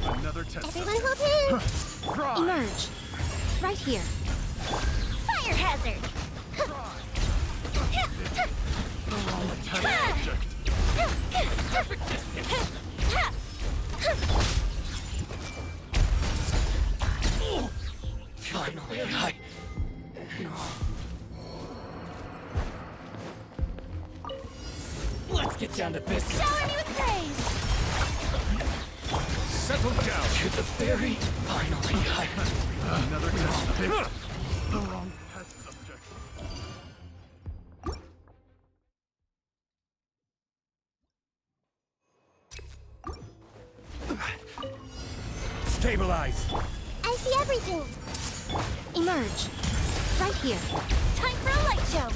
Another test. Everyone hold hands! Emerge. Right here. Fire hazard! Perfect distance. Finally, Let's get down to business. Shower me with praise! Settle down. To the ferry. Finally, Another test. The wrong test subject. Stabilize. I see everything! Emerge. Right here. Time for a light show!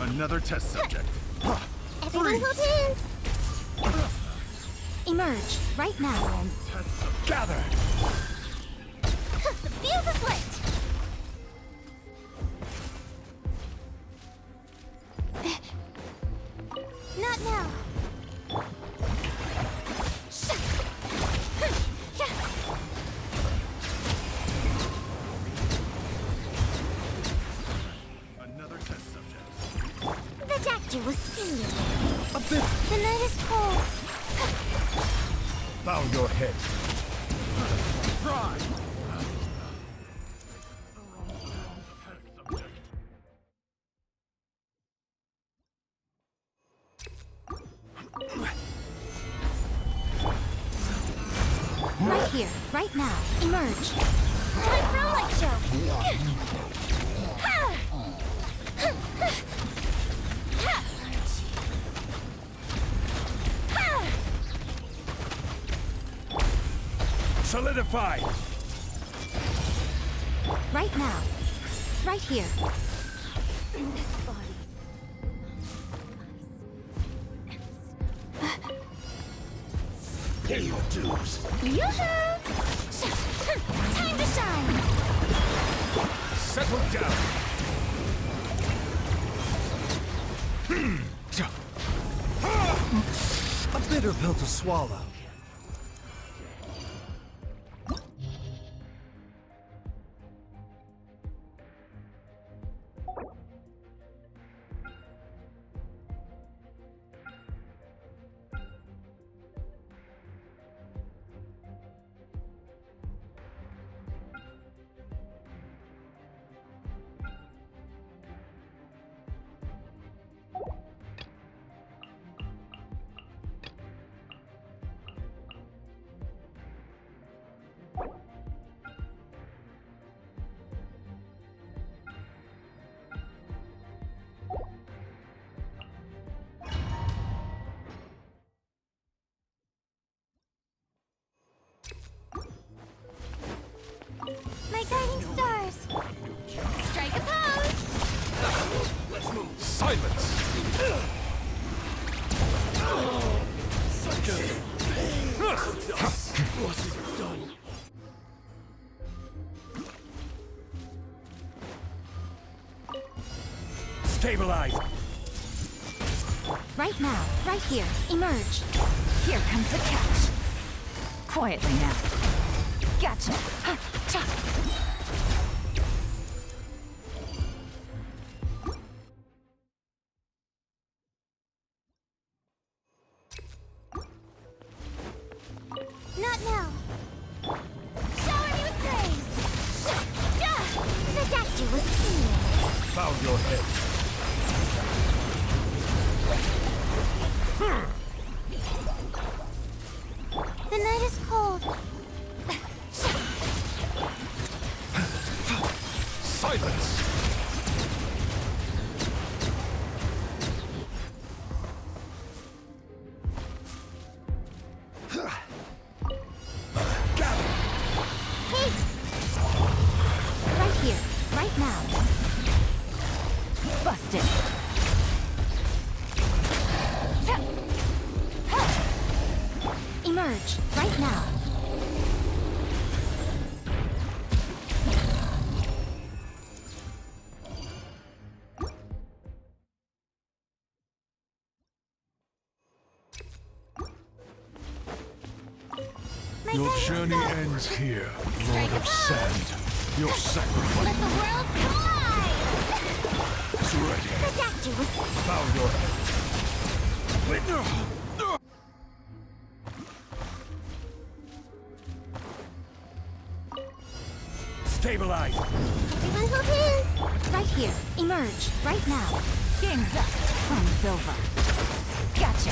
Another test subject. Everyone hold hands! Emerge. Right now. Gather. The fuse is lit! Not now. Another test subject. The doctor was singing. A bit. The night is cold. Bow your head. Try. Right here, right now. Emerge. Time for a light show. Solidify. Right now. Right here. In this body. Pay your dues. Yoo-hoo! Time to shine! Settle down. A bitter pill to swallow. My guiding stars! Strike a pose! Let's move. Silence. What's it done? Stabilize. Right now, right here. Emerge. Here comes the catch. Quietly now. Gotcha. Ha, cha. Not now. Shower me with praise. The doctor was seeing. Bow your head. The night is cold. Silence! Hey! Right here, right now. Busted. Emerge, right now. My Your guns journey go. ends here, Strike Lord a of pose. Sand. Your sacrifice Let the world collide! is ready. The doctor was... Bow your head. Stabilize! Everyone hold hands! Right here, emerge, right now. Game's up. Fun's over. Gotcha.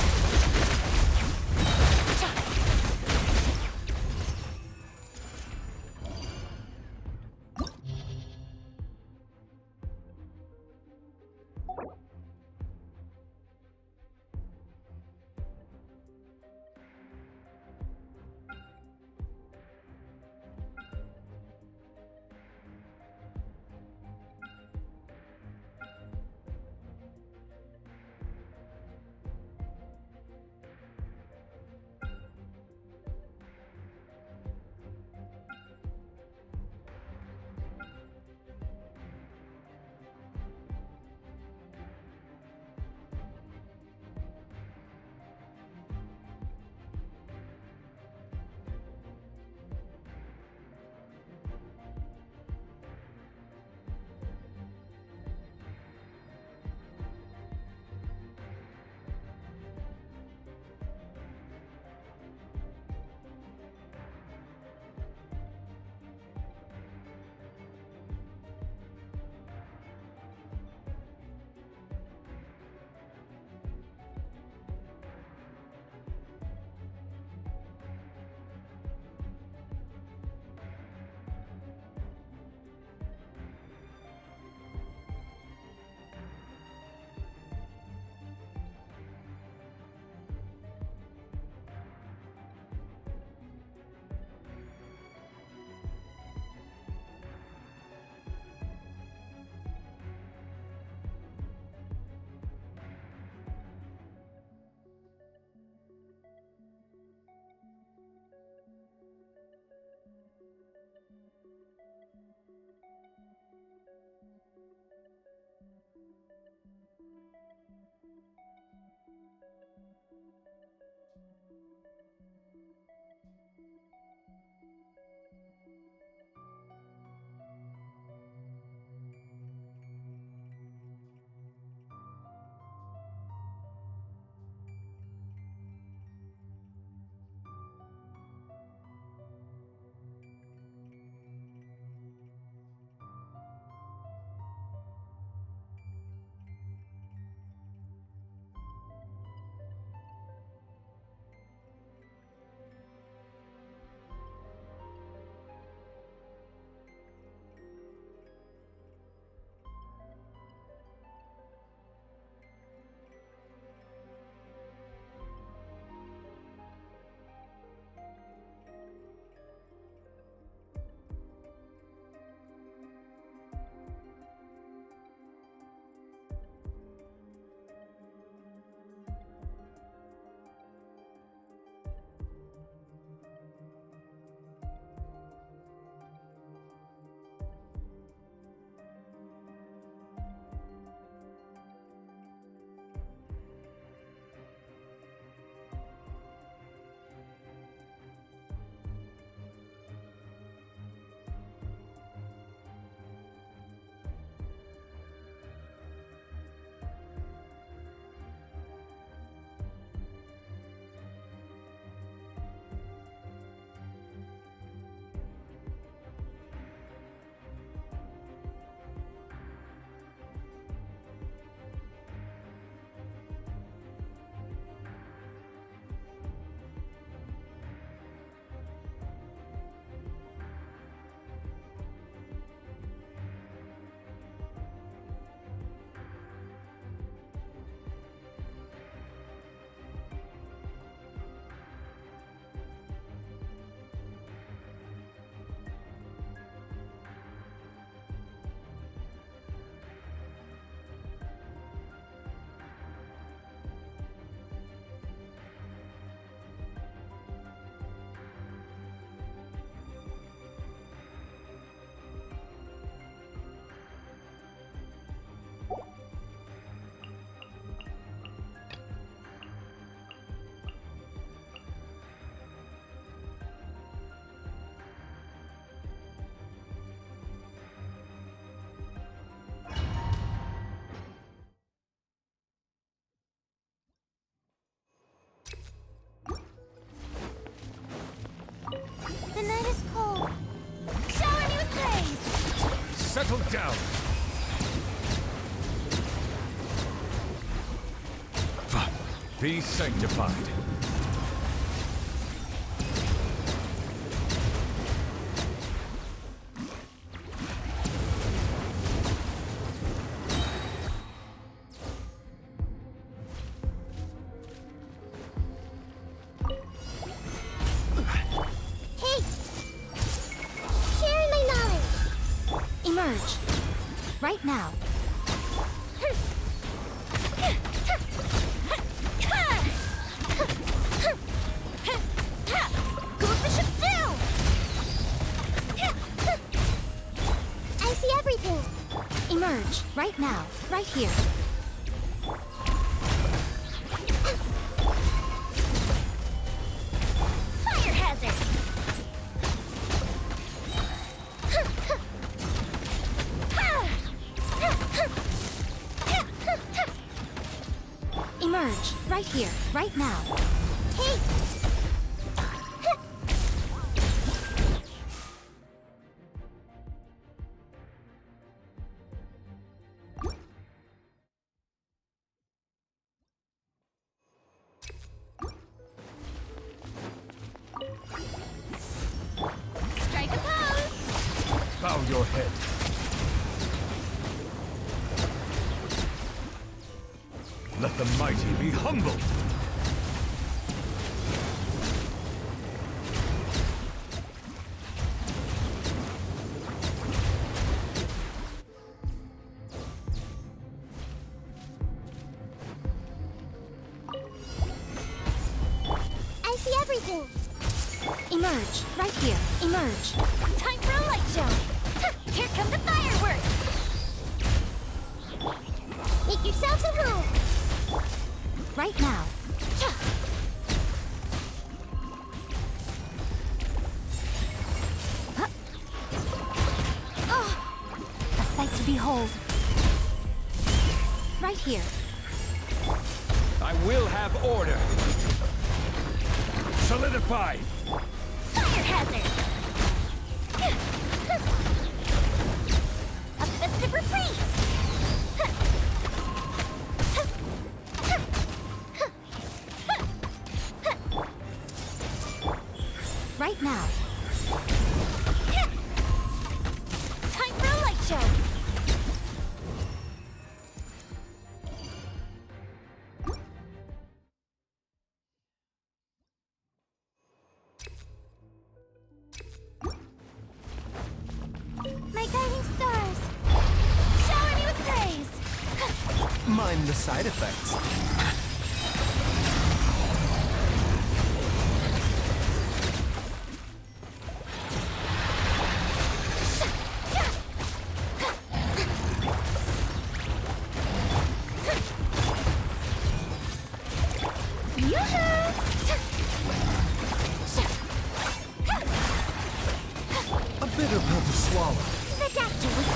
Settle down. Be sanctified. Hey! Sharing my knowledge! Emerge. Right now. Go Bishop down! I see everything! Emerge. Right now. Right here. Fire hazard! Emerge. Right here. Right now. Hey! Strike a pose! Bow your head. Let the mighty be humbled. I see everything! Emerge. Right here. Emerge. Time for a light show! Here come the fireworks! Make yourselves at home! Right now. Oh, a sight to behold. Right here. I will have order. Solidify. Fire hazard! A festive reprise! Right now. Time for a light show! My guiding stars! Shower me with praise! Mind the side effects. A bitter pill to swallow. The doctor was...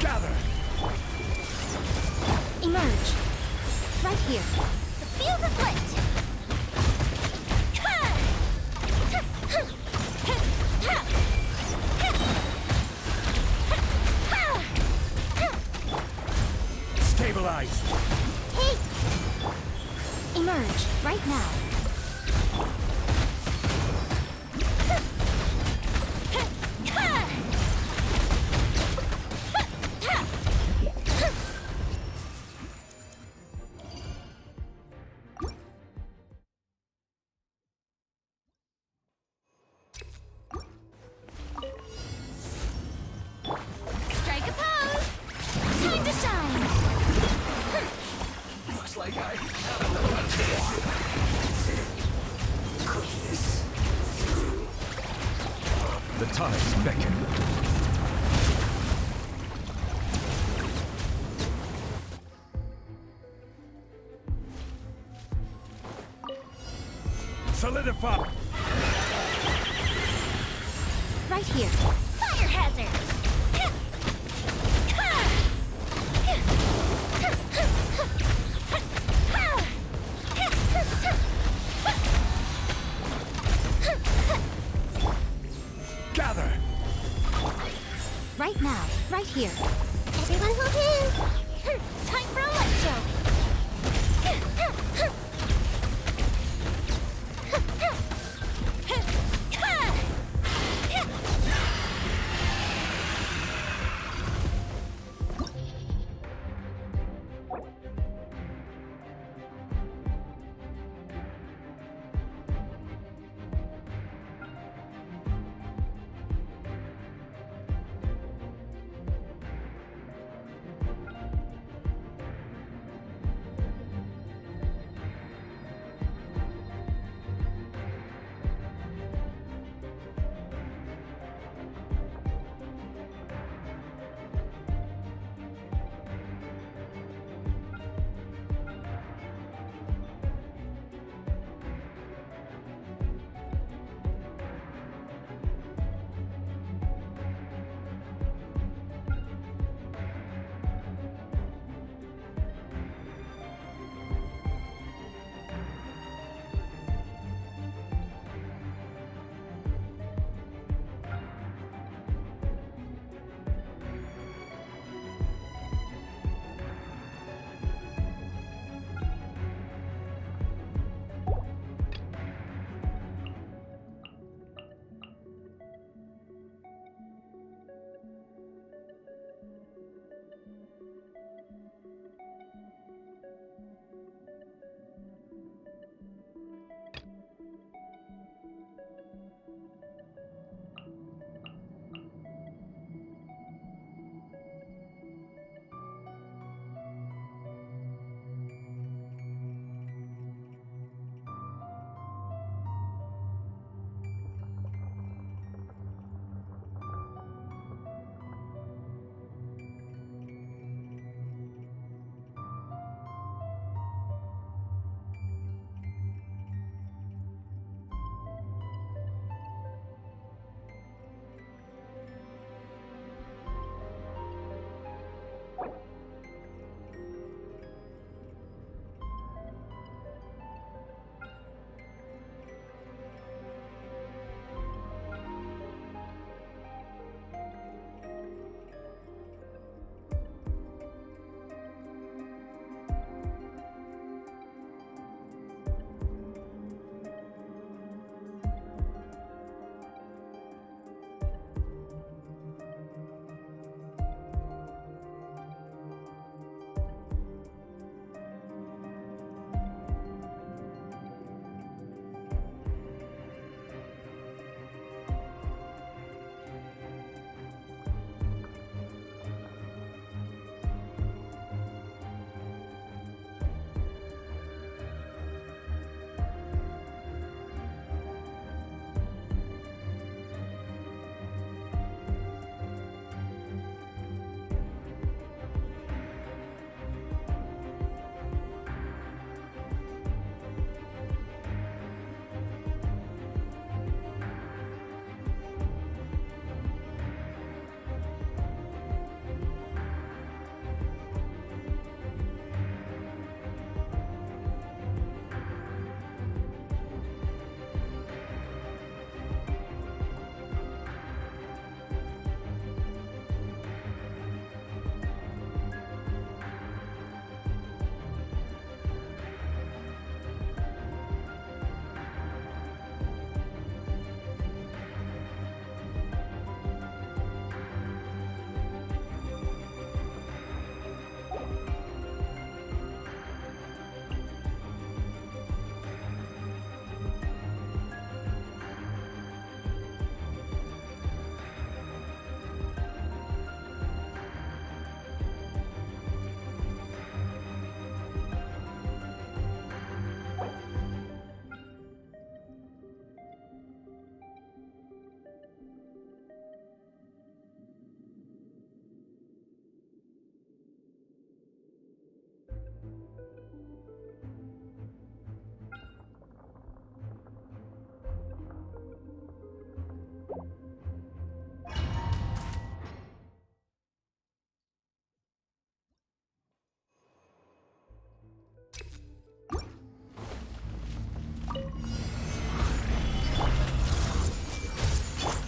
Gather. Emerge. Right here. The fuse is lit! Stabilize. Hey! Emerge. Right now. Strike a pose! Time to shine! Looks like I... The tides beckon. Solidify. Right here. Fire hazard! here. Everyone hold hands! Time for a light show!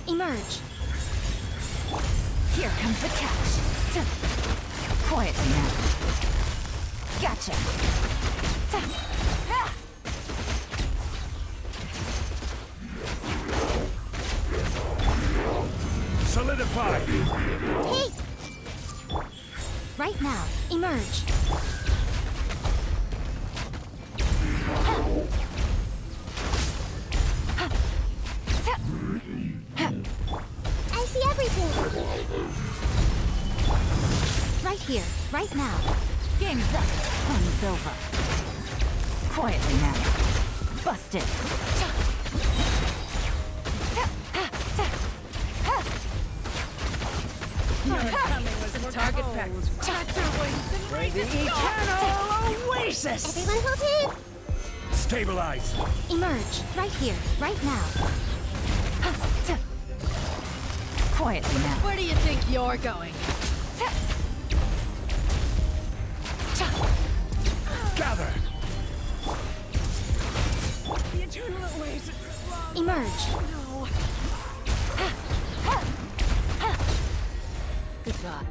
Emerge. Here comes the catch. Quietly now. Gotcha. Solidify! Hey! Right now, emerge. I see everything. Right here, right now. Game's up. Fun's over. Quietly now. Busted. Target practice. Everyone hold it. Stabilize! Emerge, right here, right now. Quietly now. Where do you think you're going? Gather! The eternal ways. Emerge. No. Goodbye.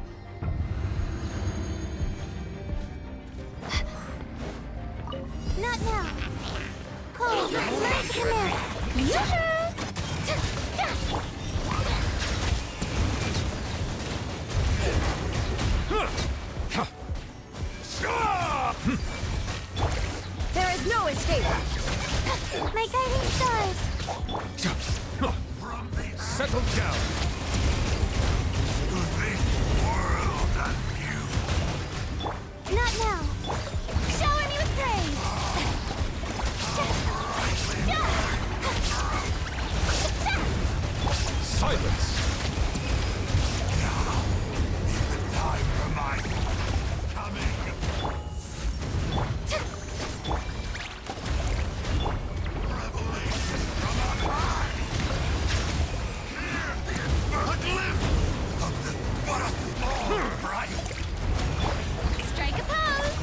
Not now. Cole, let's come in. Yoo-hoo! There is no escape. My guiding stars. Settle down! Not now. Shower me with praise. Silence! Strike a pose.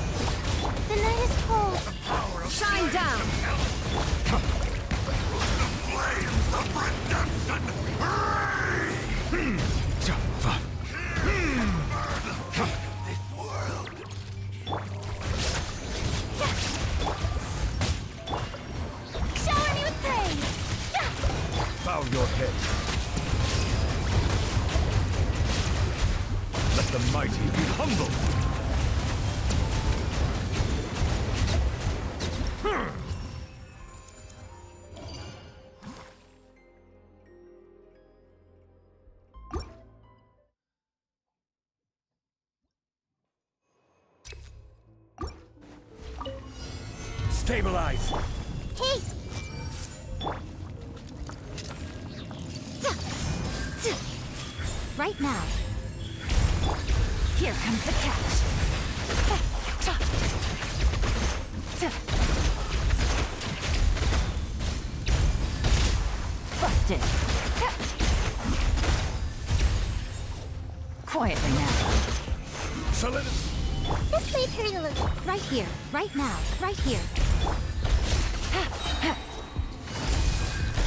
The night is cold. Shine down. Shower me with praise. Bow your head. Let the mighty be humble. Stabilize! Hey. Right now. Here comes the catch. Busted. Quietly now. Solidify! This may hurt a little. Right here, right now, right here.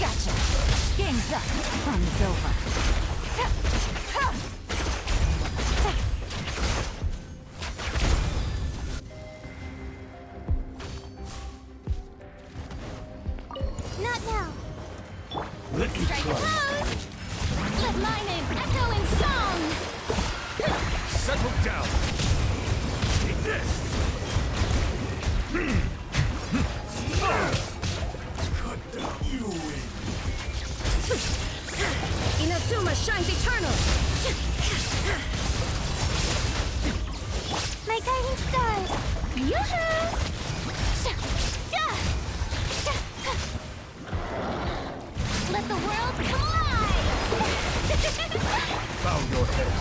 Gotcha. Game's up. Fun's over. Not now. Let me Strike a try. pose. Let my name echo in song. Settle down! Take this! Inazuma shines eternal. My guiding stars. Yoo-hoo! Let the world come alive! Bow your head.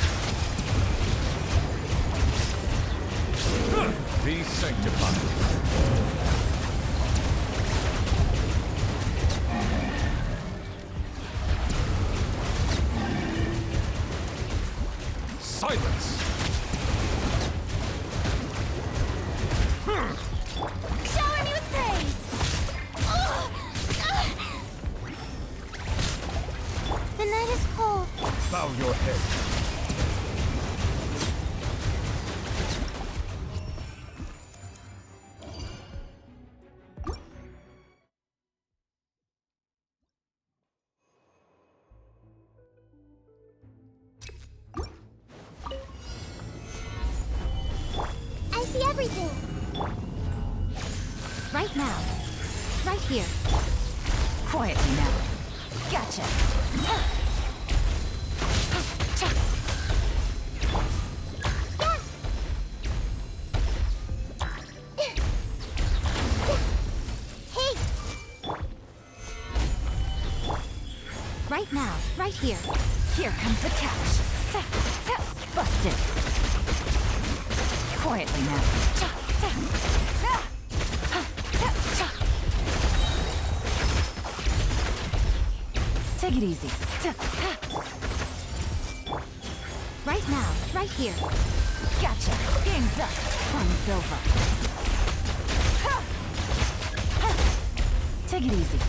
Be sanctified. Silence! Shower me with praise! The night is cold. Bow your head. here. Quietly now. Gotcha. Hey! Right now, right here. Here comes the catch. Busted. Quietly now. Take it easy. Right now, right here. Gotcha. Game's up. Fun's over. Take it easy.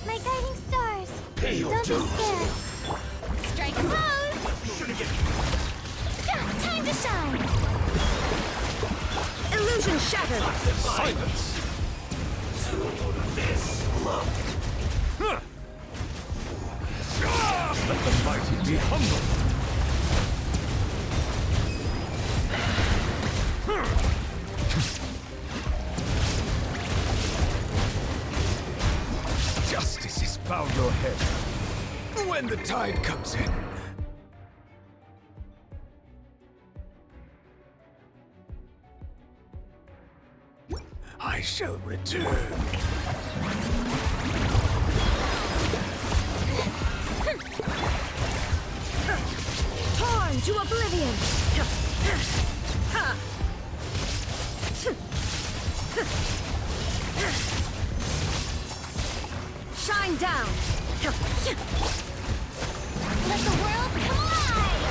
My guiding stars. Don't be scared. Strike a pose. Time to shine. Illusion shattered. Silence! Huh. Let the mighty be humble! Justice is bound your head when the tide comes in. I shall return. Torn to oblivion. Shine down. Let the world come alive!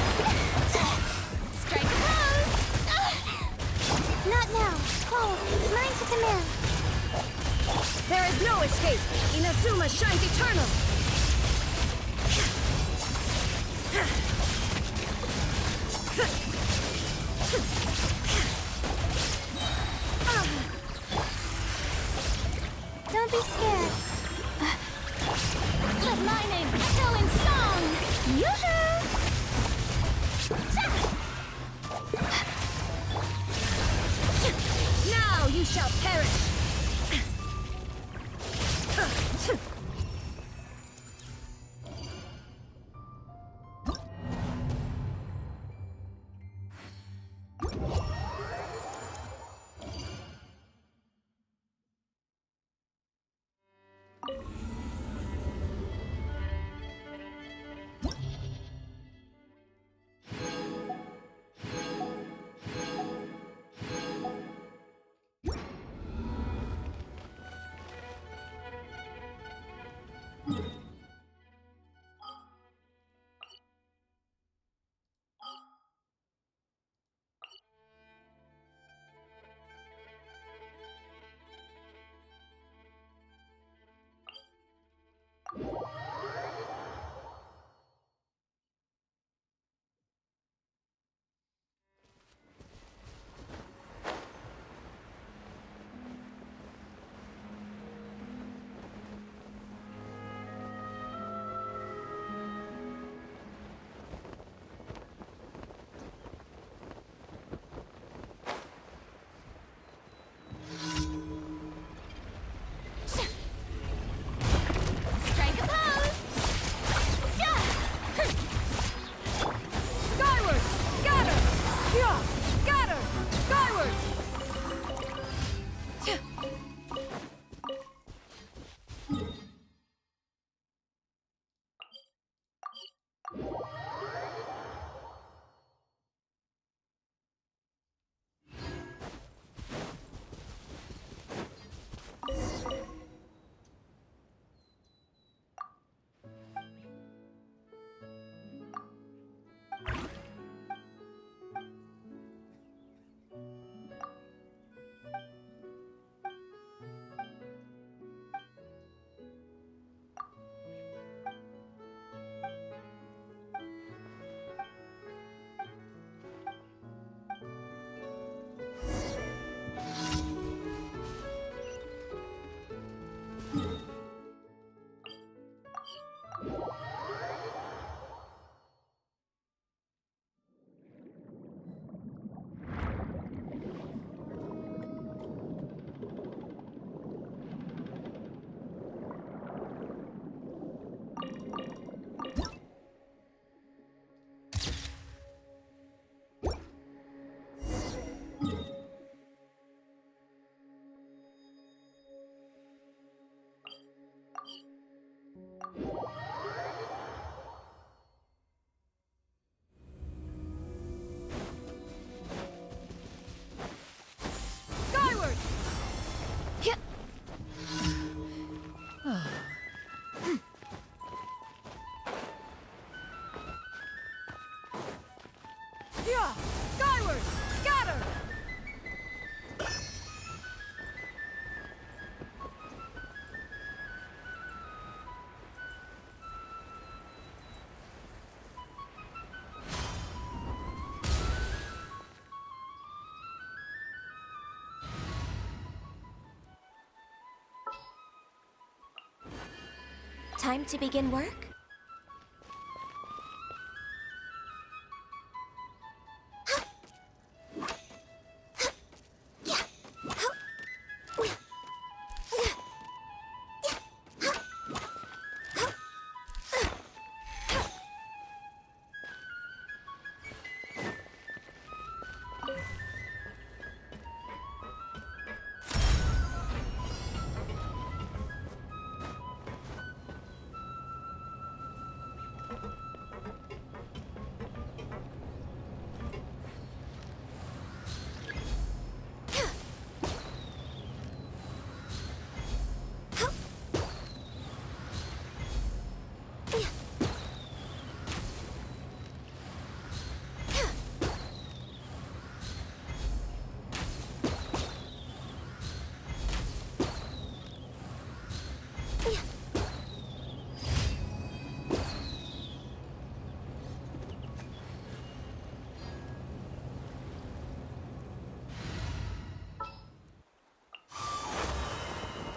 Strike a pose! Not now. Hold. Mine to command. There is no escape. Inazuma shines eternal. Don't be scared. Let my name echo in song! Yoo-hoo! Now you shall perish. Time to begin work?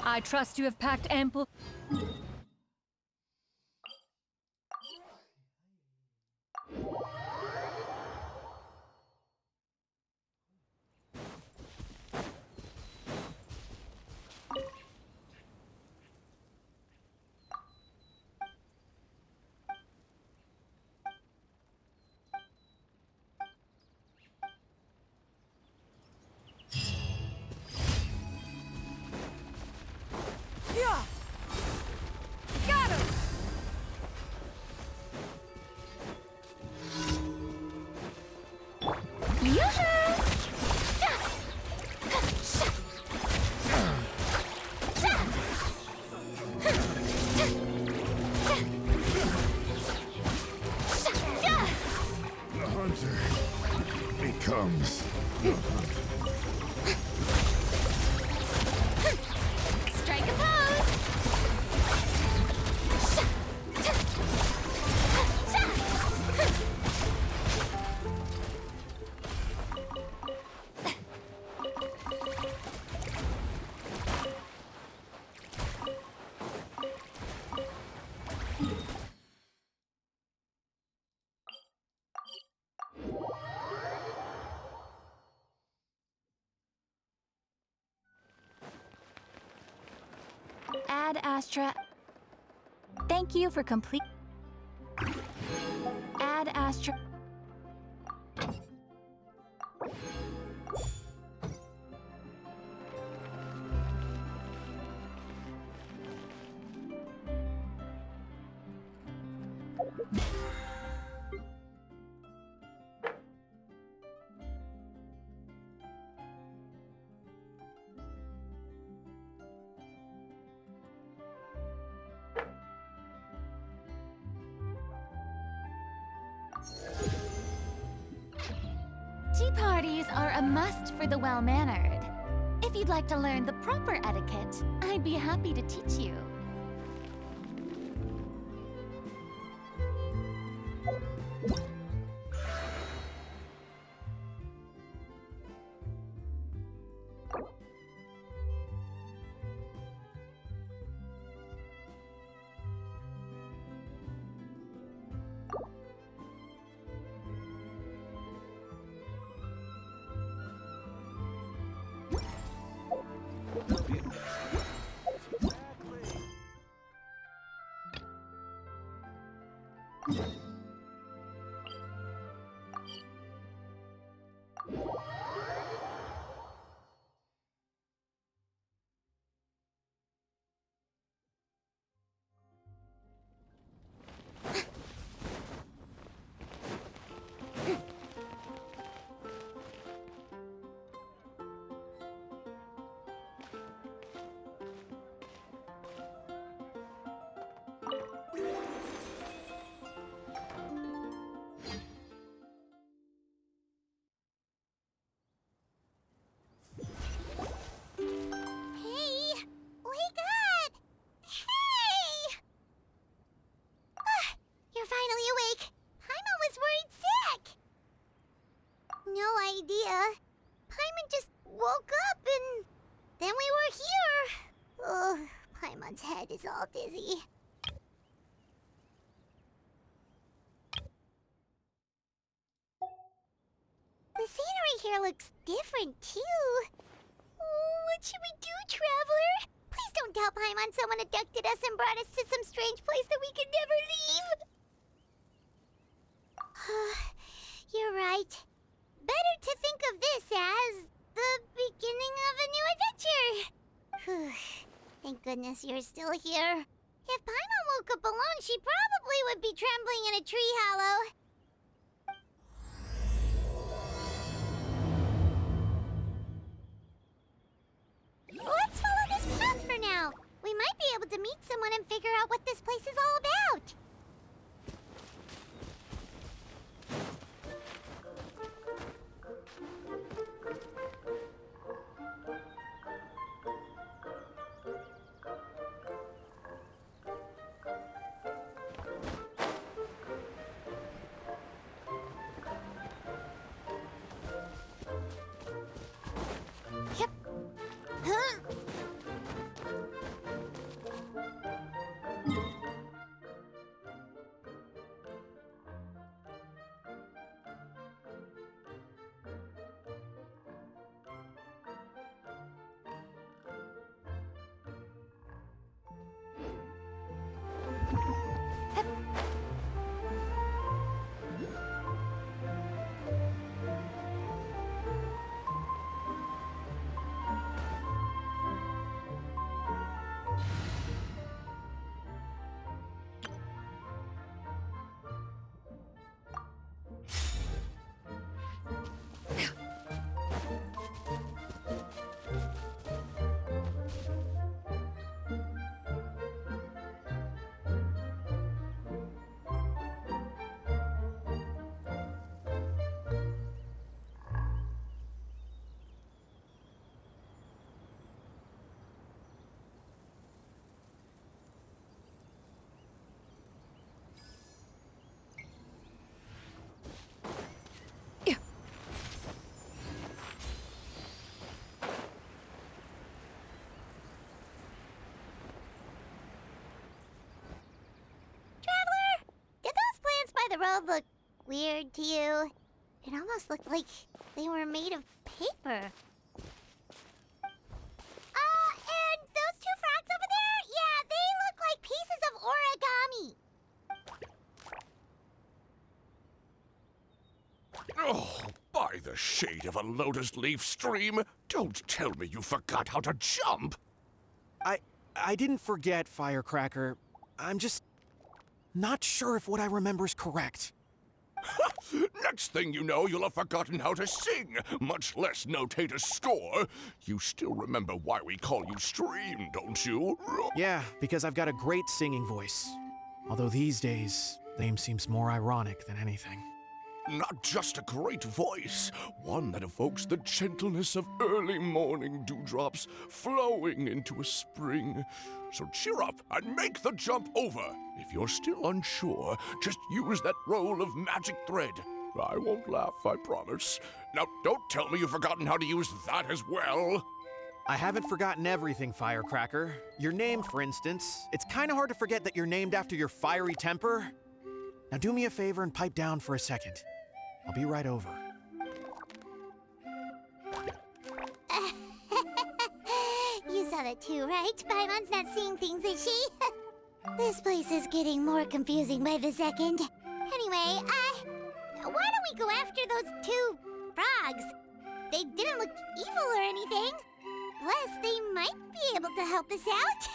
I trust you have packed ample... Yeah! Got him! The hunter becomes the hunter. Strike a pose! Ad Astra. Thank you for complete. Ad Astra. Tea parties are a must for the well-mannered. If you'd like to learn the proper etiquette, I'd be happy to teach you. Paimon's head is all dizzy. hair looks different, too. Oh, what should we do, Traveler? Please don't tell Paimon someone abducted us and brought us to some strange place that we could never leave. You're right. Better to think of this as the beginning of a new adventure. Thank goodness you're still here. If Paimon woke up alone, she probably would be trembling in a tree hollow. Let's follow this path for now. We might be able to meet someone and figure out what this place is all about. Yep. Huh? The road looked weird to you. It almost looked like they were made of paper. And those two frogs over there? Yeah, they look like pieces of origami. Oh, by the shade of a lotus leaf stream, don't tell me you forgot how to jump. I didn't forget, Firecracker. I'm just not sure if what I remember is correct. Next thing you know, you'll have forgotten how to sing, much less notate a score. You still remember why we call you Stream, don't you? Yeah, because I've got a great singing voice. Although these days, name seems more ironic than anything. Not just a great voice, one that evokes the gentleness of early morning dewdrops flowing into a spring. So cheer up and make the jump over. If you're still unsure, just use that roll of magic thread. I won't laugh, I promise. Now, don't tell me you've forgotten how to use that as well. I haven't forgotten everything, Firecracker. Your name, for instance. It's kind of hard to forget that you're named after your fiery temper. Now do me a favor and pipe down for a second. I'll be right over. You saw that too, right? Paimon's not seeing things, is she? This place is getting more confusing by the second. Anyway, why don't we go after those two frogs? They didn't look evil or anything. Plus, they might be able to help us out.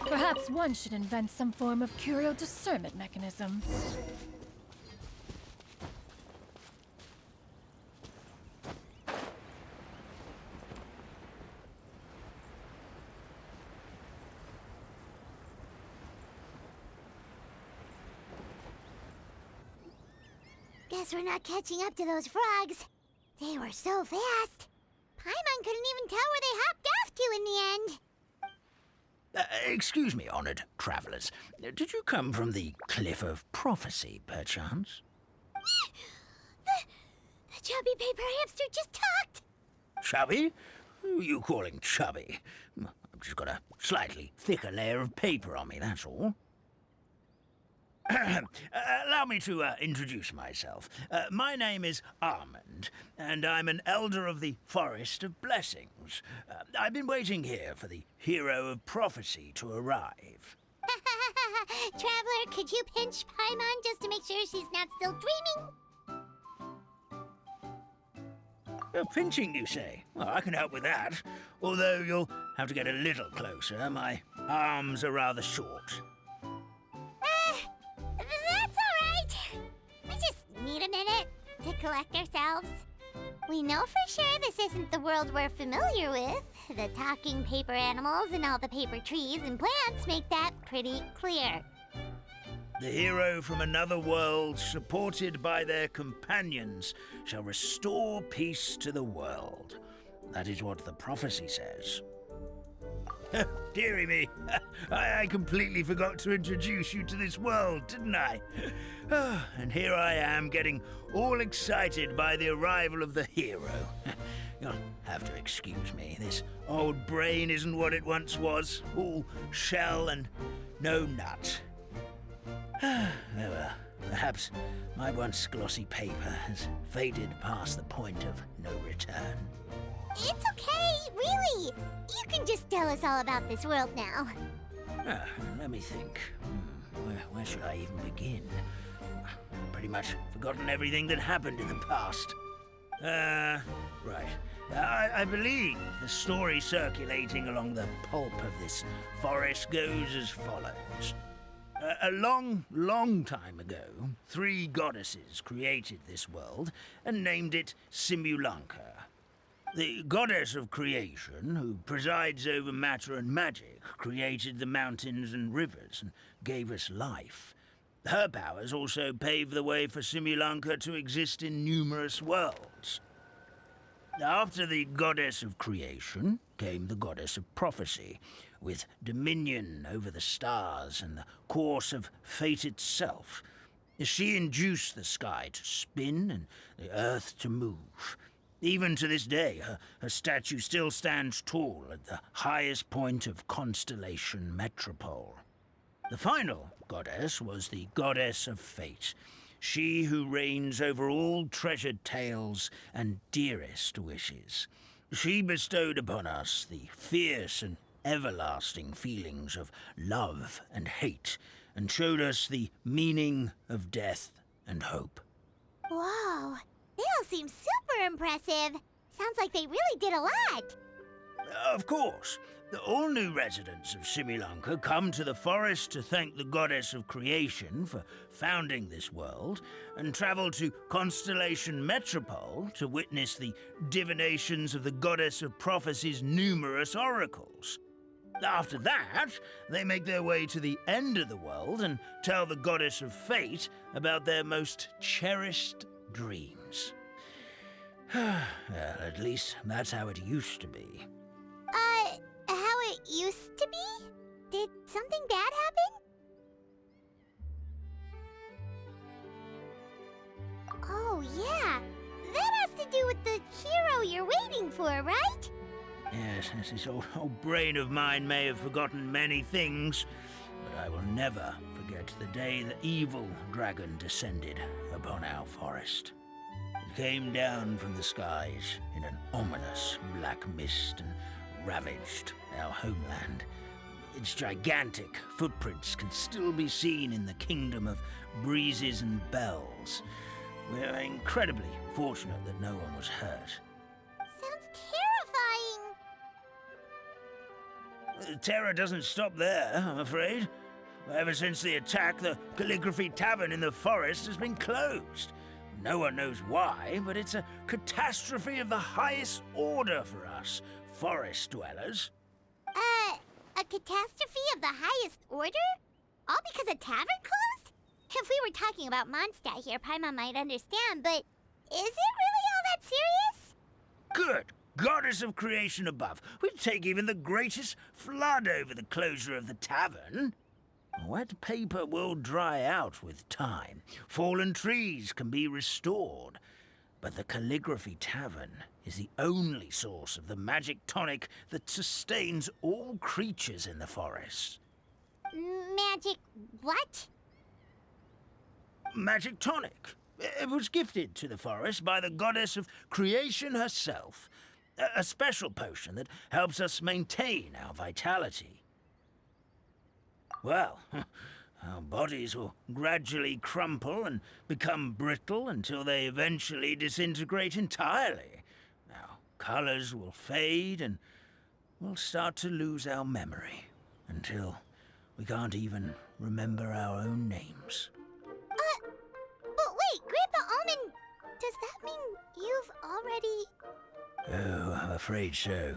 Perhaps one should invent some form of curio discernment mechanism. Guess we're not catching up to those frogs. They were so fast. Paimon couldn't even tell where they hopped off to in the end. Excuse me, honored travelers. Did you come from the Cliff of Prophecy, perchance? The chubby paper hamster just talked! Chubby? Who are you calling chubby? I've just got a slightly thicker layer of paper on me, that's all. Allow me to introduce myself. My name is Armand, and I'm an elder of the Forest of Blessings. I've been waiting here for the hero of prophecy to arrive. Traveler, could you pinch Paimon just to make sure she's not still dreaming? Pinching, you say? Well, I can help with that. Although you'll have to get a little closer. My arms are rather short. That's all right. We just need a minute to collect ourselves. We know for sure this isn't the world we're familiar with. The talking paper animals and all the paper trees and plants make that pretty clear. The hero from another world, supported by their companions, shall restore peace to the world. That is what the prophecy says. Dearie me, I completely forgot to introduce you to this world, didn't I? And here I am, getting all excited by the arrival of the hero. You'll have to excuse me. This old brain isn't what it once was, all shell and no nut. Well, perhaps my once glossy paper has faded past the point of no return. It's okay, really. You can just tell us all about this world now. Let me think. Where should I even begin? Pretty much forgotten everything that happened in the past. Right. I believe the story circulating along the pulp of this forest goes as follows. A long, long time ago, 3 goddesses created this world and named it Simulanka. The goddess of creation, who presides over matter and magic, created the mountains and rivers and gave us life. Her powers also paved the way for Simulanka to exist in numerous worlds. After the goddess of creation came the goddess of prophecy, with dominion over the stars and the course of fate itself. She induced the sky to spin and the earth to move. Even to this day, her statue still stands tall at the highest point of Constellation Metropole. The final goddess was the goddess of fate, she who reigns over all treasured tales and dearest wishes. She bestowed upon us the fierce and everlasting feelings of love and hate, and showed us the meaning of death and hope. Whoa, they all seem super impressive. Sounds like they really did a lot. Of course. All new residents of Simulanka come to the forest to thank the goddess of creation for founding this world, and travel to Constellation Metropole to witness the divinations of the goddess of prophecy's numerous oracles. After that, they make their way to the end of the world and tell the goddess of fate about their most cherished dreams. Well, at least that's how it used to be. How it used to be? Did something bad happen? Oh, yeah. That has to do with the hero you're waiting for, right? Yes, this old brain of mine may have forgotten many things, but I will never forget the day the evil dragon descended upon our forest. It came down from the skies in an ominous black mist and ravaged our homeland. Its gigantic footprints can still be seen in the kingdom of breezes and bells. We're incredibly fortunate that no one was hurt. Sounds terrifying. Terror doesn't stop there, I'm afraid. Ever since the attack, the Calligraphy Tavern in the forest has been closed. No one knows why, but it's a catastrophe of the highest order for us forest dwellers. A catastrophe of the highest order? All because a tavern closed? If we were talking about Mondstadt here, Paimon might understand, but is it really all that serious? Good, goddess of creation above, we'd take even the greatest flood over the closure of the tavern. Wet paper will dry out with time. Fallen trees can be restored. But the Calligraphy Tavern is the only source of the magic tonic that sustains all creatures in the forest. Magic what? Magic tonic. It was gifted to the forest by the goddess of creation herself. A special potion that helps us maintain our vitality. Well, our bodies will gradually crumple and become brittle until they eventually disintegrate entirely. Our colors will fade and we'll start to lose our memory until we can't even remember our own names. But wait, Grandpa Almond, does that mean you've already... Oh, I'm afraid so.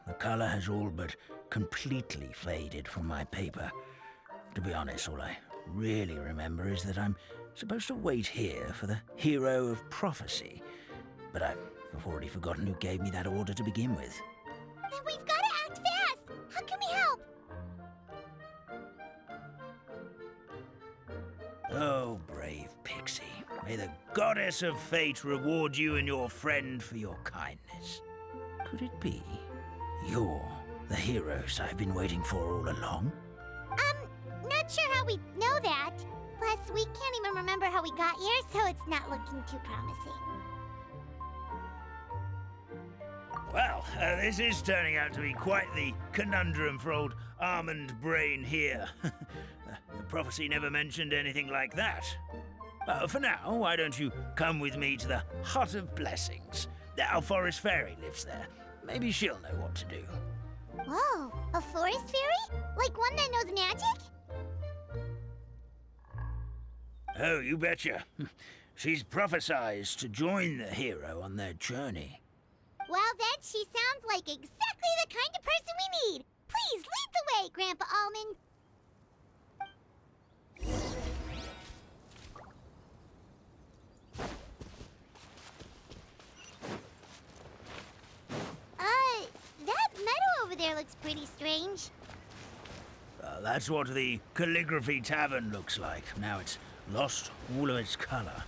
The color has all but completely faded from my paper. To be honest, all I really remember is that I'm supposed to wait here for the hero of prophecy. But I've already forgotten who gave me that order to begin with. Then we've got to act fast! How can we help? Oh, brave Pixie. May the goddess of fate reward you and your friend for your kindness. Could it be you're the heroes I've been waiting for all along? Not sure how we know that. Plus, we can't even remember how we got here, so it's not looking too promising. Well, this is turning out to be quite the conundrum for old Almond Brain here. The prophecy never mentioned anything like that. For now, why don't you come with me to the Hut of Blessings? Our forest fairy lives there. Maybe she'll know what to do. Whoa, a forest fairy? Like one that knows magic? Oh, you betcha. She's prophesized to join the hero on their journey. Well, then she sounds like exactly the kind of person we need. Please lead the way, Grandpa Almond. That meadow over there looks pretty strange. That's what the Calligraphy Tavern looks like. Now it's lost all of its color.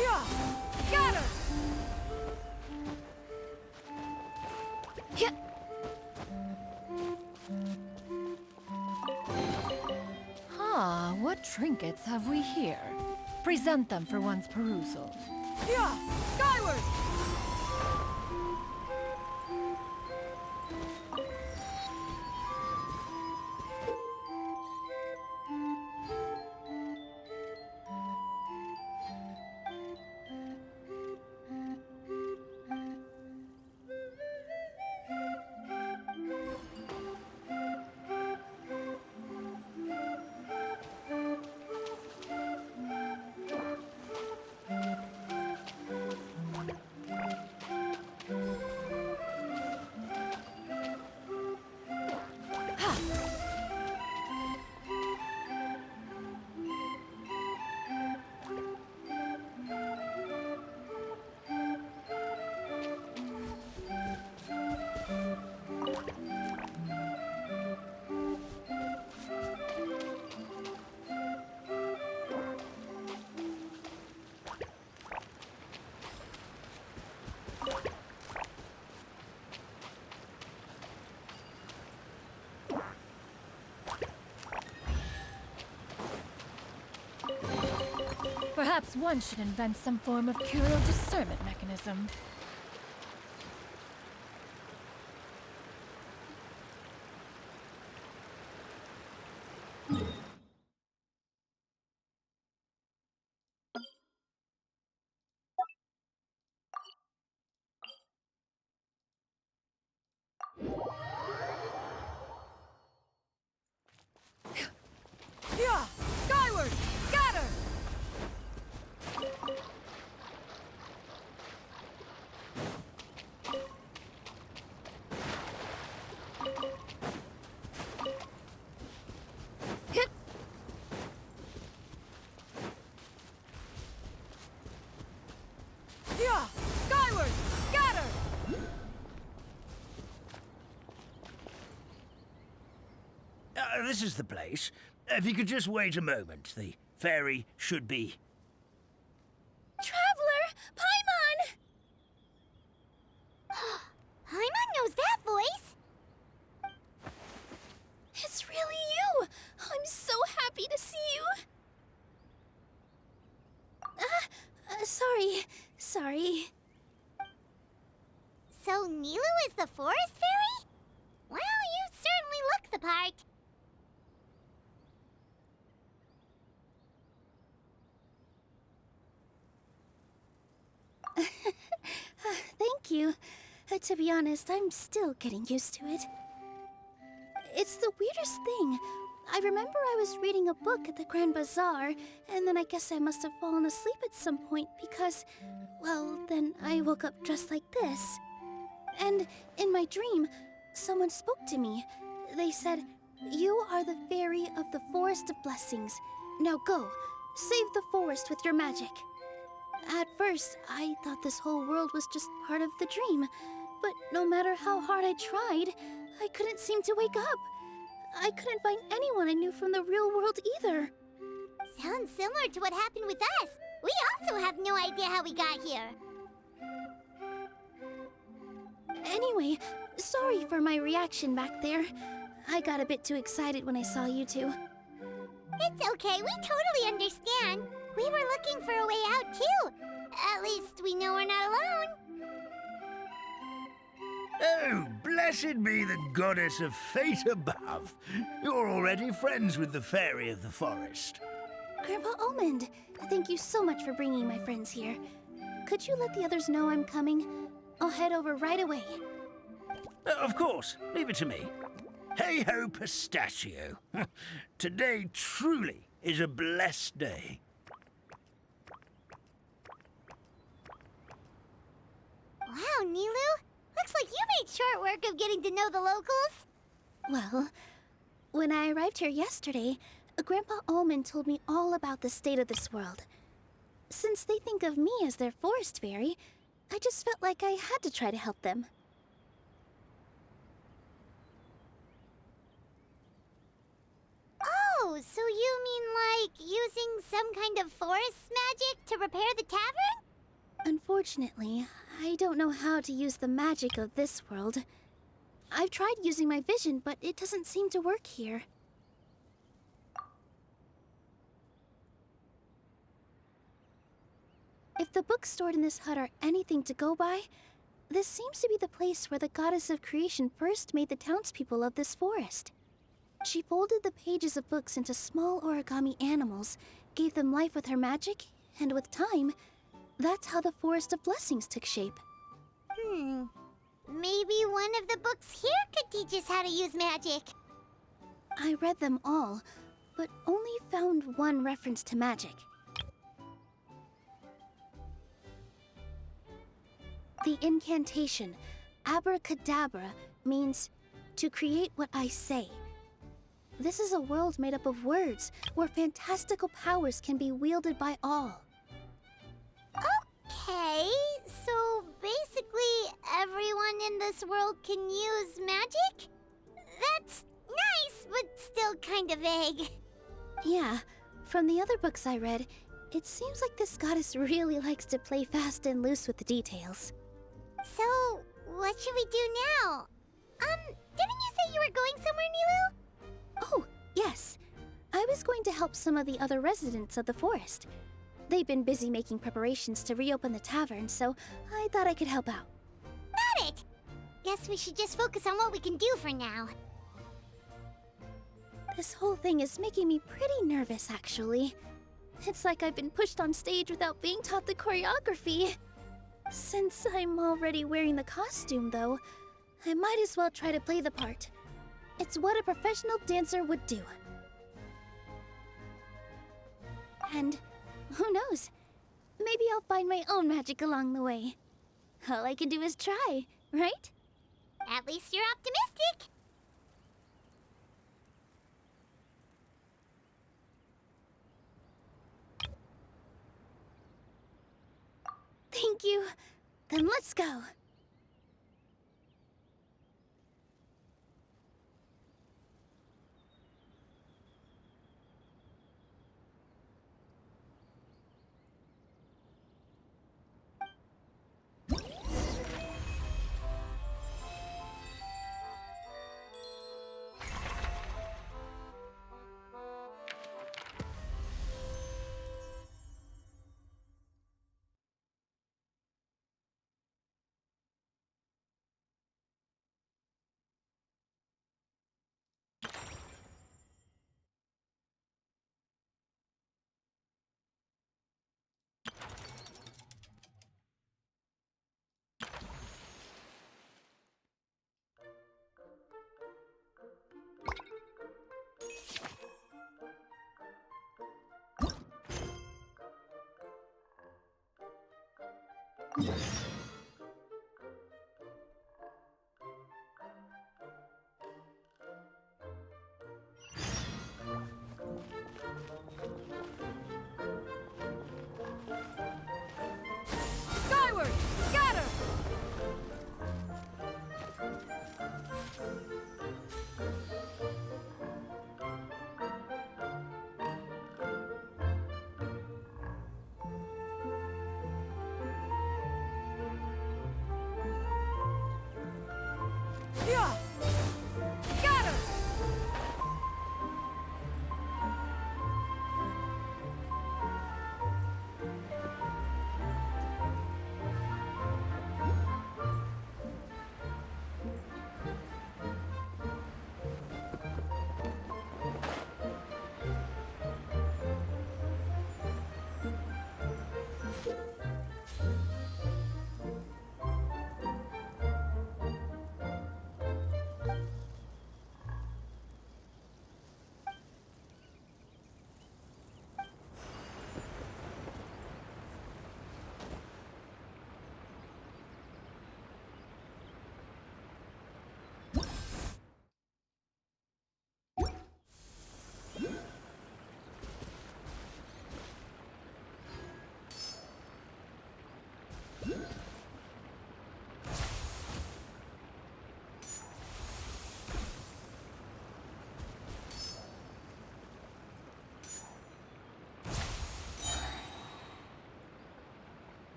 Yeah! Got her! Yeah. What trinkets have we here? Present them for one's perusal. Yeah! Skyward! Perhaps one should invent some form of curial discernment mechanism. Skyward! Scatter! Hit! Yeah! Skyward! Scatter! This is the place. If you could just wait a moment, the fairy should be... Traveler! Paimon! Paimon knows that voice! It's really you! I'm so happy to see you! Sorry. So Nilu is the forest fairy? Well, you certainly look the part. Thank you. To be honest, I'm still getting used to it. It's the weirdest thing. I remember I was reading a book at the Grand Bazaar, and then I guess I must have fallen asleep at some point because, well, then I woke up dressed like this. And in my dream, someone spoke to me. They said, "You are the fairy of the Forest of Blessings. Now go, save the forest with your magic." At first, I thought this whole world was just part of the dream, but no matter how hard I tried, I couldn't seem to wake up. I couldn't find anyone I knew from the real world either. Sounds similar to what happened with us. We also have no idea how we got here. Anyway, sorry for my reaction back there. I got a bit too excited when I saw you two. It's okay, we totally understand. We were looking for a way out too. At least we know we're not alone. Oh, blessed be the goddess of fate above. You're already friends with the fairy of the forest. Grandpa Almond, thank you so much for bringing my friends here. Could you let the others know I'm coming? I'll head over right away. Of course, leave it to me. Hey ho, pistachio. Today truly is a blessed day. Wow, Nilu. Looks like you made short work of getting to know the locals. Well, when I arrived here yesterday, Grandpa Almond told me all about the state of this world. Since they think of me as their forest fairy, I just felt like I had to try to help them. Oh, so you mean like using some kind of forest magic to repair the tavern? Unfortunately, I don't know how to use the magic of this world. I've tried using my vision, but it doesn't seem to work here. If the books stored in this hut are anything to go by, this seems to be the place where the goddess of creation first made the townspeople of this forest. She folded the pages of books into small origami animals, gave them life with her magic, and with time, that's how the Forest of Blessings took shape. Maybe one of the books here could teach us how to use magic. I read them all, but only found one reference to magic. The incantation, abracadabra, means to create what I say. This is a world made up of words, where fantastical powers can be wielded by all. Okay, so basically everyone in this world can use magic? That's nice, but still kind of vague. Yeah, from the other books I read, it seems like this goddess really likes to play fast and loose with the details. So, what should we do now? Didn't you say you were going somewhere, Nilu? Oh, yes. I was going to help some of the other residents of the forest. They've been busy making preparations to reopen the tavern, so I thought I could help out. Got it! Guess we should just focus on what we can do for now. This whole thing is making me pretty nervous, actually. It's like I've been pushed on stage without being taught the choreography. Since I'm already wearing the costume, though, I might as well try to play the part. It's what a professional dancer would do. And who knows? Maybe I'll find my own magic along the way. All I can do is try, right? At least you're optimistic. Thank you. Then let's go. Skyward! Scatter! Yeah! Scatter!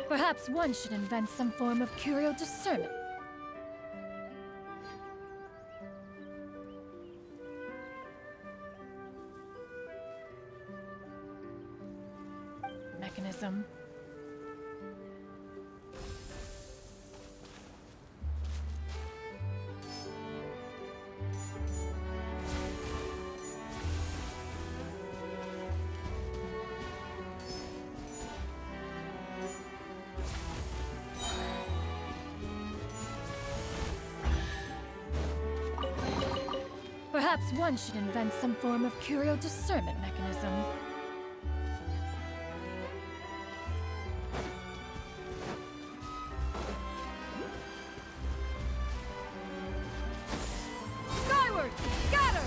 Perhaps one should invent some form of curial discernment. Mechanism. Perhaps one should invent some form of curial discernment mechanism. Skyward! Scatter!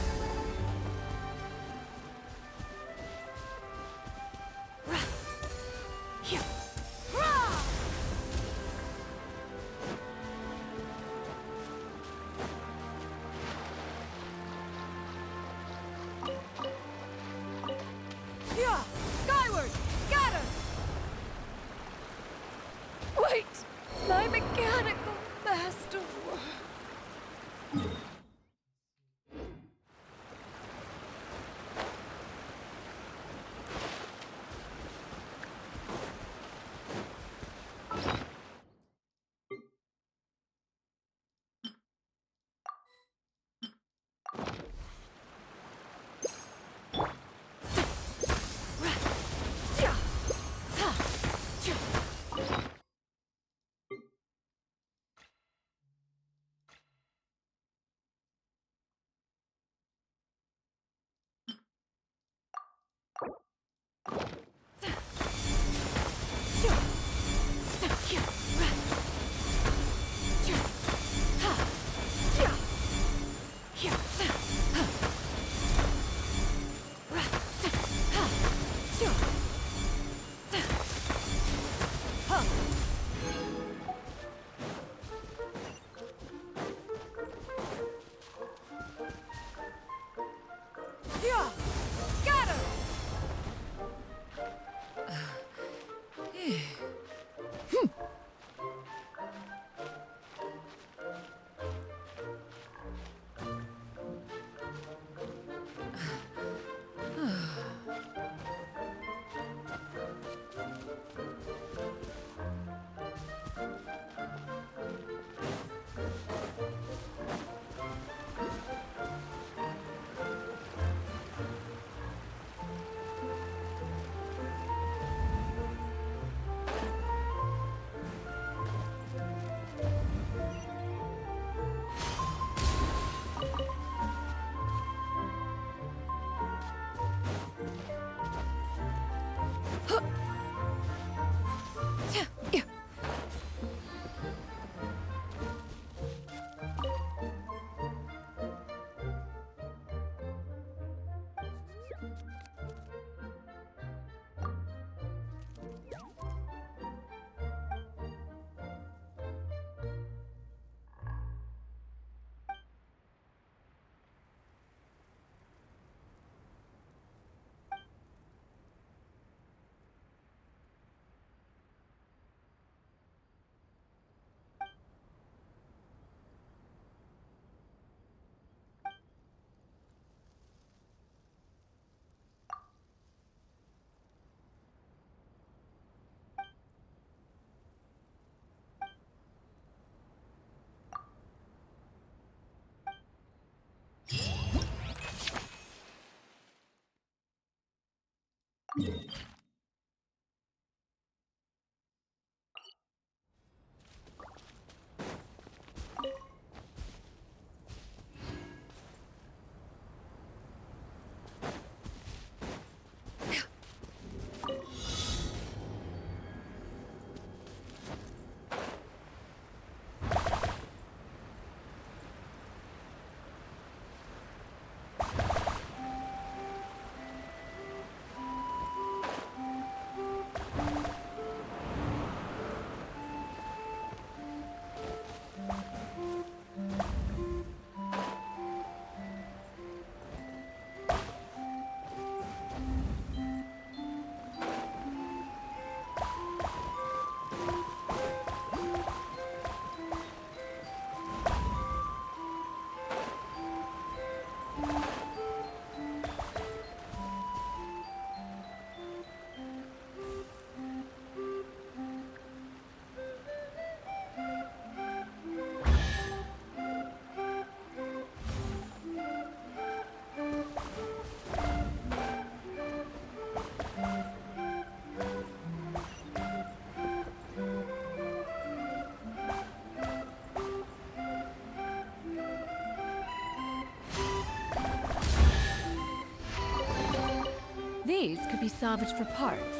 These could be salvaged for parts.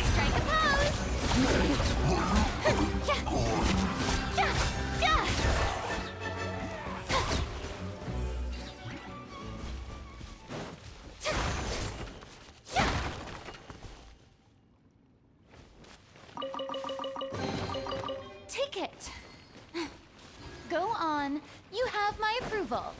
Strike a pose! Ticket. Go on. You have my approval.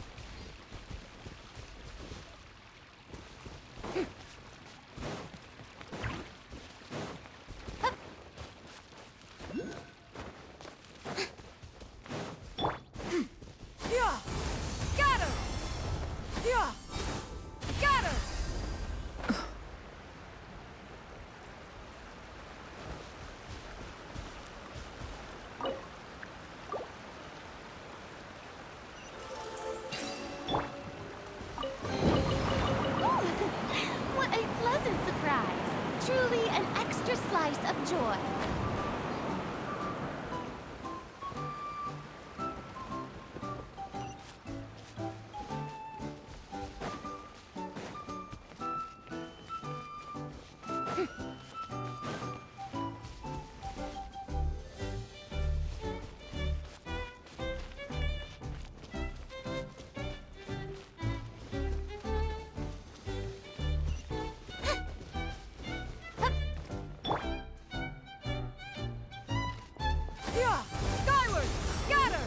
What a pleasant surprise. Truly an extra slice of joy. Skyward! Scatter!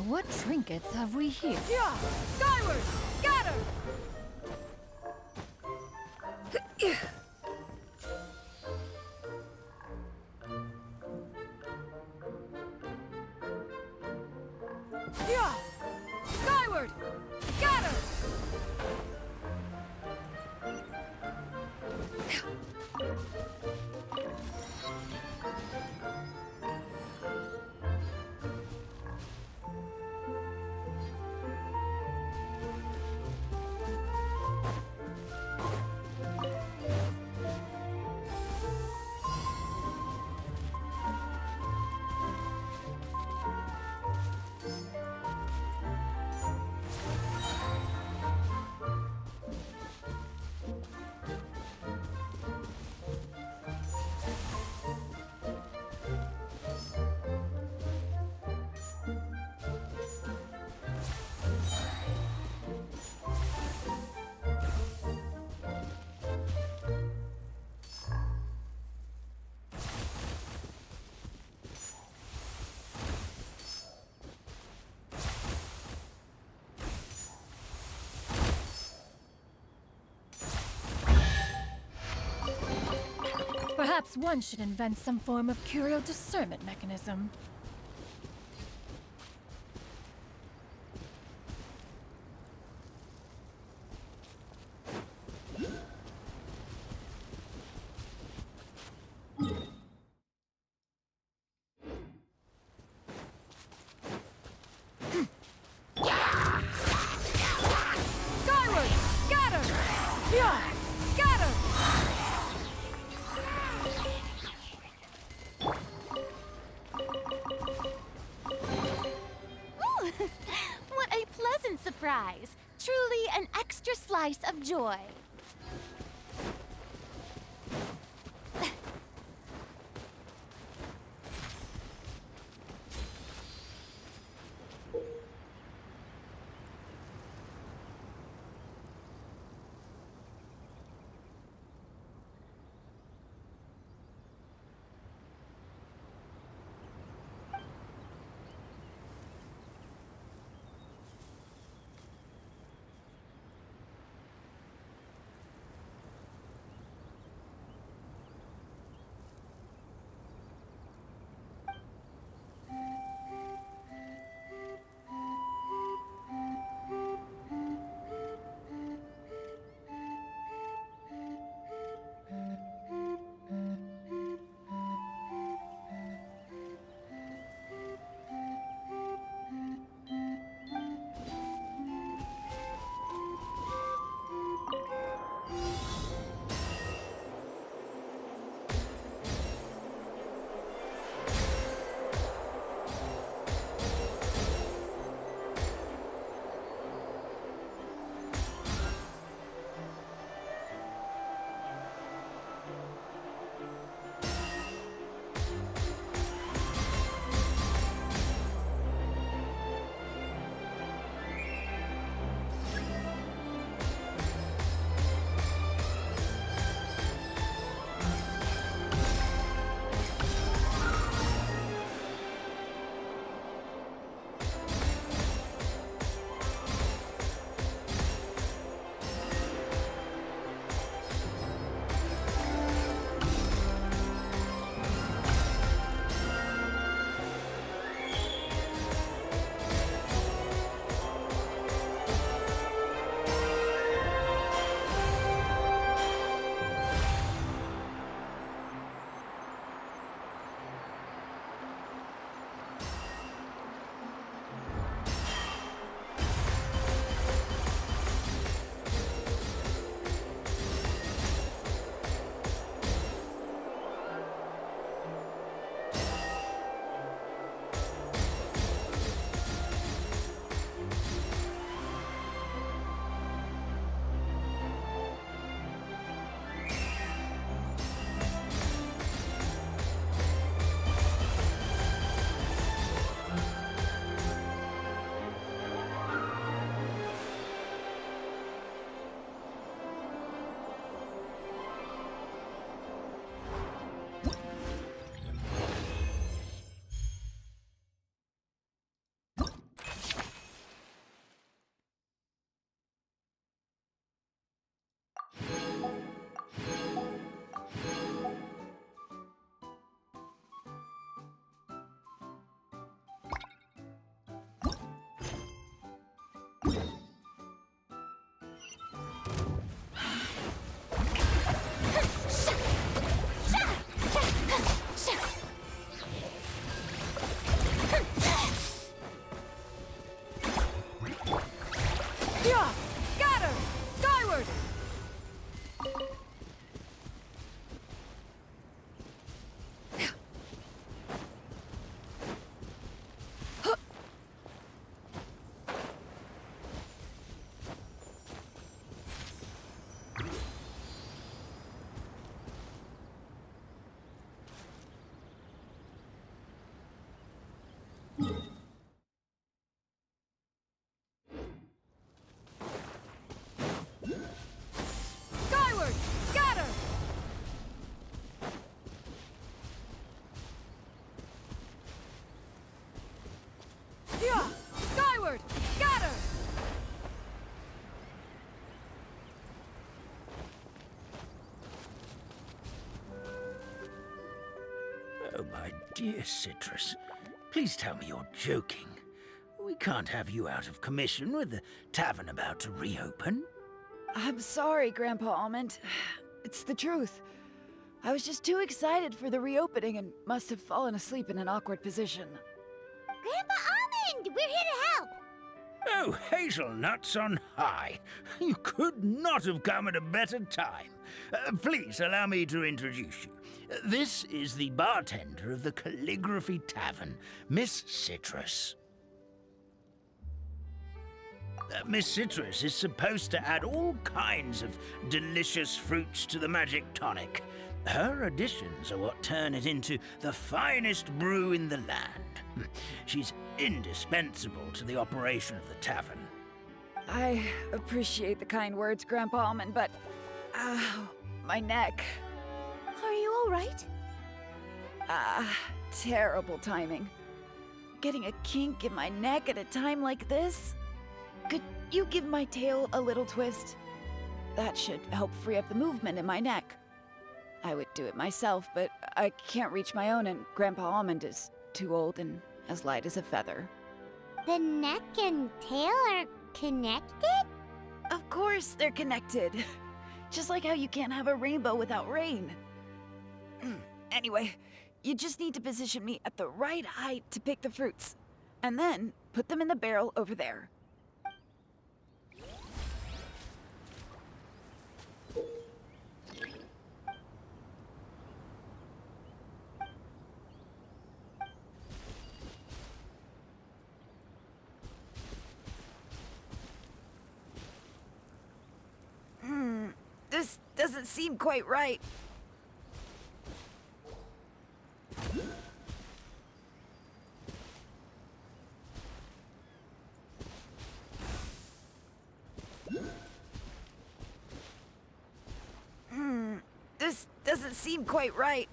What trinkets have we here? Yeah! Skyward! Scatter! Yeah! Skyward! Scatter! Perhaps one should invent some form of curio discernment mechanism. Skyward! Scatter! Yeah! Scatter! Ooh, what a pleasant surprise! Truly an extra slice of joy. dear Citrus, please tell me you're joking. We can't have you out of commission with the tavern about to reopen. I'm sorry, Grandpa Almond. It's the truth. I was just too excited for the reopening and must have fallen asleep in an awkward position. Grandpa Almond, we're here to help. Oh, hazelnuts on high. You could not have come at a better time. Please allow me to introduce you. This is the bartender of the Calligraphy Tavern, Miss Citrus. Miss Citrus is supposed to add all kinds of delicious fruits to the magic tonic. Her additions are what turn it into the finest brew in the land. She's indispensable to the operation of the tavern. I appreciate the kind words, Grandpa Almond, but... Ow, my neck. Are you all right? Terrible timing. Getting a kink in my neck at a time like this? Could you give my tail a little twist? That should help free up the movement in my neck. I would do it myself, but I can't reach my own, and Grandpa Almond is too old and as light as a feather. The neck and tail are connected? Of course they're connected. Just like how you can't have a rainbow without rain. Anyway, you just need to position me at the right height to pick the fruits, and then put them in the barrel over there. This doesn't seem quite right. This doesn't seem quite right.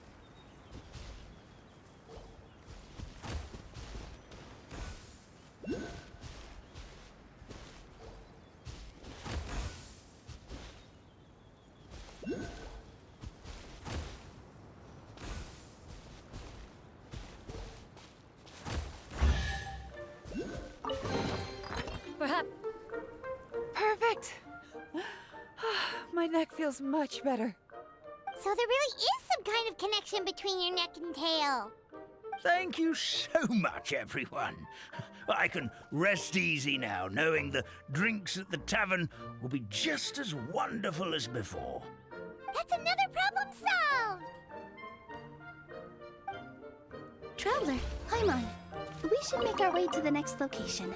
Perhaps. Perfect. My neck feels much better. So there really is some kind of connection between your neck and tail. Thank you so much, everyone. I can rest easy now, knowing the drinks at the tavern will be just as wonderful as before. That's another problem solved. Traveler, Paimon, we should make our way to the next location.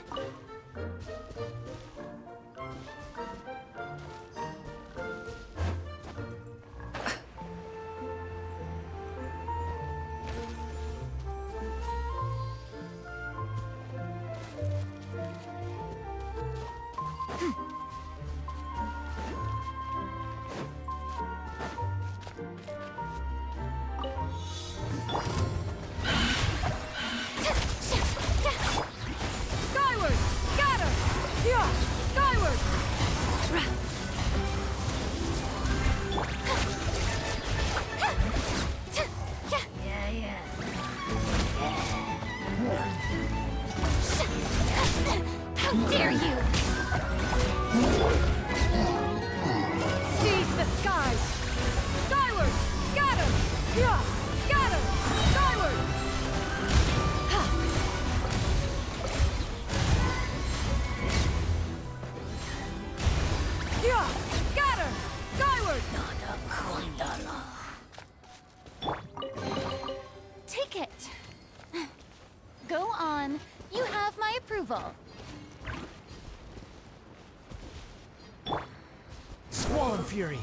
Skyward! Scatter! Yeah! Skyward! How dare you! Seize the skies! Skyward! Scatter! Yeah! Scatter! Skyward! Yeah! Scatter! Skyward! Take it. Go on. You have my approval. Swan Fury.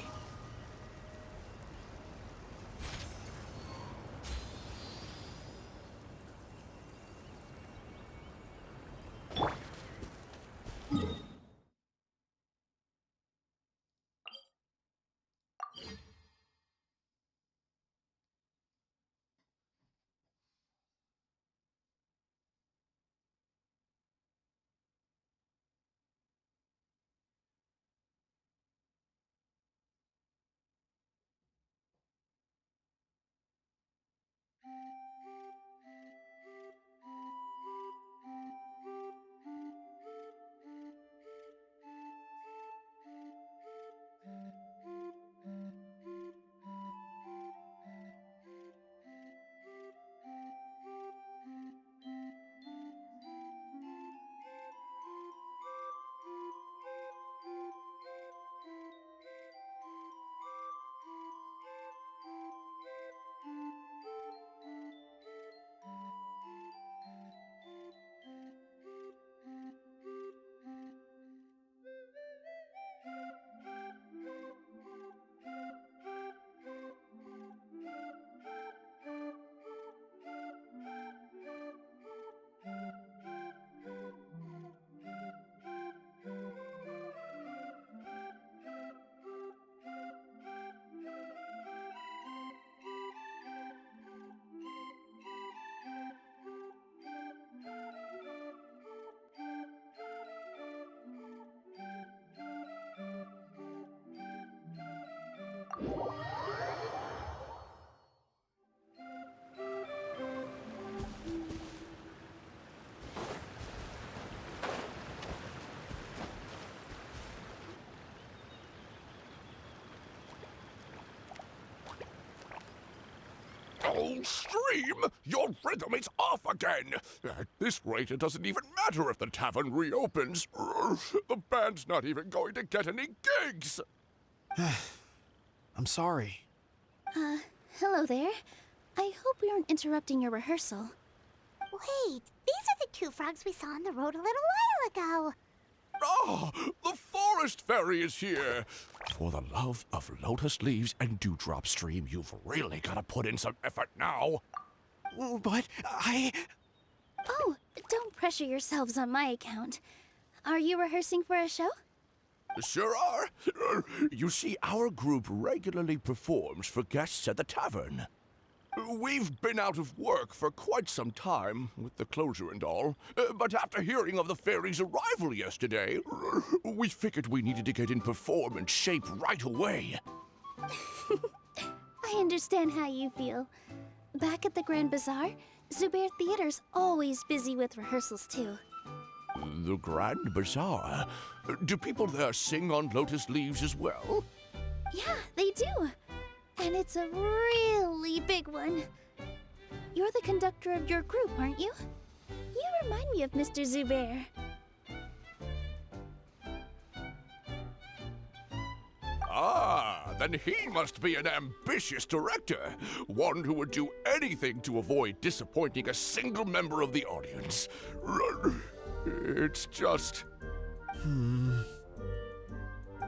Oh, Stream! Your rhythm is off again! At this rate, it doesn't even matter if the tavern reopens. The band's not even going to get any gigs! I'm sorry. Hello there. I hope we aren't interrupting your rehearsal. Wait, these are the two frogs we saw on the road a little while ago. Ah, the forest fairy is here! For the love of lotus leaves and dewdrop, Stream, you've really got to put in some effort now. But Oh, don't pressure yourselves on my account. Are you rehearsing for a show? Sure are. You see, our group regularly performs for guests at the tavern. We've been out of work for quite some time, with the closure and all. But after hearing of the fairy's arrival yesterday, we figured we needed to get in performance shape right away. I understand how you feel. Back at the Grand Bazaar, Zubair Theater's always busy with rehearsals too. The Grand Bazaar? Do people there sing on lotus leaves as well? Yeah, they do. And it's a really big one. You're the conductor of your group, aren't you? You remind me of Mr. Zubair. Ah, then he must be an ambitious director. One who would do anything to avoid disappointing a single member of the audience. It's just...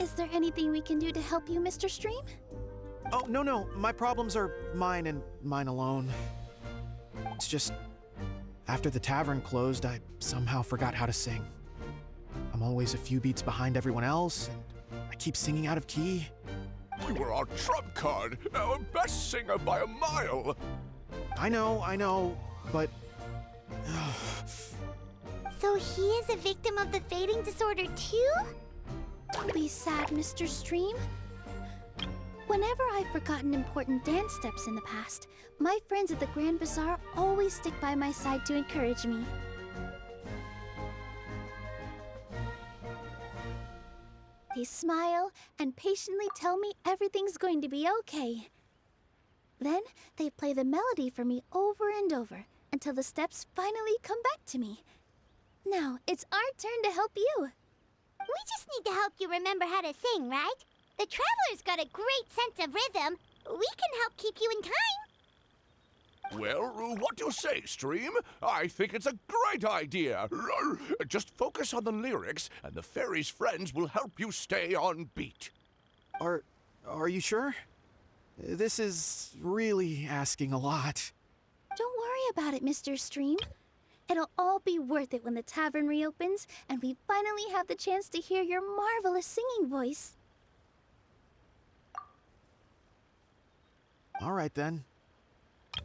Is there anything we can do to help you, Mr. Stream? Oh, no. My problems are mine and mine alone. It's just, after the tavern closed, I somehow forgot how to sing. I'm always a few beats behind everyone else, and I keep singing out of key. You were our trump card, our best singer by a mile. I know, but... So he is a victim of the fading disorder too? Don't be sad, Mr. Stream. Whenever I've forgotten important dance steps in the past, my friends at the Grand Bazaar always stick by my side to encourage me. They smile and patiently tell me everything's going to be okay. Then they play the melody for me over and over until the steps finally come back to me. Now it's our turn to help you. We just need to help you remember how to sing, right? The Traveler's got a great sense of rhythm. We can help keep you in time. Well, what do you say, Stream? I think it's a great idea. Just focus on the lyrics, and the fairy's friends will help you stay on beat. Are you sure? This is really asking a lot. Don't worry about it, Mr. Stream. It'll all be worth it when the tavern reopens and we finally have the chance to hear your marvelous singing voice. All right, then.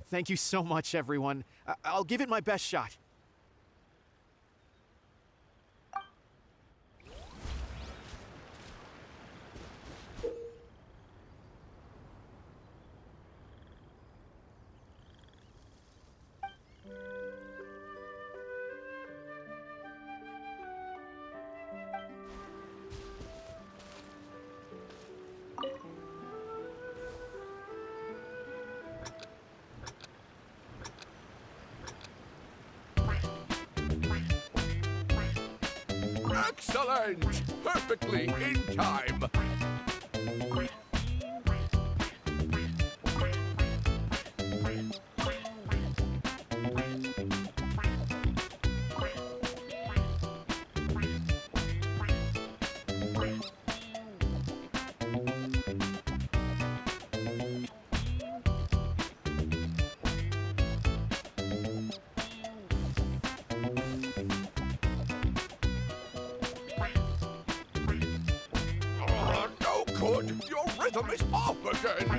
Thank you so much, everyone. I'll give it my best shot. Excellent! Perfectly in time. No good! Your rhythm is off again!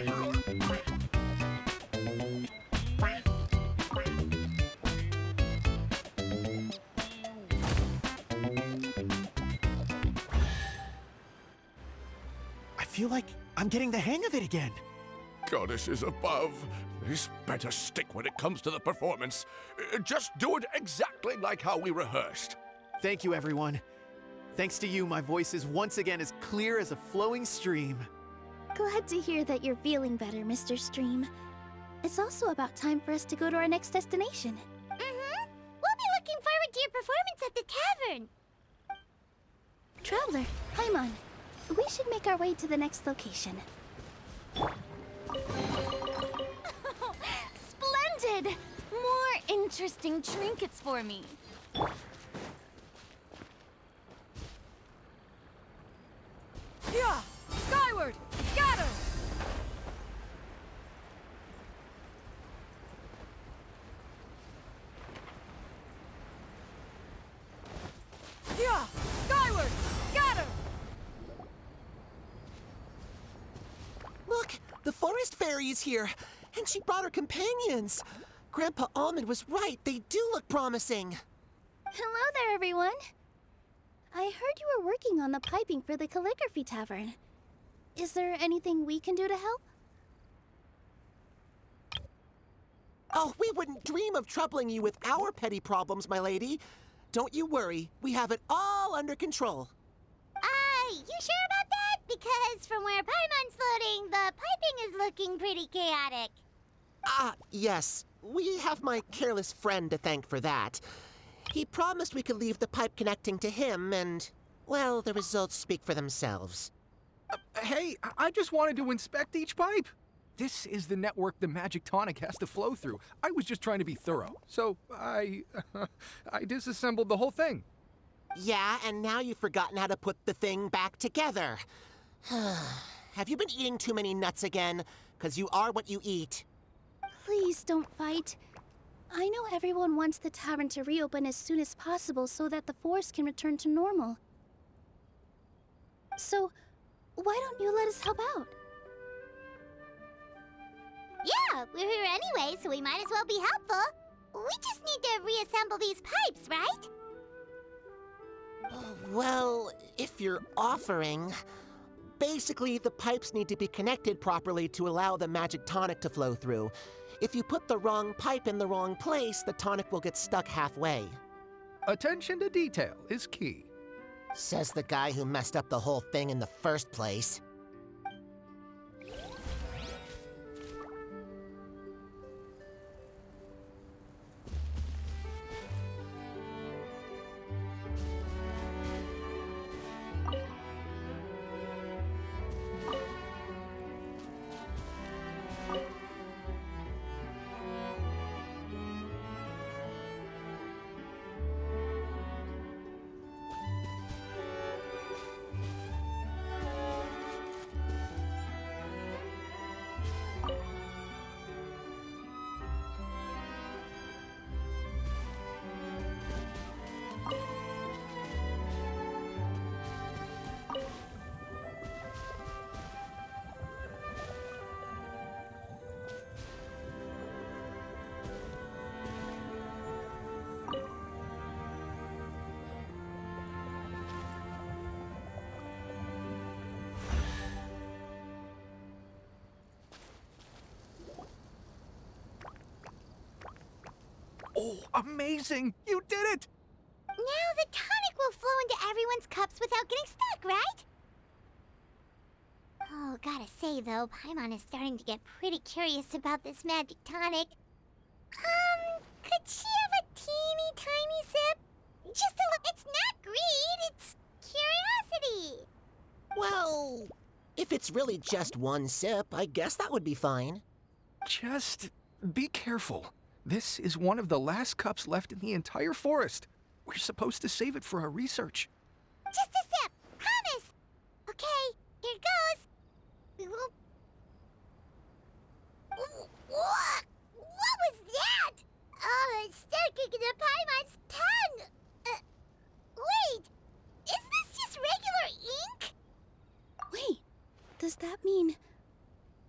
I feel like I'm getting the hang of it again. Goddesses above, this better stick when it comes to the performance. Just do it exactly like how we rehearsed. Thank you, everyone. Thanks to you, my voice is once again as clear as a flowing stream. Glad to hear that you're feeling better, Mr. Stream. It's also about time for us to go to our next destination. Mm-hmm. We'll be looking forward to your performance at the tavern. Traveler, Paimon, we should make our way to the next location. Splendid! More interesting trinkets for me. Yeah! Skyward! Scatter! Yeah! Skyward! Scatter! Look, the forest fairy is here, and she brought her companions. Grandpa Almond was right. They do look promising. Hello there, everyone. I heard you were working on the piping for the calligraphy tavern. Is there anything we can do to help? Oh, we wouldn't dream of troubling you with our petty problems, my lady. Don't you worry. We have it all under control. You sure about that? Because from where Paimon's floating, the piping is looking pretty chaotic. Yes. We have my careless friend to thank for that. He promised we could leave the pipe connecting to him, and, well, the results speak for themselves. Hey, I just wanted to inspect each pipe. This is the network the magic tonic has to flow through. I was just trying to be thorough, so I disassembled the whole thing. Yeah, and now you've forgotten how to put the thing back together. Have you been eating too many nuts again? 'Cause you are what you eat. Please don't fight. I know everyone wants the tavern to reopen as soon as possible so that the forest can return to normal. So, why don't you let us help out? Yeah, we're here anyway, so we might as well be helpful. We just need to reassemble these pipes, right? Well, if you're offering... Basically, the pipes need to be connected properly to allow the magic tonic to flow through. If you put the wrong pipe in the wrong place, the tonic will get stuck halfway. Attention to detail is key. Says the guy who messed up the whole thing in the first place. Oh, amazing! You did it! Now the tonic will flow into everyone's cups without getting stuck, right? Oh, gotta say though, Paimon is starting to get pretty curious about this magic tonic. Could she have a teeny tiny sip? Just a look. It's not greed, it's curiosity. Well, if it's really just one sip, I guess that would be fine. Just be careful. This is one of the last cups left in the entire forest. We're supposed to save it for our research. Just a sip, promise. Okay, here goes. We won't... What was that? Oh, it's sticking to Paimon's tongue. Wait, is this just regular ink? Wait, does that mean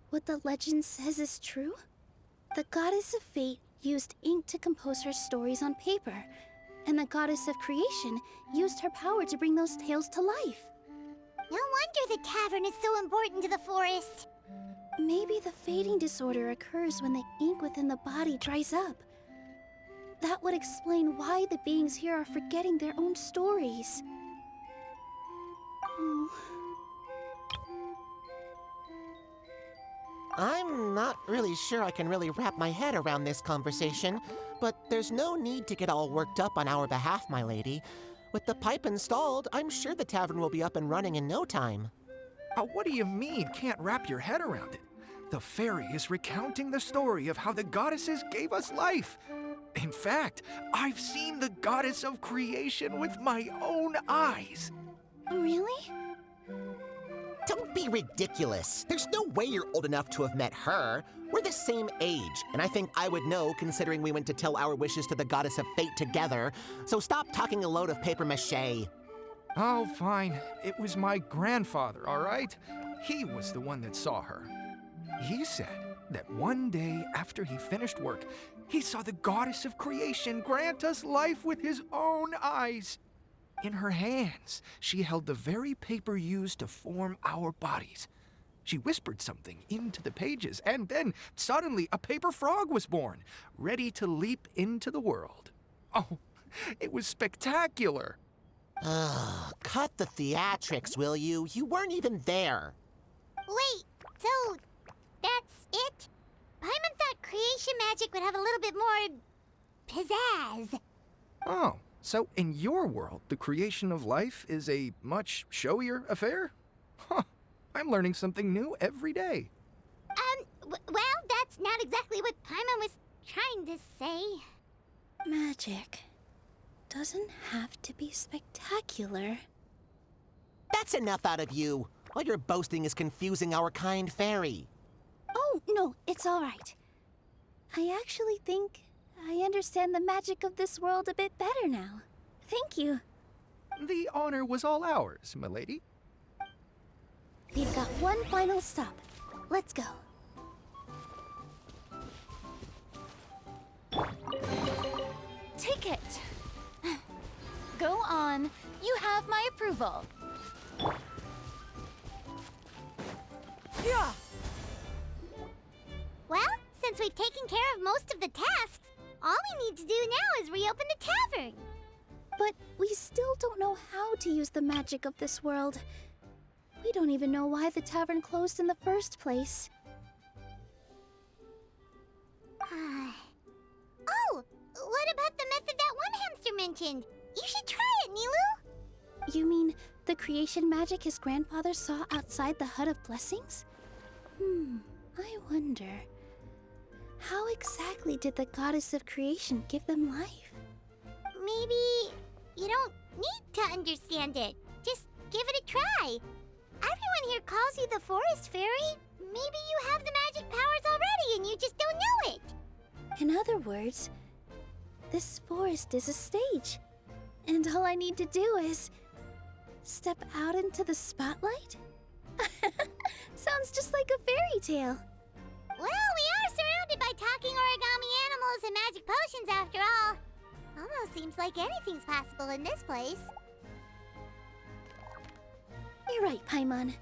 what the legend says is true? The goddess of fate used ink to compose her stories on paper, and the goddess of creation used her power to bring those tales to life. No wonder the tavern is so important to the forest. Maybe the fading disorder occurs when the ink within the body dries up. That would explain why the beings here are forgetting their own stories. Oh. I'm not really sure I can really wrap my head around this conversation, but there's no need to get all worked up on our behalf, my lady. With the pipe installed, I'm sure the tavern will be up and running in no time. What do you mean, can't wrap your head around it? The fairy is recounting the story of how the goddesses gave us life. In fact, I've seen the goddess of creation with my own eyes. Really? Don't be ridiculous. There's no way you're old enough to have met her. We're the same age, and I think I would know considering we went to tell our wishes to the goddess of fate together. So stop talking a load of papier-mâché. Oh, fine. It was my grandfather, all right? He was the one that saw her. He said that one day after he finished work, he saw the goddess of creation grant us life with his own eyes. In her hands, she held the very paper used to form our bodies. She whispered something into the pages, and then suddenly a paper frog was born, ready to leap into the world. Oh, it was spectacular. Ugh, cut the theatrics, will you? You weren't even there. Wait, so that's it? Paimon thought creation magic would have a little bit more pizzazz. Oh, so in your world, the creation of life is a much showier affair? Huh, I'm learning something new every day. Well, that's not exactly what Paimon was trying to say. Magic doesn't have to be spectacular. That's enough out of you. All your boasting is confusing our kind fairy. Oh, no, it's all right. I actually think I understand the magic of this world a bit better now. Thank you. The honor was all ours, milady. We've got one final stop. Let's go. Take it. Go on. You have my approval. Yeah. Well, since we've taken care of most of the tasks, all we need to do now is reopen the tavern. But we still don't know how to use the magic of this world. We don't even know why the tavern closed in the first place. Oh, what about the method that one hamster mentioned? You should try it, Nilu. You mean the creation magic his grandfather saw outside the Hut of Blessings? I wonder. How exactly did the goddess of creation give them life? Maybe you don't need to understand it. Just give it a try. Everyone here calls you the Forest Fairy. Maybe you have the magic powers already and you just don't know it. In other words, this forest is a stage. And all I need to do is step out into the spotlight? Sounds just like a fairy tale. Well, we are surrounded by talking origami animals and magic potions after all. Almost seems like anything's possible in this place. You're right, Paimon.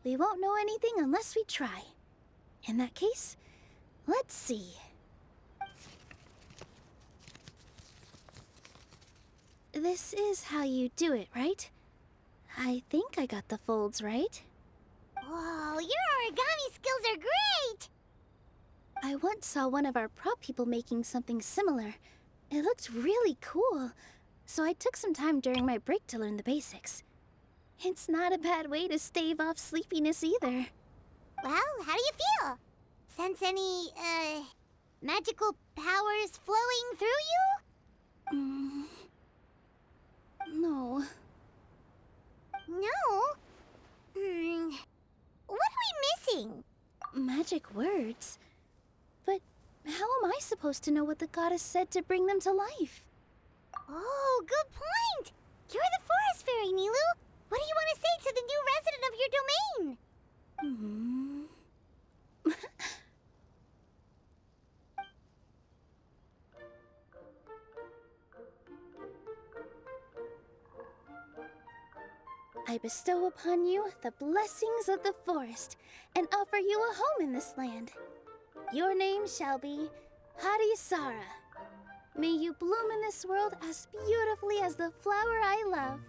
We won't know anything unless we try. In that case, let's see. This is how you do it, right? I think I got the folds right. Whoa, your origami skills are great! I once saw one of our prop people making something similar. It looked really cool, so I took some time during my break to learn the basics. It's not a bad way to stave off sleepiness either. Well, how do you feel? Sense any, magical powers flowing through you? No. No? What are we missing? Magic words? But how am I supposed to know what the goddess said to bring them to life? Oh, good point! You're the Forest Fairy, Nilu! What do you want to say to the new resident of your domain? I bestow upon you the blessings of the forest and offer you a home in this land. Your name shall be Harisara. May you bloom in this world as beautifully as the flower I love.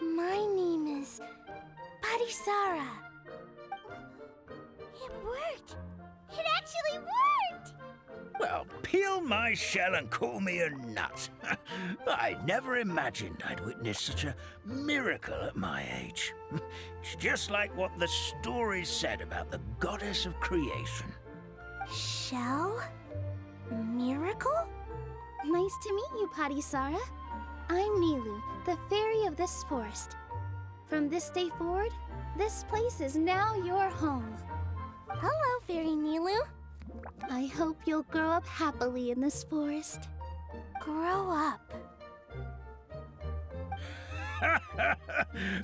My name is Parisara. It worked! It actually worked! Well, peel my shell and call me a nut. I never imagined I'd witness such a miracle at my age. It's just like what the stories said about the goddess of creation. Shell? Miracle? Nice to meet you, Padisara. I'm Nilu, the fairy of this forest. From this day forward, this place is now your home. Hello, Fairy Nilu. I hope you'll grow up happily in this forest. Grow up.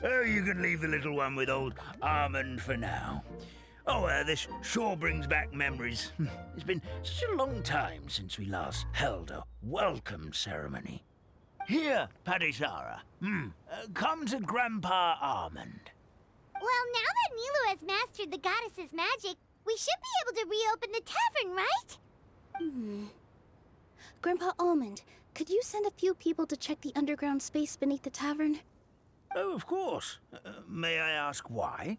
Oh, you can leave the little one with old Almond for now. Oh, this sure brings back memories. It's been such a long time since we last held a welcome ceremony. Here, Padisara. Come to Grandpa Almond. Well, now that Nilu has mastered the goddess's magic, we should be able to reopen the tavern, right? Grandpa Almond, could you send a few people to check the underground space beneath the tavern? Oh, of course. May I ask why?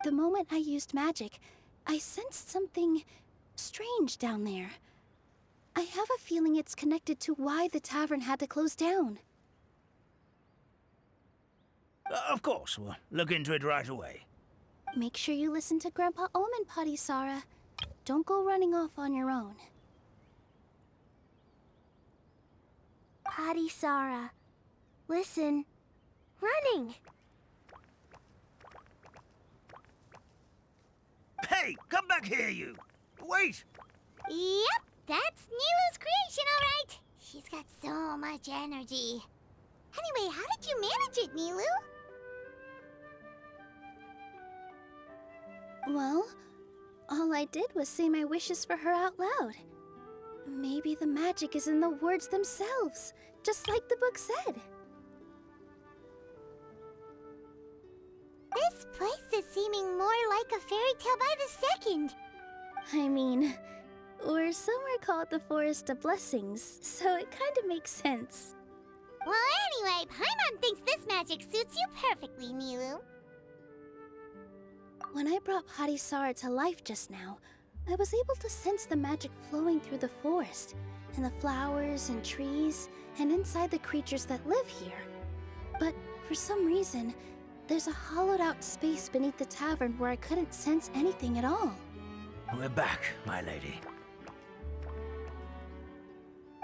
The moment I used magic, I sensed something strange down there. I have a feeling it's connected to why the tavern had to close down. Of course, we'll look into it right away. Make sure you listen to Grandpa Almond, Padisara. Don't go running off on your own. Padisara. Listen. Running. Hey, come back here, you! Wait! Yep, that's Nilu's creation, all right. She's got so much energy. Anyway, how did you manage it, Nilu? Well, all I did was say my wishes for her out loud. Maybe the magic is in the words themselves, just like the book said. This place is seeming more like a fairy tale by the second. I mean, or somewhere called the Forest of Blessings, so it kind of makes sense. Well, anyway, Paimon thinks this magic suits you perfectly, Nilu. When I brought Padisara to life just now, I was able to sense the magic flowing through the forest, and the flowers and trees, and inside the creatures that live here. But for some reason, there's a hollowed-out space beneath the tavern where I couldn't sense anything at all. We're back, my lady.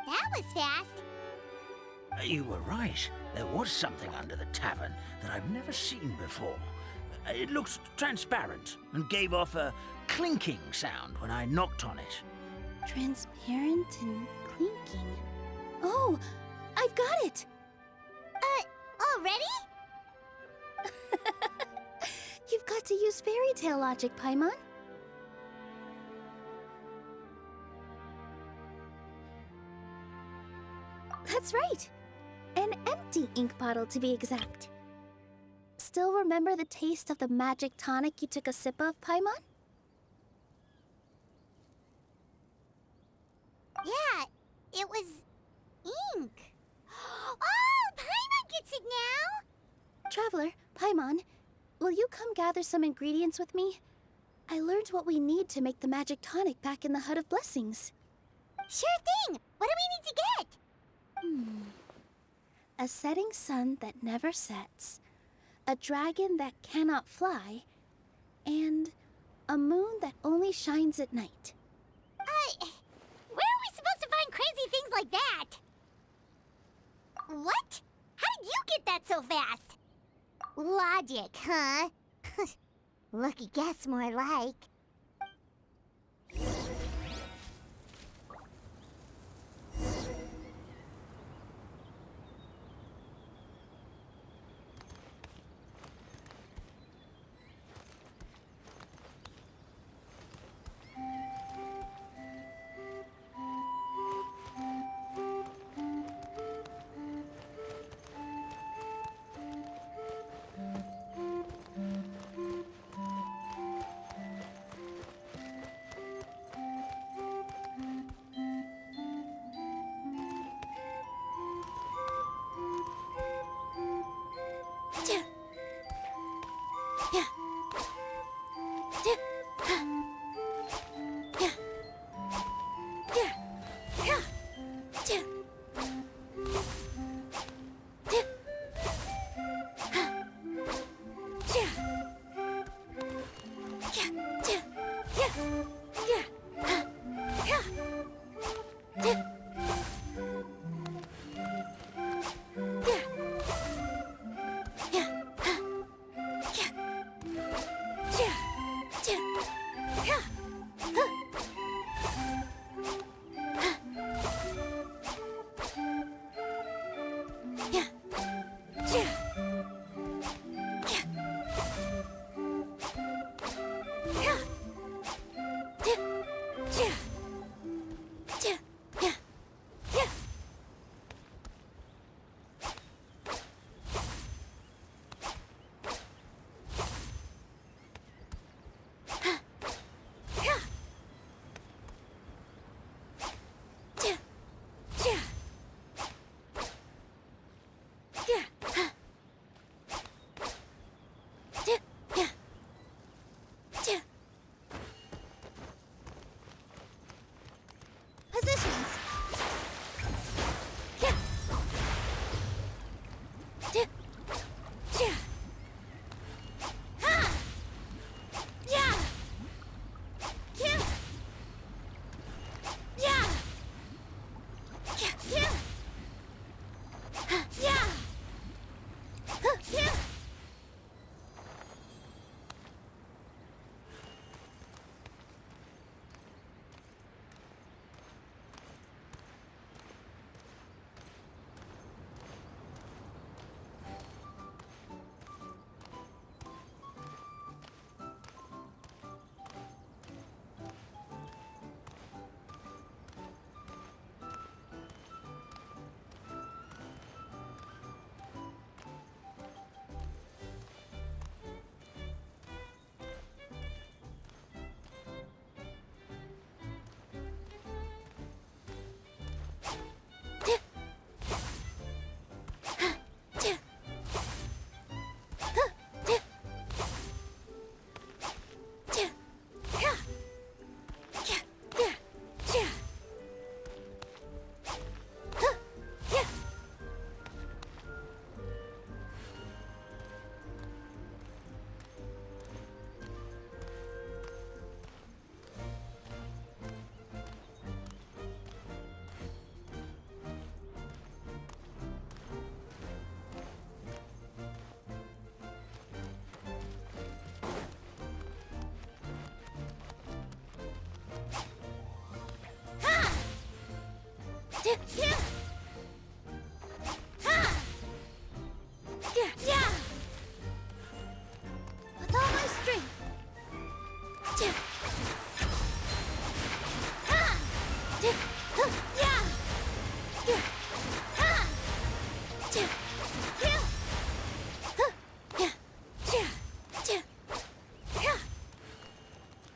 That was fast. You were right. There was something under the tavern that I've never seen before. It looked transparent and gave off a clinking sound when I knocked on it. Transparent and clinking. Oh, I've got it! Already? You've got to use fairy tale logic, Paimon. That's right. An empty ink bottle, to be exact. Still remember the taste of the magic tonic you took a sip of, Paimon? Yeah, it was ink. Oh, Paimon gets it now! Traveler, Paimon, will you come gather some ingredients with me? I learned what we need to make the magic tonic back in the Hut of Blessings. Sure thing! What do we need to get? A setting sun that never sets, a dragon that cannot fly, and a moon that only shines at night. Where are we supposed to find crazy things like that? What? How did you get that so fast? Logic, huh? Lucky guess, more like.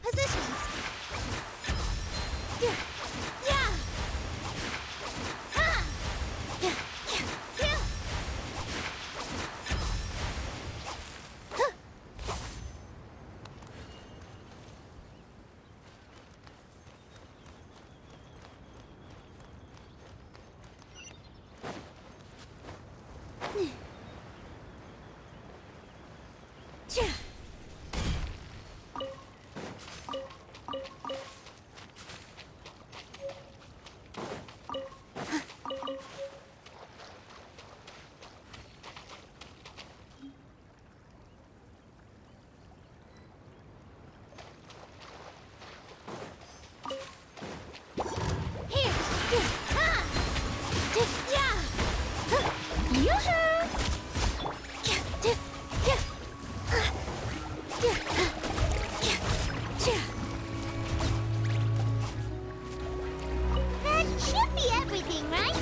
Positions. That should be everything, right?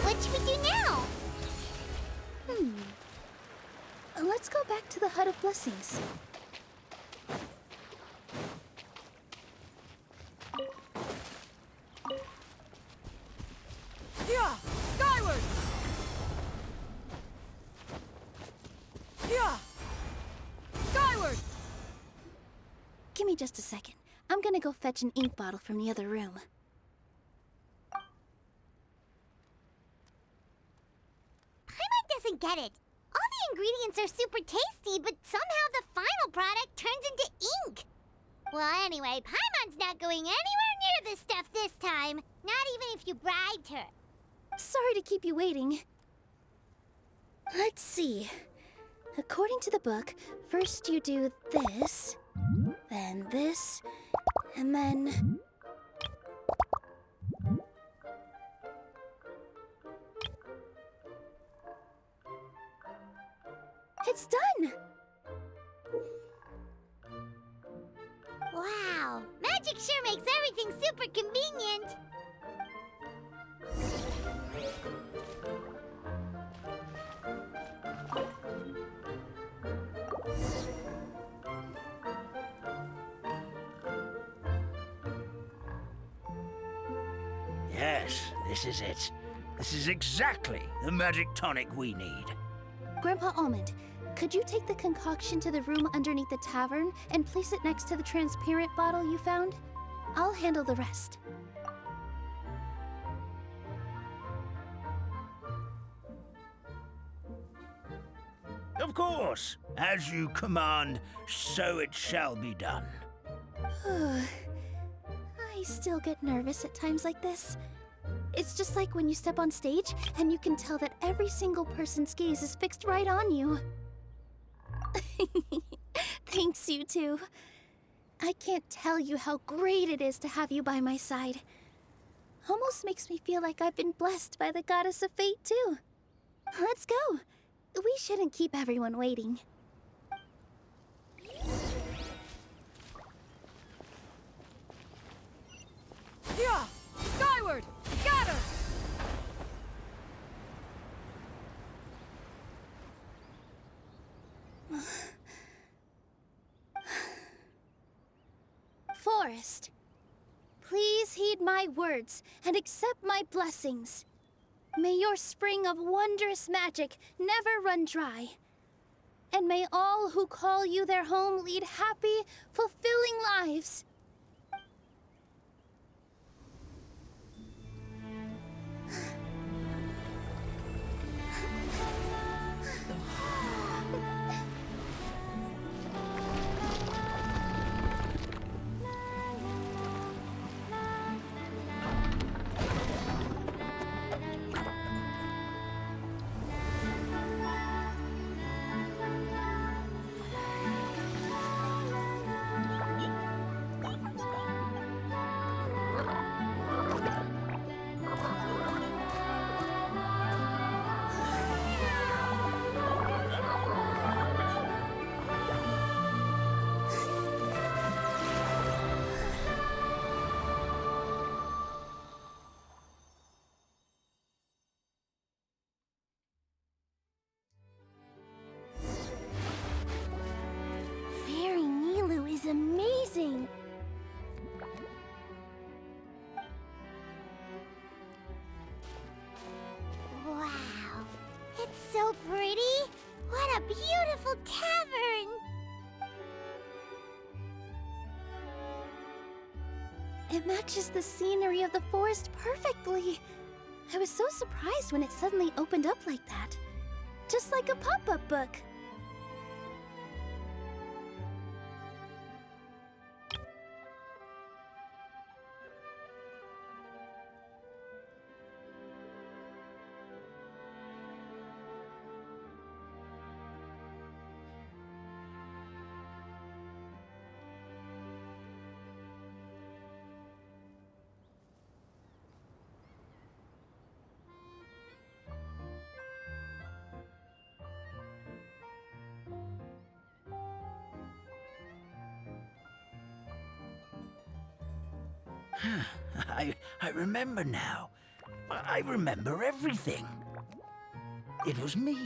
What should we do now? Let's go back to the Hut of Blessings. Yeah! Skyward! Yeah! Skyward! Give me just a second. I'm gonna go fetch an ink bottle from the other room. Paimon doesn't get it. All the ingredients are super tasty, but somehow the final product turns into ink. Well, anyway, Paimon's not going anywhere near this stuff this time. Not even if you bribed her. Sorry to keep you waiting. Let's see. According to the book, first you do this, then this, and then... It's done! Wow, magic sure makes everything super convenient. Yes, this is it. This is exactly the magic tonic we need. Grandpa Almond, could you take the concoction to the room underneath the tavern and place it next to the transparent bottle you found? I'll handle the rest. Of course. As you command, so it shall be done. I still get nervous at times like this. It's just like when you step on stage and you can tell that every single person's gaze is fixed right on you. Thanks, you two. I can't tell you how great it is to have you by my side. Almost makes me feel like I've been blessed by the goddess of fate, too. Let's go. We shouldn't keep everyone waiting. Yeah! Skyward! Scatter! Forest, please heed my words and accept my blessings. May your spring of wondrous magic never run dry. And may all who call you their home lead happy, fulfilling lives. so pretty. What a beautiful tavern. It matches the scenery of the forest perfectly. I was so surprised when it suddenly opened up like that. Just like a pop-up book. I remember now. I remember everything. It was me.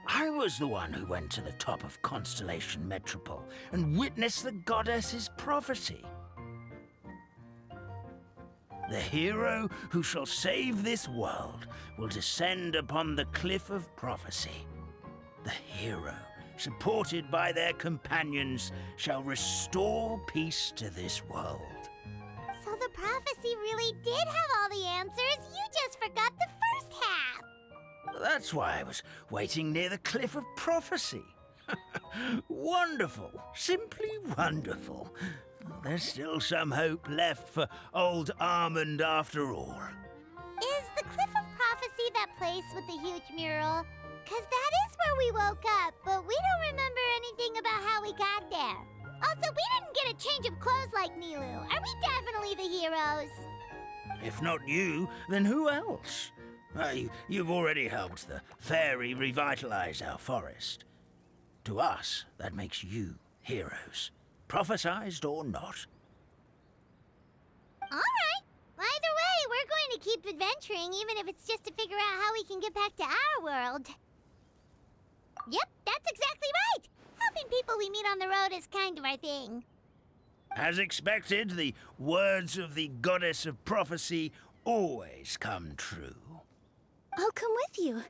I was the one who went to the top of Constellation Metropole and witnessed the goddess's prophecy. The hero who shall save this world will descend upon the cliff of prophecy. The hero, supported by their companions, shall restore peace to this world. So the prophecy really did have all the answers. You just forgot the first half. That's why I was waiting near the cliff of prophecy. Wonderful. Simply wonderful. There's still some hope left for old Armand after all. Is the Cliff of Prophecy that place with the huge mural? 'Cause that is where we woke up, but we don't remember anything about how we got there. Also, we didn't get a change of clothes like Nilu. Are we definitely the heroes? If not you, then who else? You've already helped the fairy revitalize our forest. To us, that makes you heroes, prophesized or not. All right. Either way, we're going to keep adventuring, even if it's just to figure out how we can get back to our world. Yep, that's exactly right. Helping people we meet on the road is kind of our thing. As expected, the words of the goddess of prophecy always come true. I'll come with you.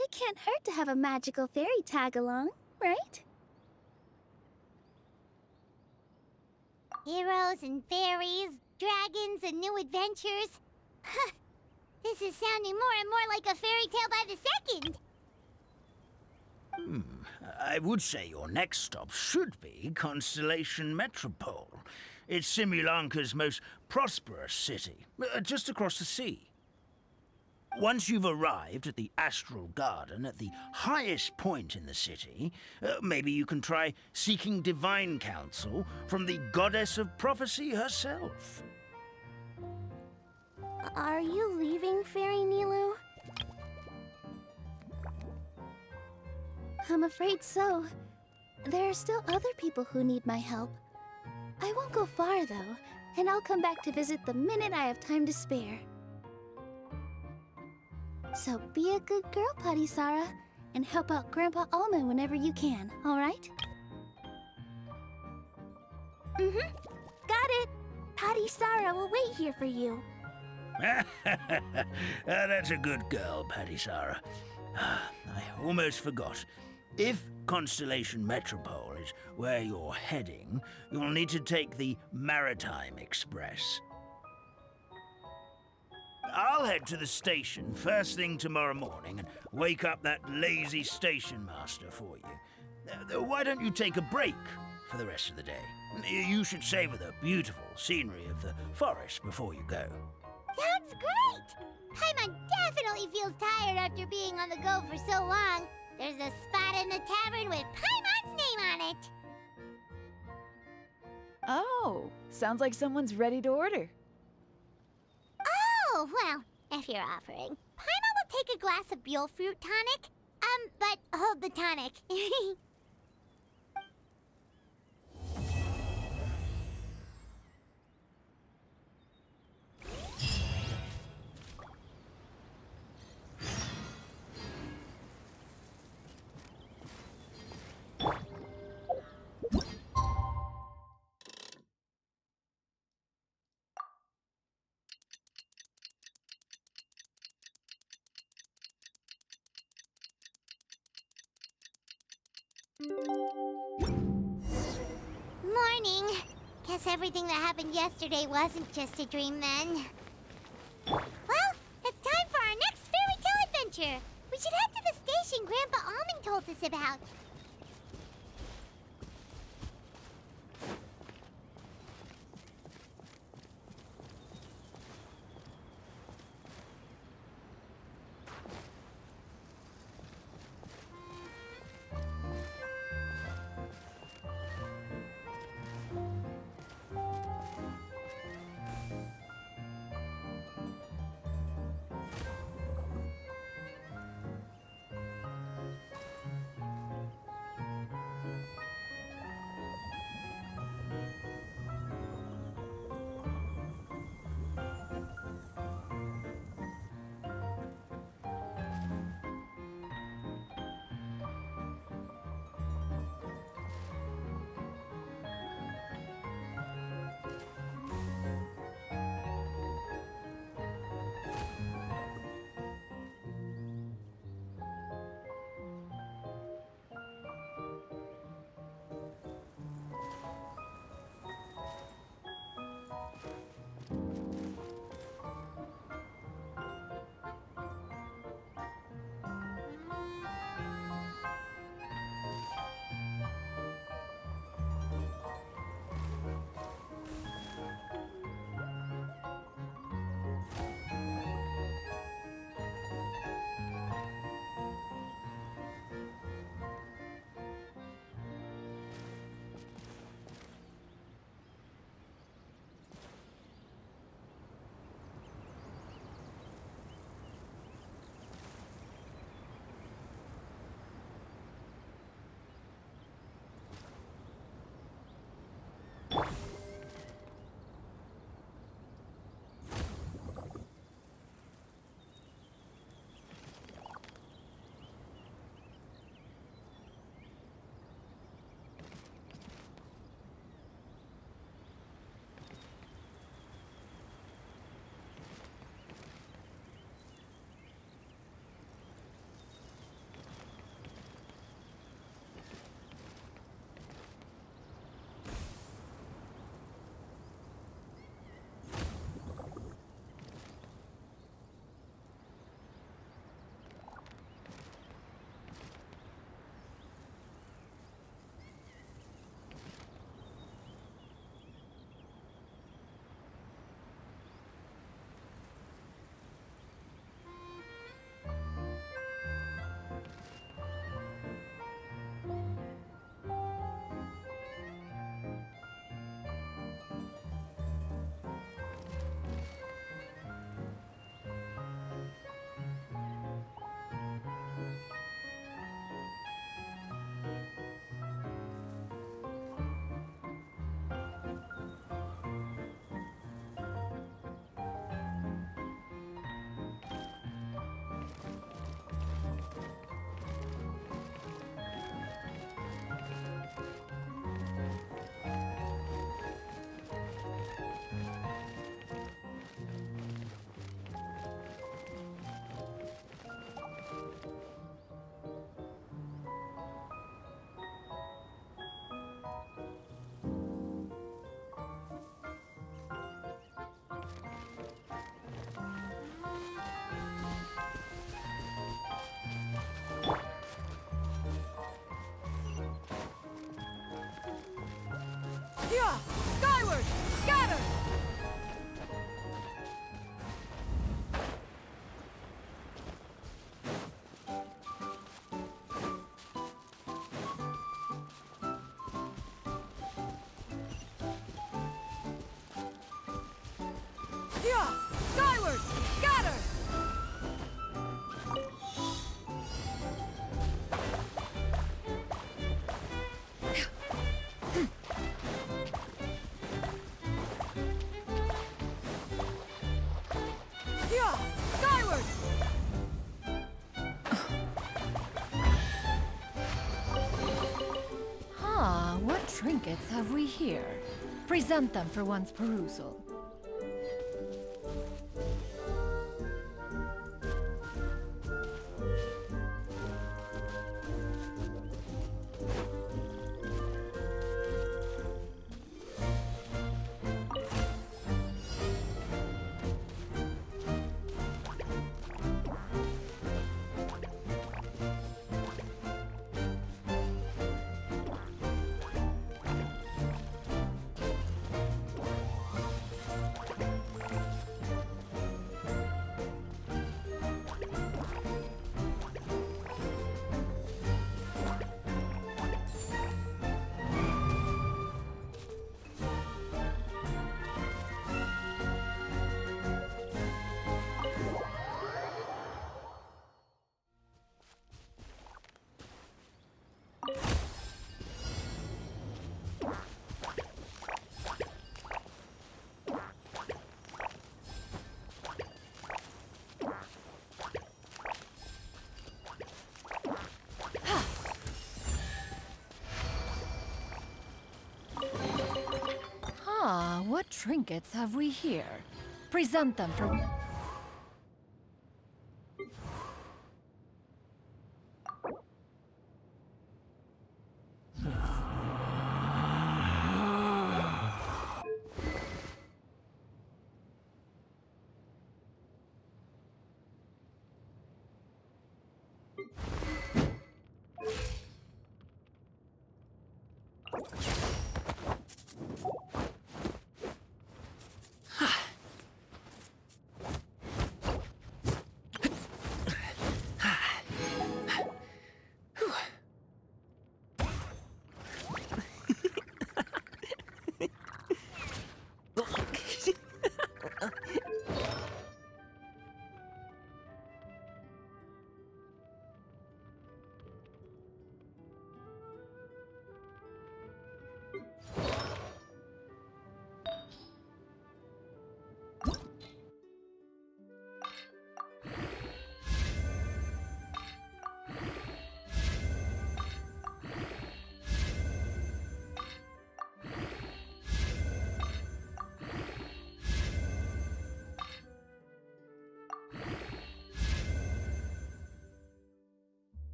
It can't hurt to have a magical fairy tag along, right? Heroes and fairies, dragons and new adventures. This is sounding more and more like a fairy tale by the second. I would say your next stop should be Constellation Metropole. It's Simulanka's most prosperous city, just across the sea. Once you've arrived at the Astral Garden at the highest point in the city, maybe you can try seeking divine counsel from the goddess of prophecy herself. Are you leaving, Fairy Nilu? I'm afraid so. There are still other people who need my help. I won't go far, though, and I'll come back to visit the minute I have time to spare. So be a good girl, Padisara, and help out Grandpa Alma whenever you can, all right? Got it! Padisara will wait here for you. That's a good girl, Padisara. I almost forgot. If Constellation Metropole is where you're heading, you'll need to take the Maritime Express. I'll head to the station first thing tomorrow morning and wake up that lazy station master for you. Why don't you take a break for the rest of the day? You should savor the beautiful scenery of the forest before you go. Sounds great! Paimon definitely feels tired after being on the go for so long. There's a spot in the tavern with Paimon's name on it. Oh, sounds like someone's ready to order. Oh, well, if you're offering. Paimon will take a glass of Buell fruit tonic. But hold the tonic. Morning. Guess everything that happened yesterday wasn't just a dream then. Well, it's time for our next fairy tale adventure. We should head to the station Grandpa Almond told us about. Yeah! Skyward! Scatter! Yeah! Skyward! Scatter! Yeah! Skyward! Ah, what trinkets have we here? Present them for one's perusal. trinkets have we here? Present them for...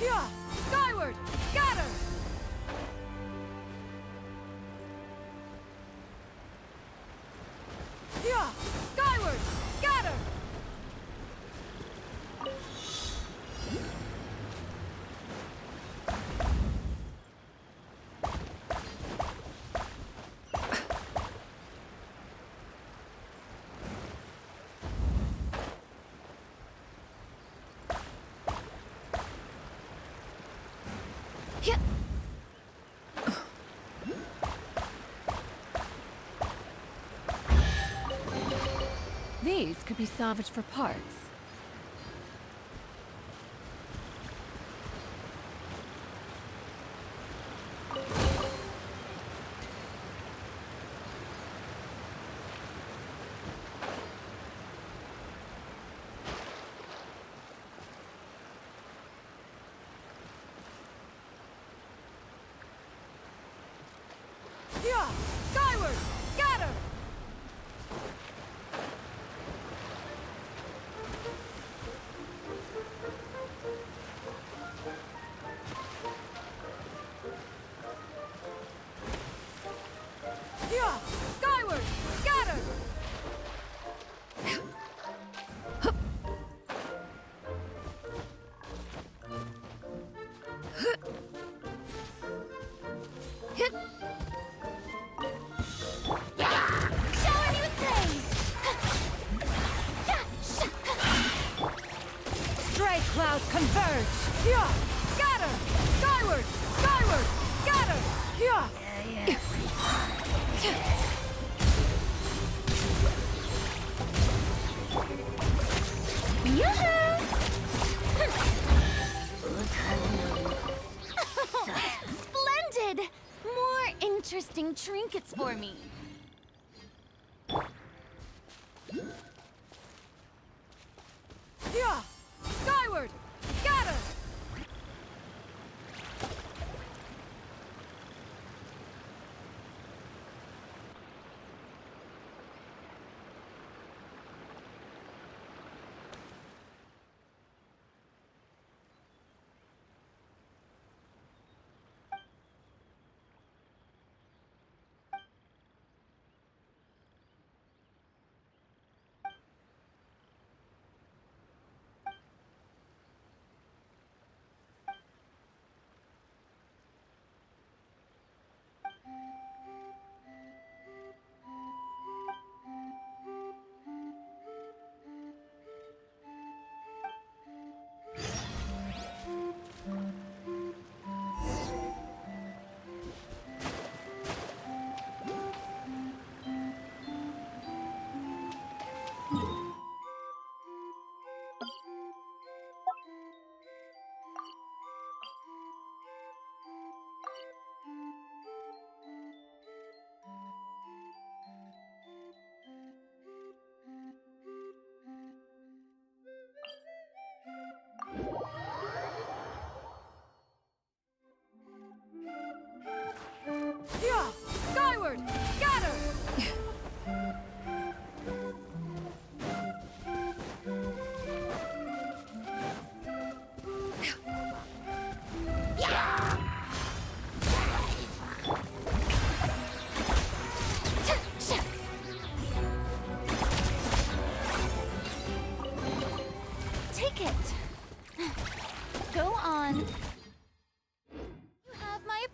Yeah! Skyward! Scatter! Yeah! Skyward! Scatter! These could be salvaged for parts. Yeah! Skyward! Scatter! Yeah! Skyward! Scatter! Shower me with praise! Stray clouds converge! Yeah! Scatter! Skyward! Skyward! Scatter! Yeah! Splendid! More interesting trinkets for me. Yeah! Skyward! Scatter! take it. Go on. You have my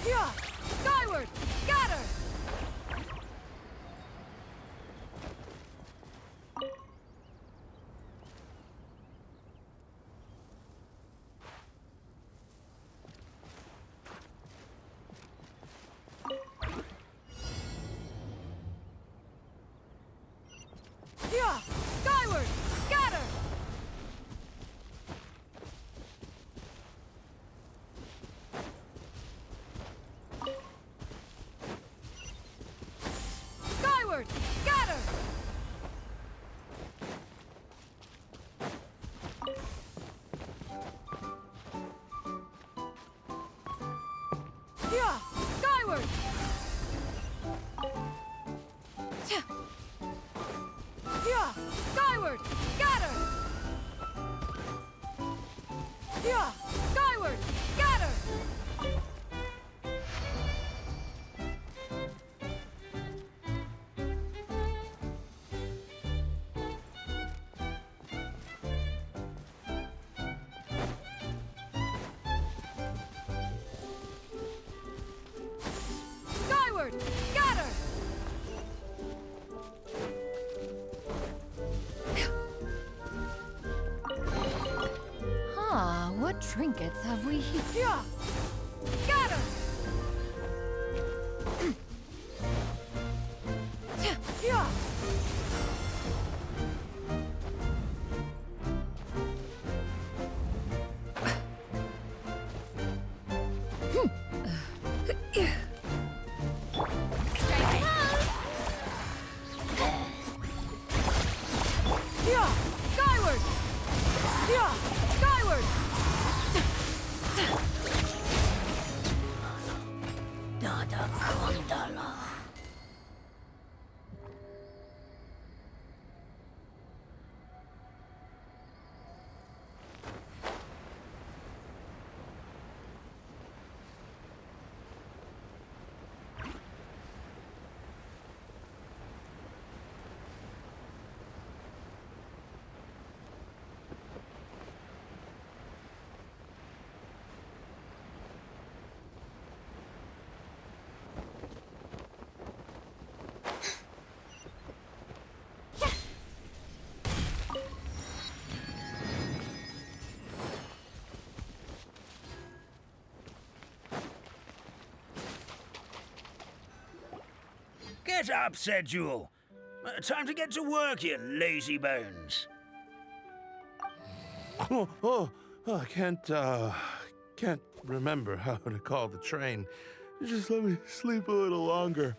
Yeah! Skyward! Scatter! Yeah! Skyward! Scatter! Skyward! Scatter! Yeah! Skyward! Yeah! Skyward! Scatter! Yeah! Skyward! Scatter! Skyward! Scatter! Ah, what trinkets have we here? Yeah! Scatter! Yeah! Yeah! Skyward! Yeah! Skyward! Dada Kondala. Get up, said Jewel. Time to get to work, you lazy bones. I can't remember how to call the train. Just let me sleep a little longer,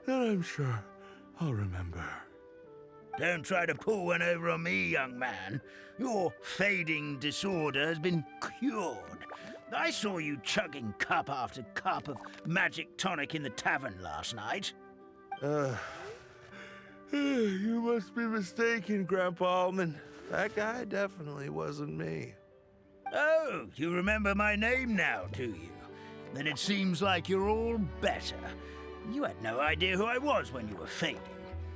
then I'm sure I'll remember. Don't try to pull one over on me, young man. Your fading disorder has been cured. I saw you chugging cup after cup of magic tonic in the tavern last night. You must be mistaken, Grandpa Almond. That guy definitely wasn't me. Oh, you remember my name now, do you? Then it seems like you're all better. You had no idea who I was when you were fading.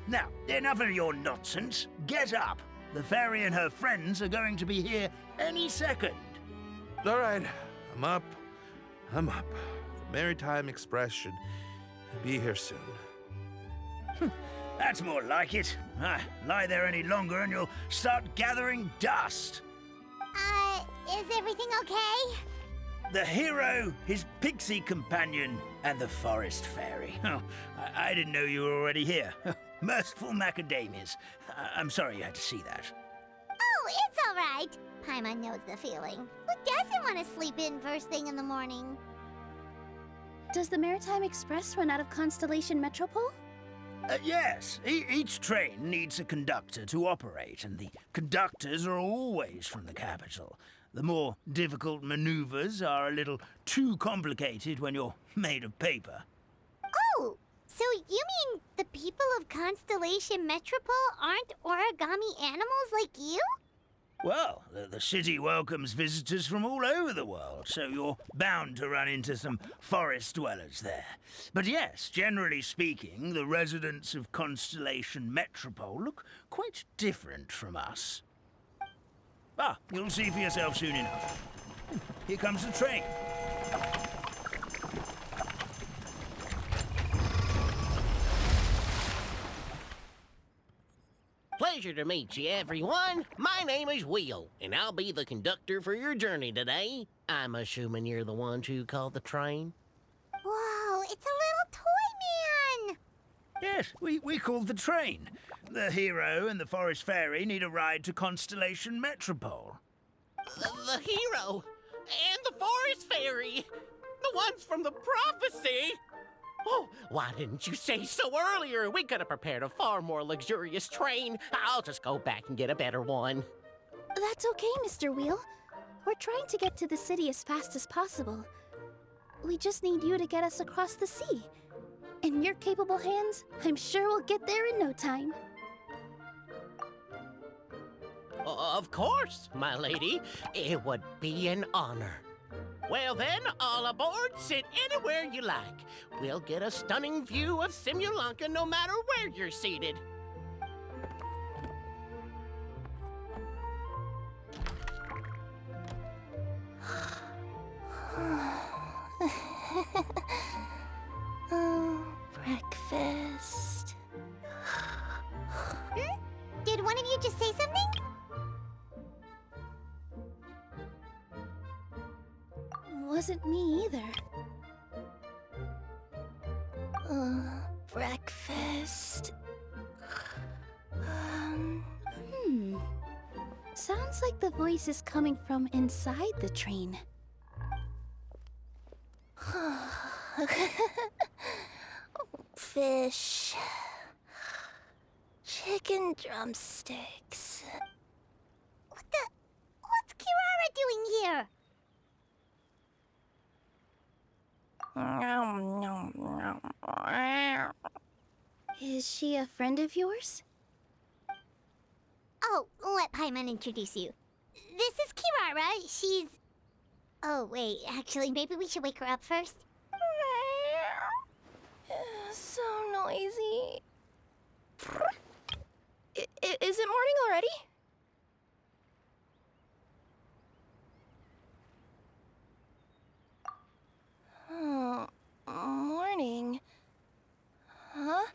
Now, enough of your nonsense. Get up. The fairy and her friends are going to be here any second. All right, I'm up. The Maritime Express should be here soon. That's more like it. Lie there any longer and you'll start gathering dust. Is everything okay? The hero, his pixie companion, and the forest fairy. Oh, I didn't know you were already here. Merciful macadamias. I'm sorry you had to see that. Oh, it's all right. Paimon knows the feeling. Who doesn't want to sleep in first thing in the morning? Does the Maritime Express run out of Constellation Metropole? Yes, each train needs a conductor to operate, and the conductors are always from the capital. The more difficult maneuvers are a little too complicated when you're made of paper. Oh, so you mean the people of Constellation Metropole aren't origami animals like you? Well, the city welcomes visitors from all over the world, so you're bound to run into some forest dwellers there. But yes, generally speaking, the residents of Constellation Metropole look quite different from us. Ah, you'll see for yourself soon enough. Here comes the train. Pleasure to meet you, everyone. My name is Will, and I'll be the conductor for your journey today. I'm assuming you're the ones who called the train? Whoa, it's a little toy man! Yes, we called the train. The hero and the forest fairy need a ride to Constellation Metropole. The hero and the forest fairy, the ones from the prophecy. Oh, why didn't you say so earlier? We could have prepared a far more luxurious train. I'll just go back and get a better one. That's okay, Mr. Wheel. We're trying to get to the city as fast as possible. We just need you to get us across the sea. In your capable hands, I'm sure we'll get there in no time. Of course, my lady. It would be an honor. Well then, all aboard, sit anywhere you like. We'll get a stunning view of Simulanka no matter where you're seated. Breakfast. Did one of you just say something? Wasn't me either. Breakfast. Sounds like the voice is coming from inside the train. Fish. Chicken drumsticks. What's Kirara doing here? Is she a friend of yours? Oh, let Paimon introduce you. This is Kirara. She's... Oh, wait. Actually, maybe we should wake her up first. So noisy. Is it morning already? Oh, morning. Huh?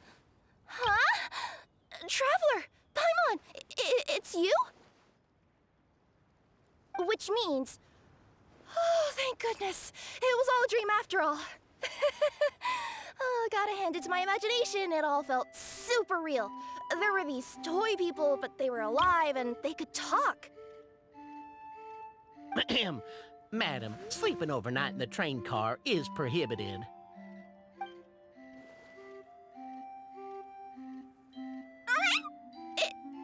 Traveler! Paimon! It's you? Which means... Oh, thank goodness. It was all a dream after all. Oh, gotta hand it to my imagination. It all felt super real. There were these toy people, but they were alive and they could talk. Madam, sleeping overnight in the train car is prohibited.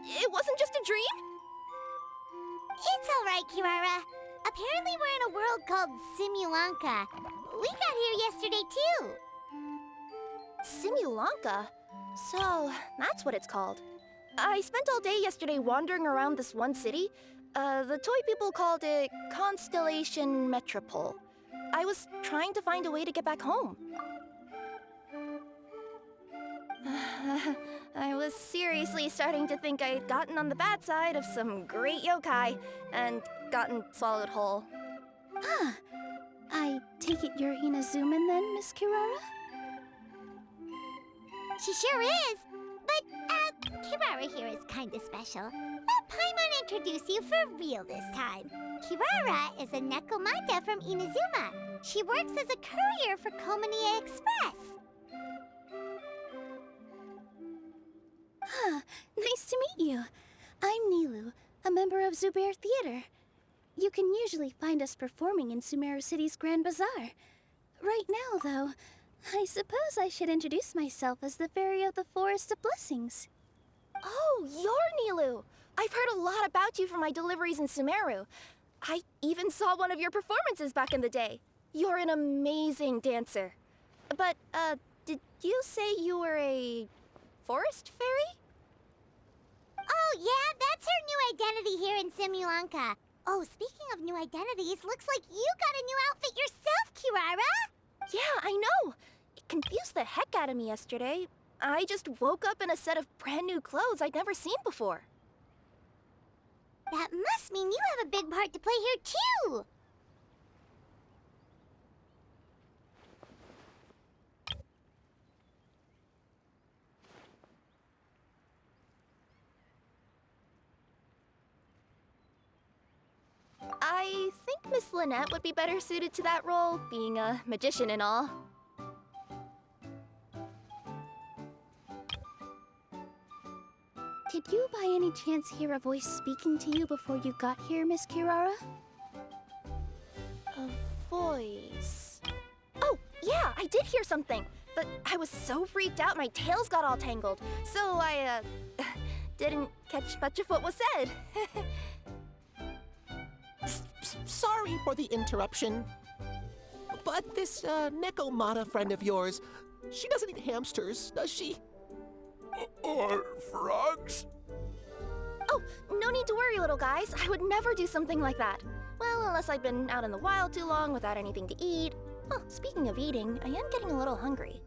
It wasn't just a dream? It's all right, Kirara. Apparently we're in a world called Simulanka. We got here yesterday, too. Simulanka? So, that's what it's called. I spent all day yesterday wandering around this one city. The toy people called it Constellation Metropole. I was trying to find a way to get back home. I was seriously starting to think I had gotten on the bad side of some great yokai and gotten swallowed whole. I take it you're Inazuman then, Miss Kirara? She sure is. But, Kirara here is kinda special. Let Paimon introduce you for real this time. Kirara is a Nekomata from Inazuma. She works as a courier for Komania Express. Nice to meet you. I'm Nilu, a member of Zubair Theater. You can usually find us performing in Sumeru City's Grand Bazaar. Right now, though, I suppose I should introduce myself as the Fairy of the Forest of Blessings. Oh, you're Nilu! I've heard a lot about you from my deliveries in Sumeru. I even saw one of your performances back in the day. You're an amazing dancer. But, did you say you were a forest fairy? Oh, yeah, that's her new identity here in Simulanka. Oh, speaking of new identities, looks like you got a new outfit yourself, Kirara! Yeah, I know. It confused the heck out of me yesterday. I just woke up in a set of brand new clothes I'd never seen before. That must must mean you have a big part to play here, too! I think Miss Lynette would be better suited to that role, being a magician and all. Did you by any chance hear a voice speaking to you before you got here, Miss Kirara? A voice... Oh, yeah, I did hear something, but I was so freaked out my tails got all tangled, so I, didn't catch much of what was said. Sorry for the interruption. But this, Nekomata friend of yours, she doesn't eat hamsters, does she? Or frogs? Oh, no need to worry, little guys. I would never do something like that. Well, unless I've been out in the wild too long without anything to eat. Oh, speaking of eating, I am getting a little hungry.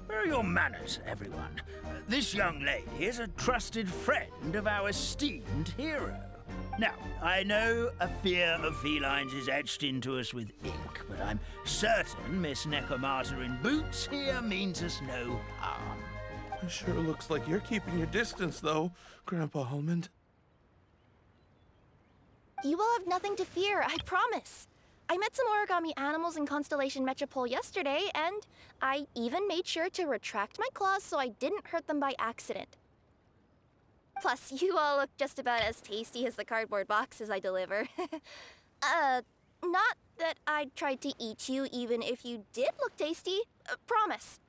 Where are your manners, everyone? This young lady is a trusted friend of our esteemed hero. Now, I know a fear of felines is etched into us with ink, but I'm certain Miss Nekomata in boots here means us no harm. It sure looks like you're keeping your distance, though, Grandpa Almond. You will have nothing to fear, I promise. I met some origami animals in Constellation Metropole yesterday, and I even made sure to retract my claws so I didn't hurt them by accident. Plus, you all look just about as tasty as the cardboard boxes I deliver. Not that I tried to eat you even if you did look tasty. Promise.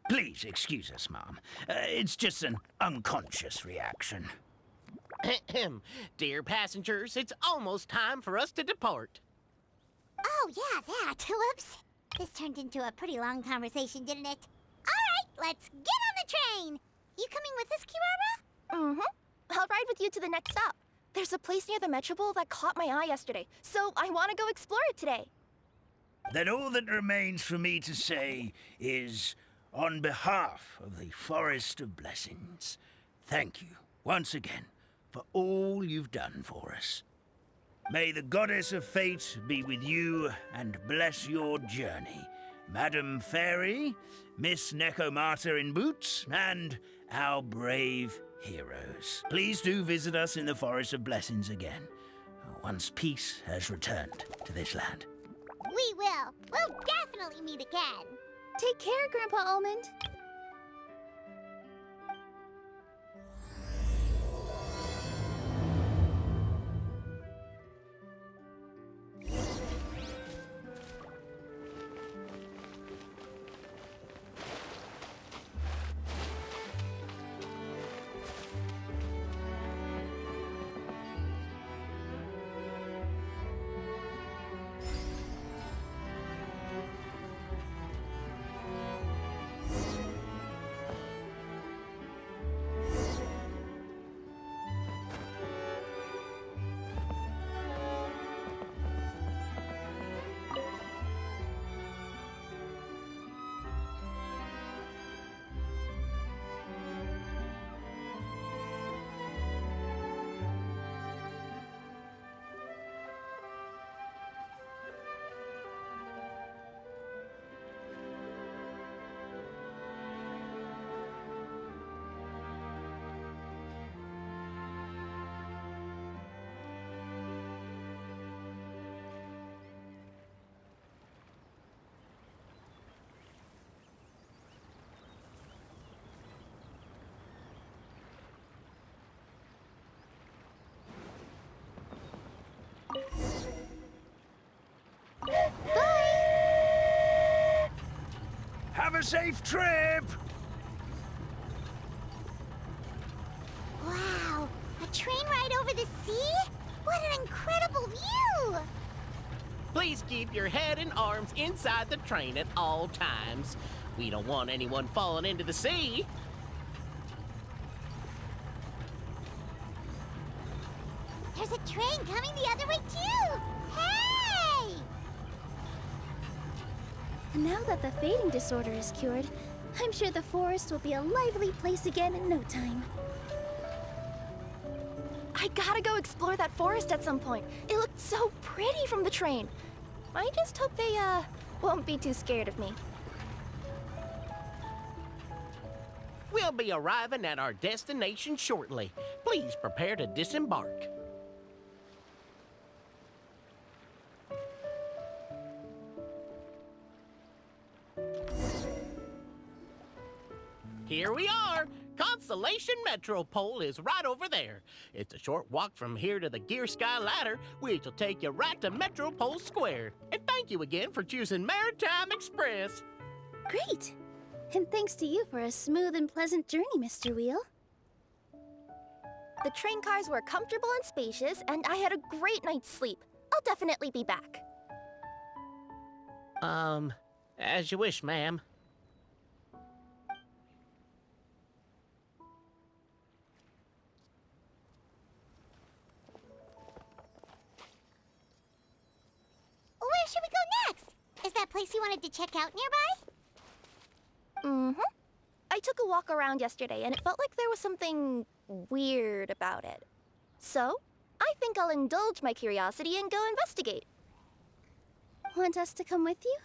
Please excuse us, Mom. It's just an unconscious reaction. Dear passengers, it's almost time for us to depart. Oh, yeah, that. Whoops. This turned into a pretty long conversation, didn't it? All right, let's get on the train. You coming with us, Kirara? Mm-hmm. I'll ride with you to the next stop. There's a place near the Metropole that caught my eye yesterday, so I want to go explore it today. Then all that remains for me to say is, on behalf of the Forest of Blessings, thank you once again for all you've done for us. May the Goddess of Fate be with you and bless your journey, Madam Fairy, Miss Nekomata in boots, and our brave heroes. Please do visit us in the Forest of Blessings again, once peace has returned to this land. We will. We'll definitely meet again. Take care, Grandpa Almond. Have a safe trip! Wow, a train ride over the sea? What an incredible view! Please keep your head and arms inside the train at all times. We don't want anyone falling into the sea. There's a train coming the other way, too! Hey! And now that the fading disorder is cured, I'm sure the forest will be a lively place again in no time. I gotta go explore that forest at some point. It looked so pretty from the train. I just hope they, won't be too scared of me. We'll be arriving at our destination shortly. Please prepare to disembark. Here we are! Constellation Metropole is right over there. It's a short walk from here to the Gear Sky Ladder, which will take you right to Metropole Square. And thank you again for choosing Maritime Express. Great! And thanks to you for a smooth and pleasant journey, Mr. Wheel. The train cars were comfortable and spacious, and I had a great night's sleep. I'll definitely be back. As you wish, ma'am. Where should we go next? Is that place you wanted to check out nearby? Mm-hmm. I took a walk around yesterday, and it felt like there was something weird about it. So, I think I'll indulge my curiosity and go investigate. Want us to come with you?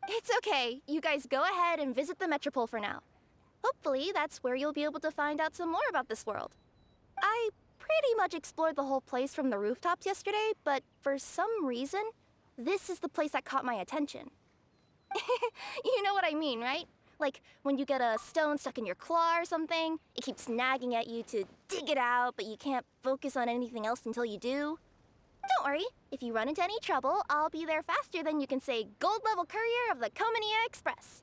It's okay. You guys go ahead and visit the Metropole for now. Hopefully, that's where you'll be able to find out some more about this world. I pretty much explored the whole place from the rooftops yesterday, but for some reason, this is the place that caught my attention. You know what I mean, right? Like when you get a stone stuck in your claw or something, it keeps nagging at you to dig it out, but you can't focus on anything else until you do. Don't worry, if you run into any trouble, I'll be there faster than you can say gold-level courier of the Comania Express.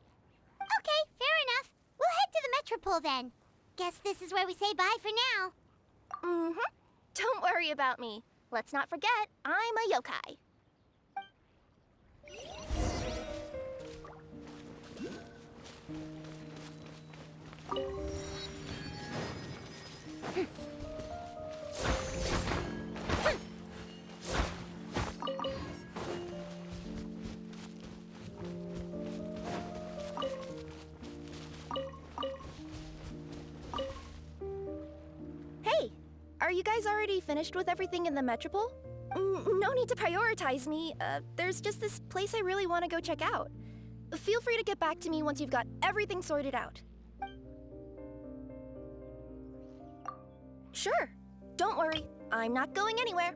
Okay, fair enough. We'll head to the Metropole then. Guess this is where we say bye for now. Mm-hmm. Don't worry about me. Let's not forget, I'm a yokai. Hey, are you guys already finished with everything in the Metropole? No need to prioritize me. There's just this place I really want to go check out. Feel free to get back to me once you've got everything sorted out. Sure. Don't worry. I'm not going anywhere.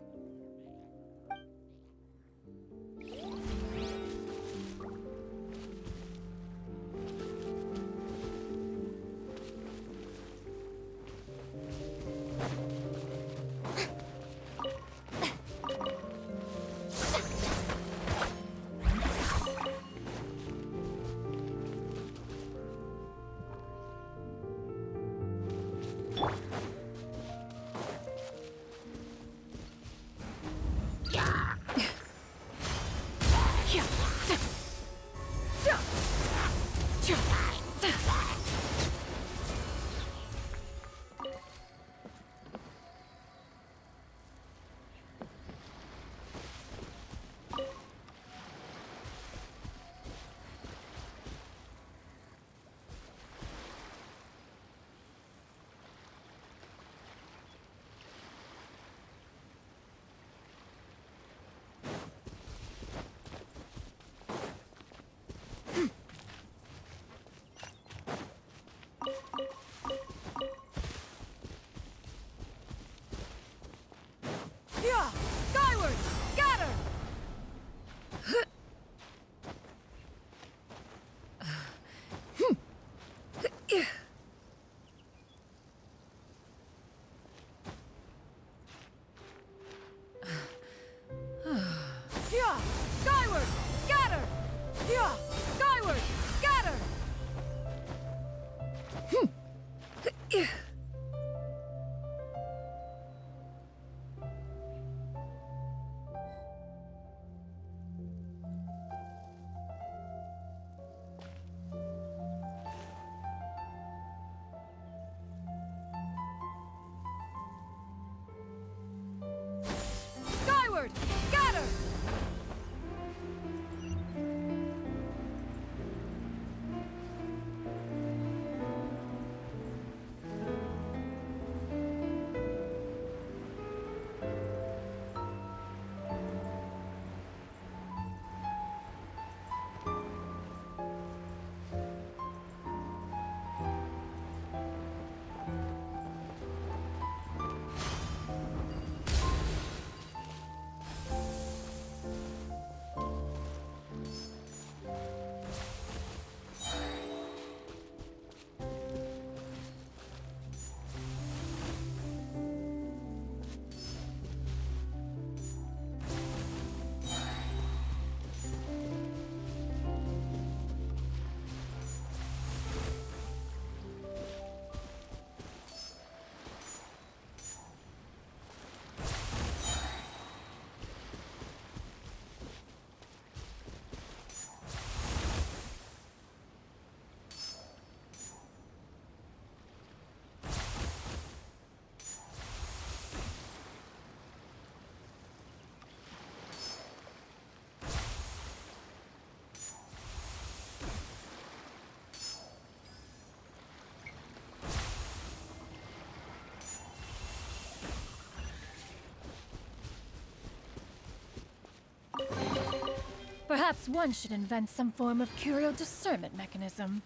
Perhaps one should invent some form of curio discernment mechanism.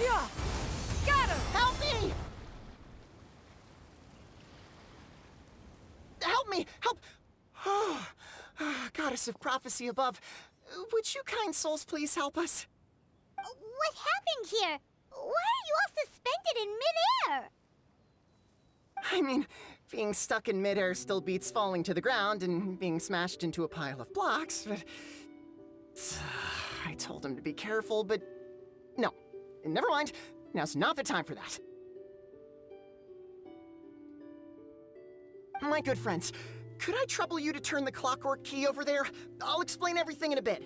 Yeah! Got him! Help me! Help me! Help! Oh, Goddess of prophecy above, would you kind souls please help us? What happened here? Why are you all suspended in midair? I mean, being stuck in midair still beats falling to the ground and being smashed into a pile of blocks, but... I told him to be careful, but... No. Never mind. Now's not the time for that. My good friends, could I trouble you to turn the clockwork key over there? I'll explain everything in a bit.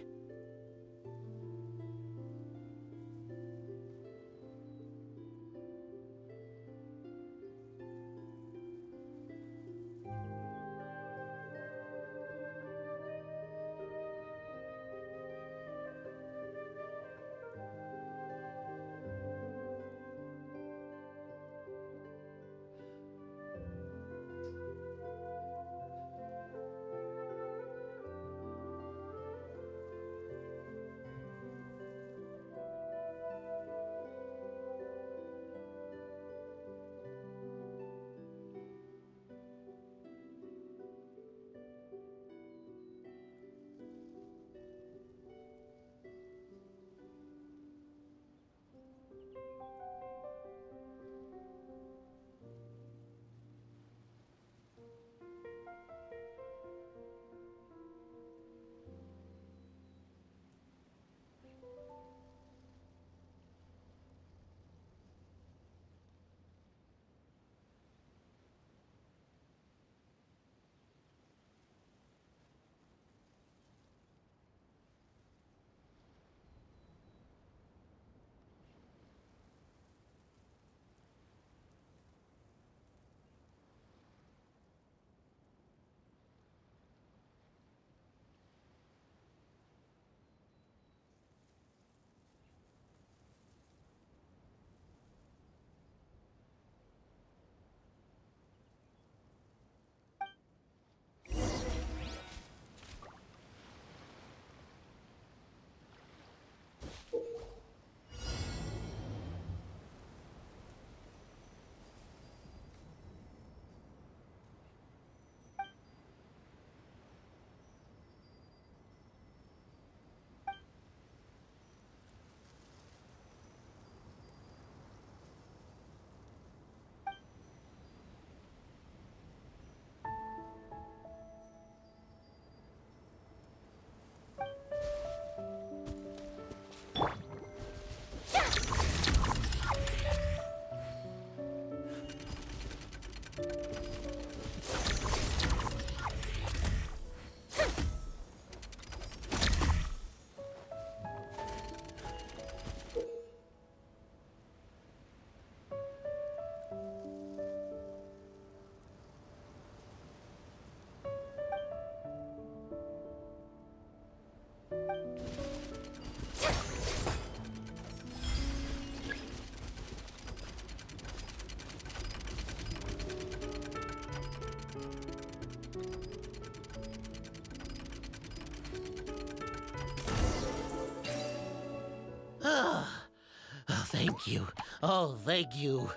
Thank you. Oh, thank you.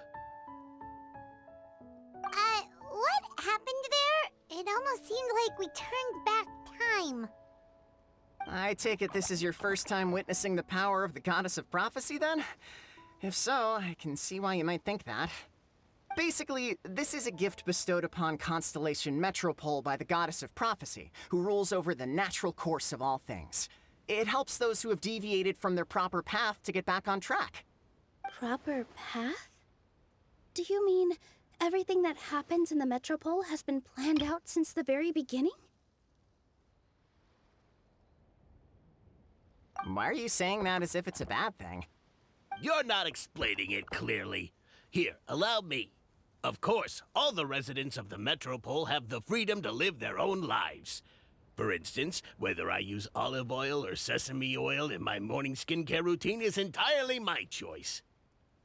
What happened there? It almost seemed like we turned back time. I take it this is your first time witnessing the power of the Goddess of Prophecy, then? If so, I can see why you might think that. Basically, this is a gift bestowed upon Constellation Metropole by the Goddess of Prophecy, who rules over the natural course of all things. It helps those who have deviated from their proper path to get back on track. Proper path? Do you mean everything that happens in the Metropole has been planned out since the very beginning? Why are you saying that as if it's a bad thing? You're not explaining it clearly. Here, allow me. Of course, all the residents of the Metropole have the freedom to live their own lives. For instance, whether I use olive oil or sesame oil in my morning skincare routine is entirely my choice.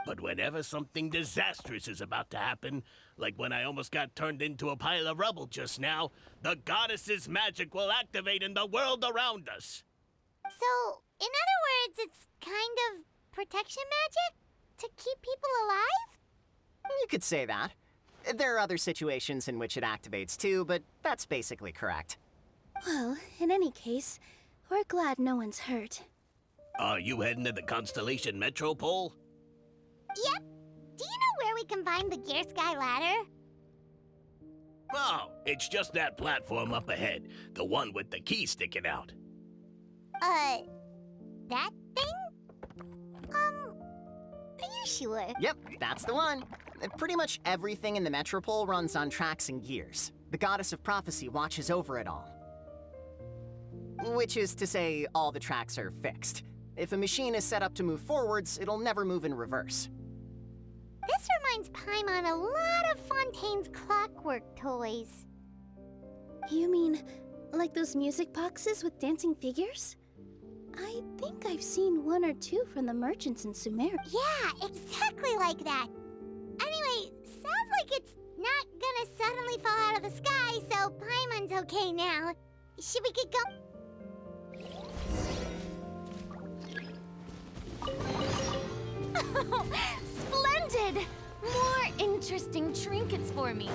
But whenever something disastrous is about to happen, like when I almost got turned into a pile of rubble just now, the goddess's magic will activate in the world around us. So, in other words, it's kind of protection magic? To keep people alive? You could say that. There are other situations in which it activates too, but that's basically correct. Well, in any case, we're glad no one's hurt. Are you heading to the Constellation Metropole? Yep. Do you know where we can find the Gear Sky ladder? Oh, it's just that platform up ahead. The one with the key sticking out. That thing? Are you sure? Yep, that's the one. Pretty much everything in the Metropole runs on tracks and gears. The Goddess of Prophecy watches over it all. Which is to say, all the tracks are fixed. If a machine is set up to move forwards, it'll never move in reverse. This reminds Paimon a lot of Fontaine's clockwork toys. You mean, like those music boxes with dancing figures? I think I've seen one or two from the merchants in Sommer. Yeah, exactly like that. Anyway, sounds like it's not gonna suddenly fall out of the sky, so Paimon's okay now. Should we get going? Splendid! More interesting trinkets for me.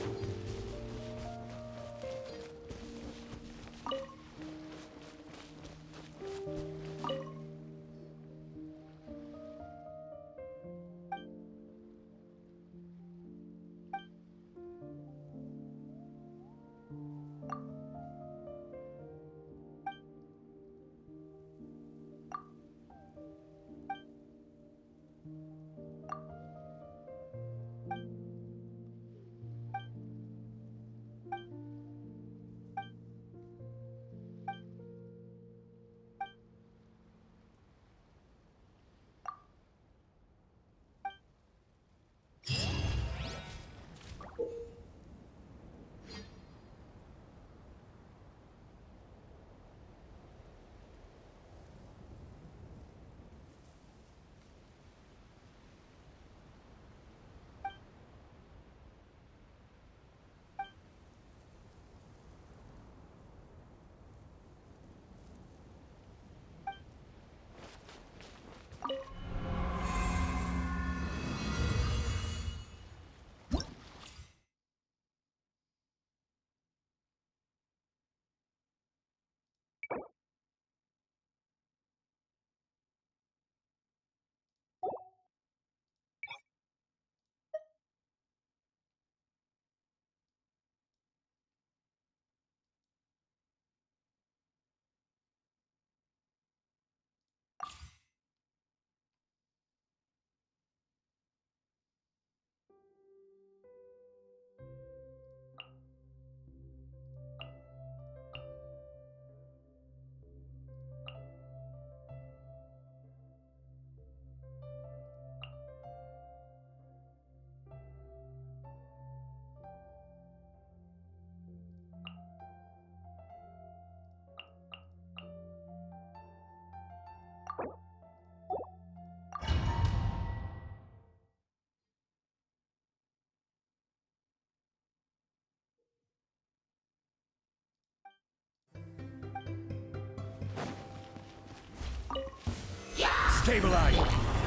Stabilize!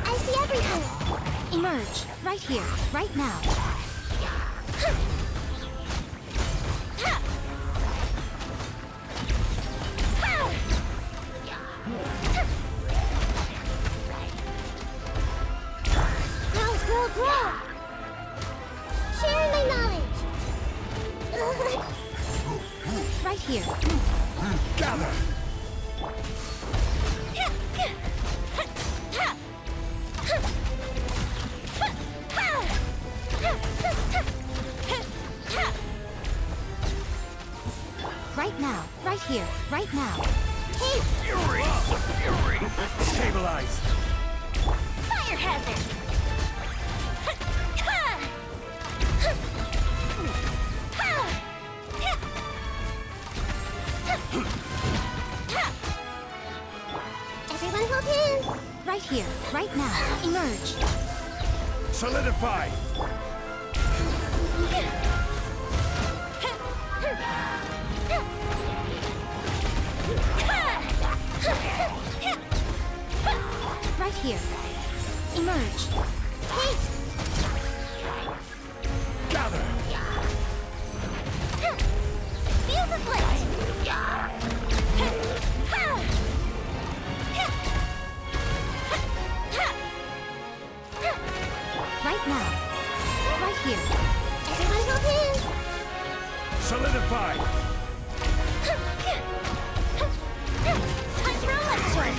I see everything! Emerge, right here, right now. Grow! Share my knowledge! Right here. Gather! Right now, right here, right now. Fury! Fury! Stabilize! Fire hazard! Everyone hold hands! Right here, right now. Emerge. Solidify! Right here. Emerge. Hey! Gather! Fuse is lit! Right now. Right here. Final fuse! Solidify! Time for a lecture!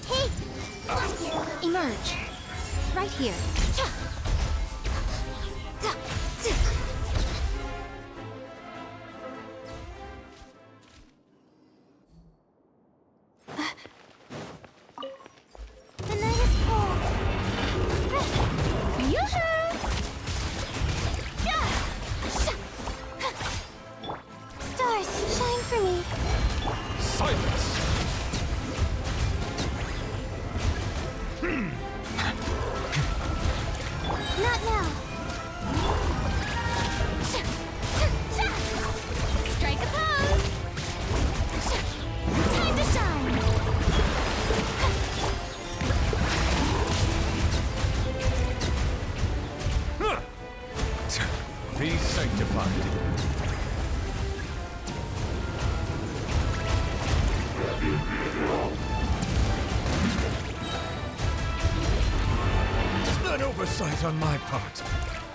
Hey! Emerge. Right here. The night is cold. Stars, shine for me. Silence! Not now. Strike a pose. Time to shine. Be sanctified. An oversight on my part.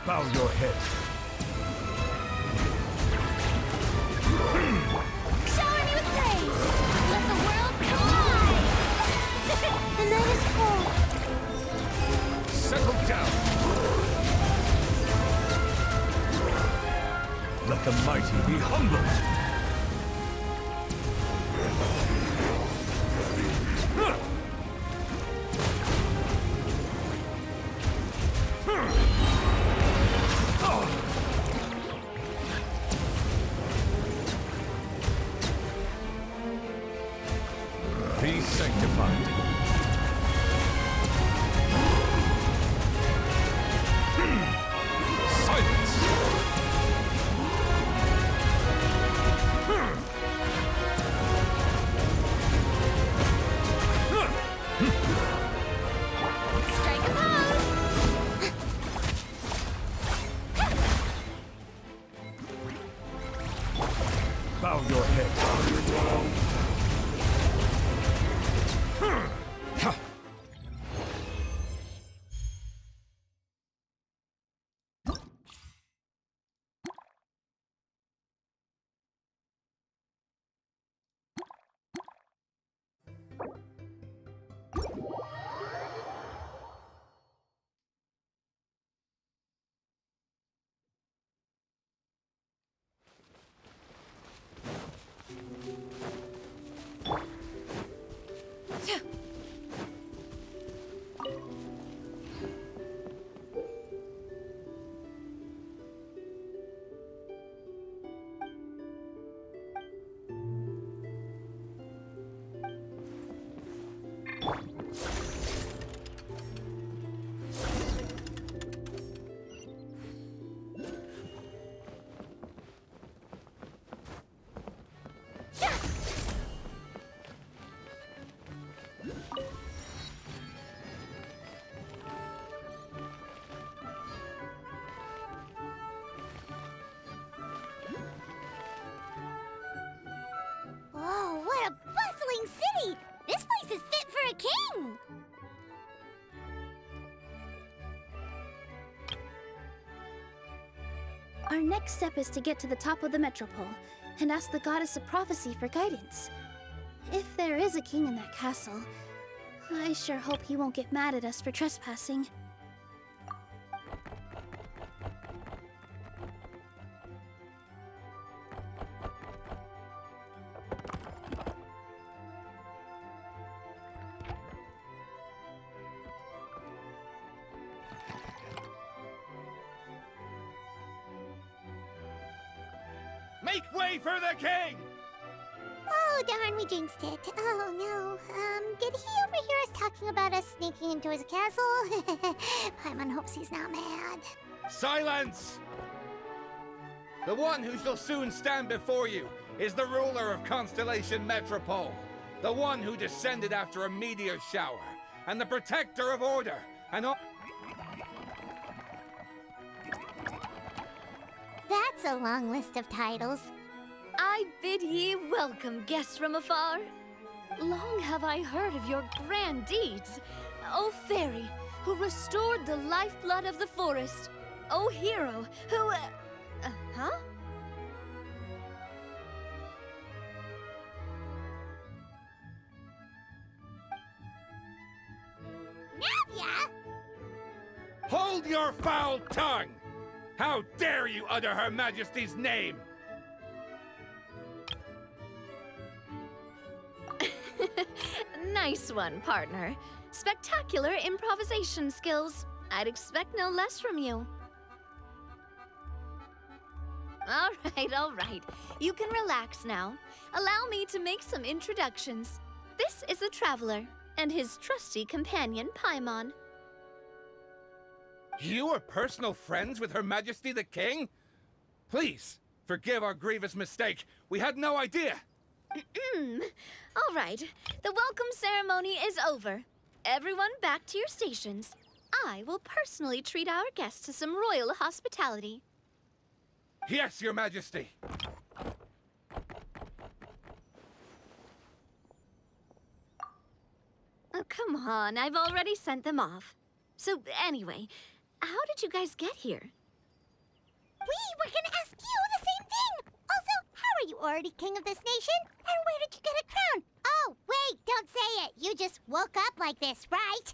Bow your head. Shower me with praise. Let the world collide. The night is cold. Settle down. Let the mighty be humbled. Be sanctified. Silence! Strike a pose. Bow your head. Whoa, what a bustling city! This place is fit for a king! Our next step is to get to the top of the metropole and ask the goddess of prophecy for guidance. If there is a king in that castle, I sure hope he won't get mad at us for trespassing. Make way for the king! Oh Oh, darn, we jinxed it. Oh, no. Did he overhear us talking about us sneaking into his castle? Paimon hopes he's not mad. Silence! The one who shall soon stand before you is the ruler of Constellation Metropole, the one who descended after a meteor shower, and the protector of order, and all... That's a long list of titles. I bid ye welcome, guests from afar. Long have I heard of your grand deeds, O fairy, who restored the lifeblood of the forest. O hero, who... huh? Navia! Hold your foul tongue! How dare you utter Her Majesty's name? Nice one, partner. Spectacular improvisation skills. I'd expect no less from you. All right. You can relax now. Allow me to make some introductions. This is the Traveler, and his trusty companion, Paimon. You are personal friends with Her Majesty the King? Please, forgive our grievous mistake. We had no idea. All right. The welcome ceremony is over. Everyone back to your stations. I will personally treat our guests to some royal hospitality. Yes, Your Majesty. Oh, come on. I've already sent them off. So, anyway, how did you guys get here? We were gonna ask you the same thing! Also, how are you already king of this nation? And where did you get a crown? Oh, wait, don't say it! You just woke up like this, right?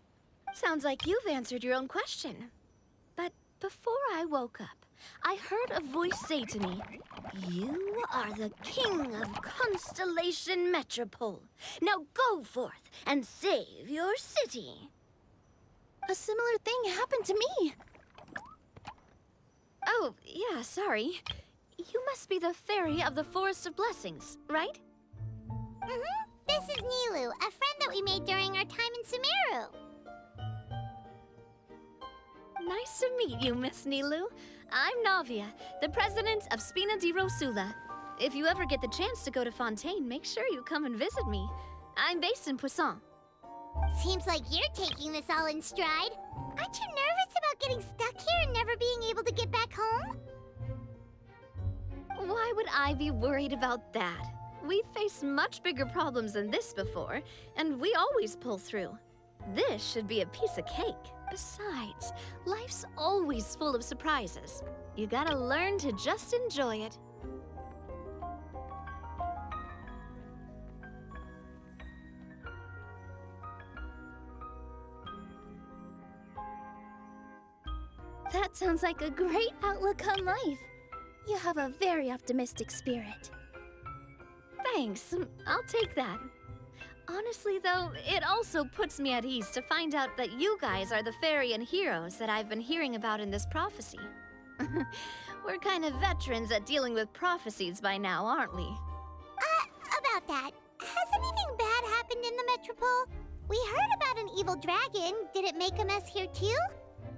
Sounds like you've answered your own question. But before I woke up, I heard a voice say to me, "You are the king of Constellation Metropole. Now go forth and save your city." A similar thing happened to me. Oh, yeah, sorry. You must be the fairy of the Forest of Blessings, right? Mm-hmm. This is Nilu, a friend that we made during our time in Sumeru. Nice to meet you, Miss Nilu. I'm Navia, the president of Spina di Rosula. If you ever get the chance to go to Fontaine, make sure you come and visit me. I'm based in Poisson. Seems like you're taking this all in stride. Aren't you nervous about getting stuck here and never being able to get back home? Why would I be worried about that? We've faced much bigger problems than this before, and we always pull through. This should be a piece of cake. Besides, life's always full of surprises. You gotta learn to just enjoy it. That sounds like a great outlook on life. You have a very optimistic spirit. Thanks, I'll take that. Honestly, though, it also puts me at ease to find out that you guys are the fairy and heroes that I've been hearing about in this prophecy. We're kind of veterans at dealing with prophecies by now, aren't we? About that, has anything bad happened in the Metropole? We heard about an evil dragon. Did it make a mess here too?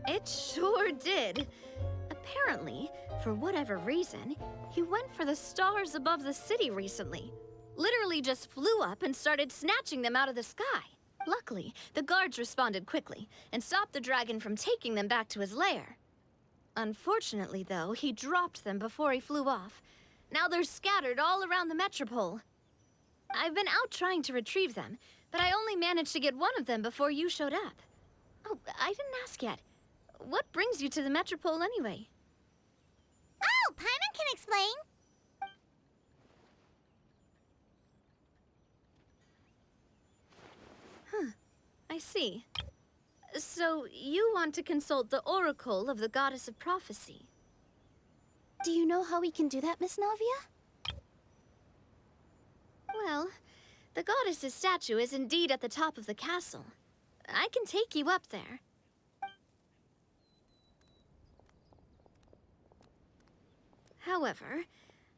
It sure did. Apparently, for whatever reason, he went for the stars above the city recently. Literally just flew up and started snatching them out of the sky. Luckily, the guards responded quickly and stopped the dragon from taking them back to his lair. Unfortunately, though, he dropped them before he flew off. Now they're scattered all around the Metropole. I've been out trying to retrieve them, but I only managed to get one of them before you showed up. Oh, I didn't ask yet. What brings you to the Metropole anyway? Oh, Paimon can explain. I see. So, you want to consult the Oracle of the Goddess of Prophecy. Do you know how we can do that, Miss Navia? Well, the goddess's statue is indeed at the top of the castle. I can take you up there. However,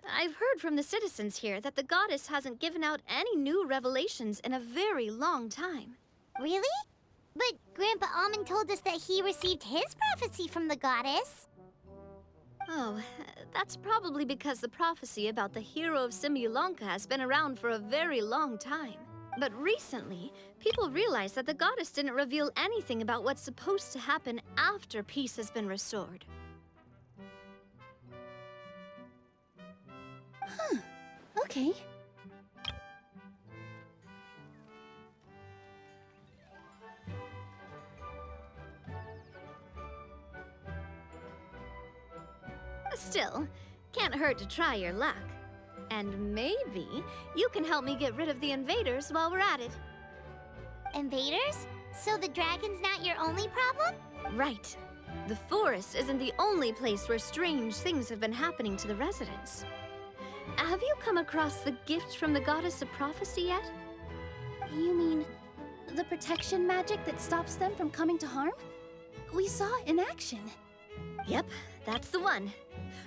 I've heard from the citizens here that the goddess hasn't given out any new revelations in a very long time. Really? But Grandpa Almond told us that he received his prophecy from the goddess. Oh, that's probably because the prophecy about the hero of Simulanka has been around for a very long time. But recently, people realized that the goddess didn't reveal anything about what's supposed to happen after peace has been restored. Huh. Okay. Still, can't hurt to try your luck. And maybe you can help me get rid of the invaders while we're at it. Invaders? So the dragon's not your only problem? Right. The forest isn't the only place where strange things have been happening to the residents. Have you come across the gift from the goddess of prophecy yet? You mean the protection magic that stops them from coming to harm? We saw it in action. Yep, that's the one.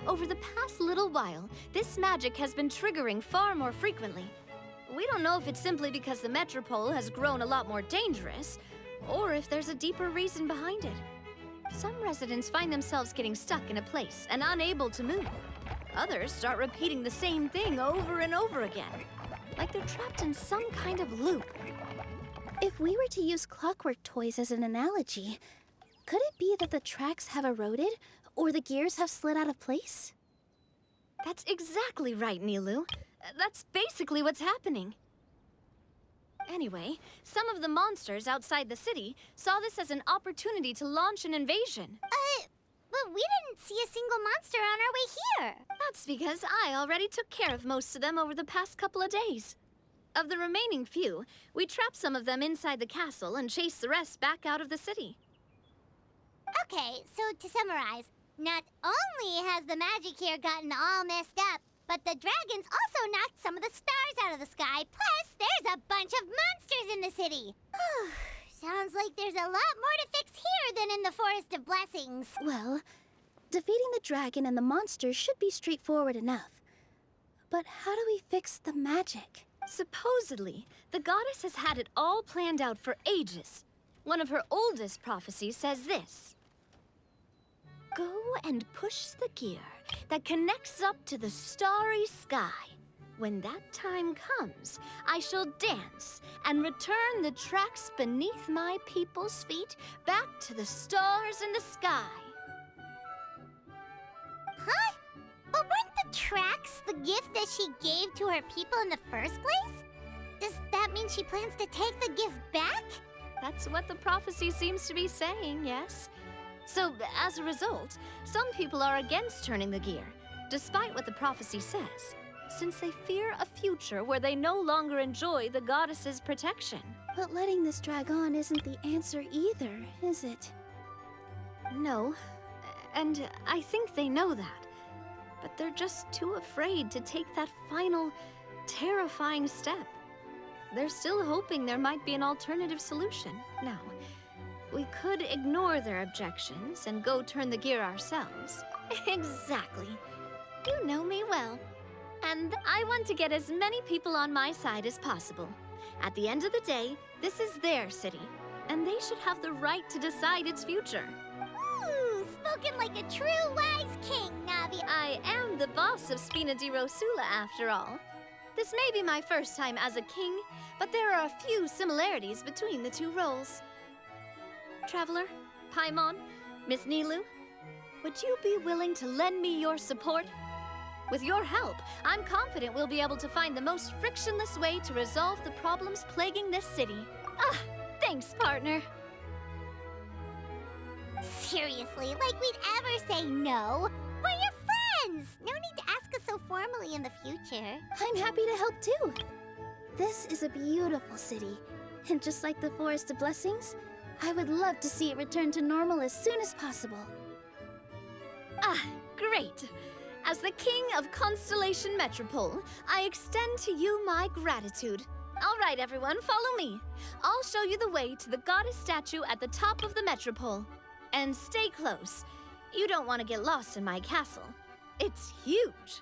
Over the past little while, this magic has been triggering far more frequently. We don't know if it's simply because the metropole has grown a lot more dangerous, or if there's a deeper reason behind it. Some residents find themselves getting stuck in a place and unable to move. Others start repeating the same thing over and over again, like they're trapped in some kind of loop. If we were to use clockwork toys as an analogy, could it be that the tracks have eroded, or the gears have slid out of place? That's exactly right, Nilu. That's basically what's happening. Anyway, some of the monsters outside the city saw this as an opportunity to launch an invasion. But we didn't see a single monster on our way here. That's because I already took care of most of them over the past couple of days. Of the remaining few, we trapped some of them inside the castle and chased the rest back out of the city. Okay, so to summarize, not only has the magic here gotten all messed up, but the dragons also knocked some of the stars out of the sky, plus there's a bunch of monsters in the city. Sounds like there's a lot more to fix here than in the Forest of Blessings. Well, defeating the dragon and the monsters should be straightforward enough. But how do we fix the magic? Supposedly, the goddess has had it all planned out for ages. One of her oldest prophecies says this: "Go and push the gear that connects up to the starry sky. When that time comes, I shall dance and return the tracks beneath my people's feet back to the stars in the sky." Huh? But weren't the tracks the gift that she gave to her people in the first place? Does that mean she plans to take the gift back? That's what the prophecy seems to be saying, yes. So, as a result, some people are against turning the gear, despite what the prophecy says, since they fear a future where they no longer enjoy the goddess's protection. But letting this drag on isn't the answer either, is it? No, and I think they know that. But they're just too afraid to take that final, terrifying step. They're still hoping there might be an alternative solution. Now, we could ignore their objections and go turn the gear ourselves. Exactly. You know me well. And I want to get as many people on my side as possible. At the end of the day, this is their city, and they should have the right to decide its future. Ooh, spoken like a true wise king, Navi. I am the boss of Spina di Rosula, after all. This may be my first time as a king, but there are a few similarities between the two roles. Traveler, Paimon, Miss Nilu, would you be willing to lend me your support? With your help, I'm confident we'll be able to find the most frictionless way to resolve the problems plaguing this city. Thanks, partner. Seriously, like we'd ever say no. We're your friends. No need to ask us so formally in the future. I'm happy to help too. This is a beautiful city, and just like the Forest of Blessings, I would love to see it return to normal as soon as possible. Great. As the King of Constellation Metropole, I extend to you my gratitude. All right, everyone, follow me. I'll show you the way to the goddess statue at the top of the Metropole. And stay close. You don't want to get lost in my castle. It's huge.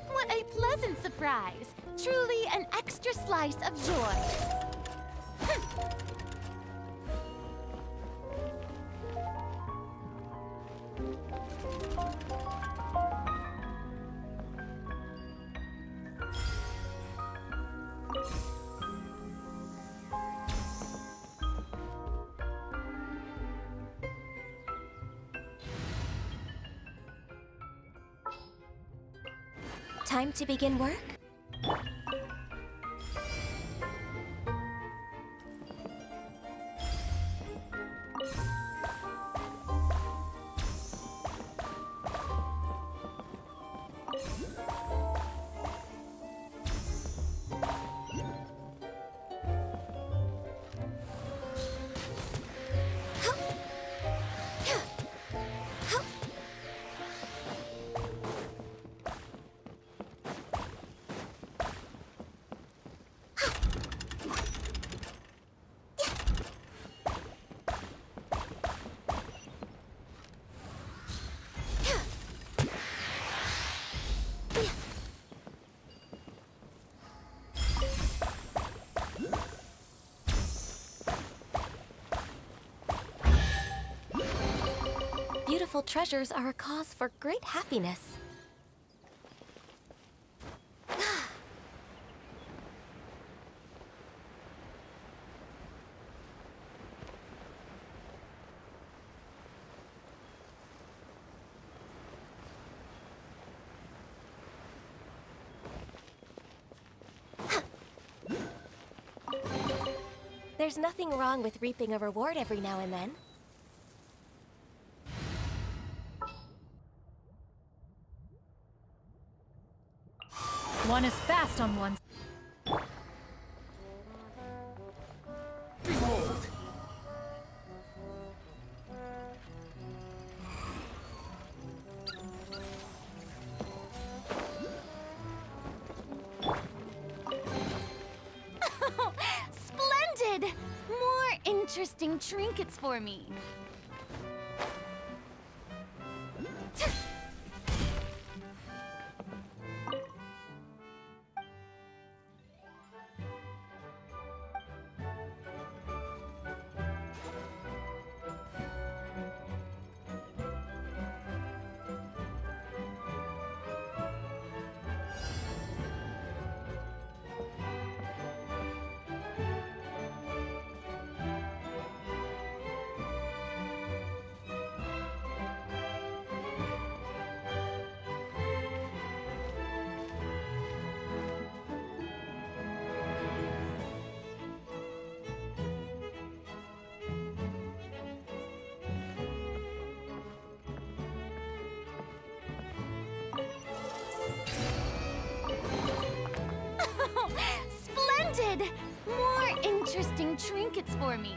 What a pleasant surprise! Truly an extra slice of joy. Time to begin work? Beautiful treasures are a cause for great happiness. There's nothing wrong with reaping a reward every now and then. One is fast on one. Behold! Splendid! More interesting trinkets for me. Splendid! More interesting trinkets for me.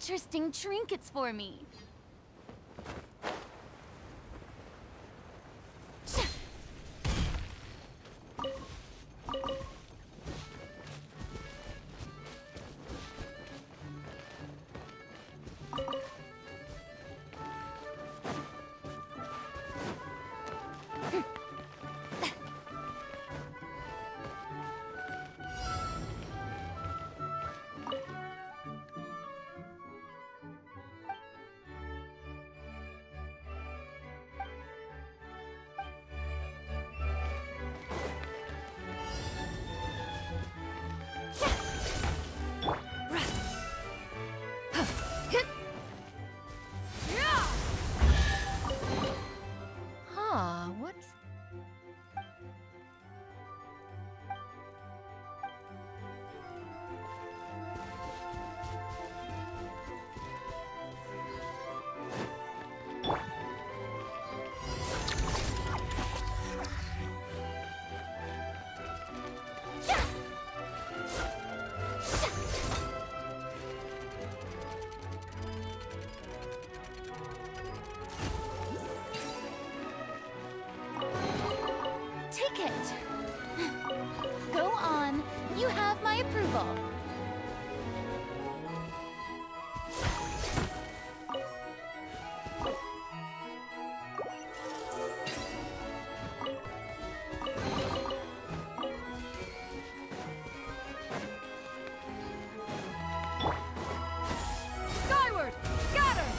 interesting trinkets for me. Huh, what? Take it. Go on. You have my approval. Skyward! Scatter!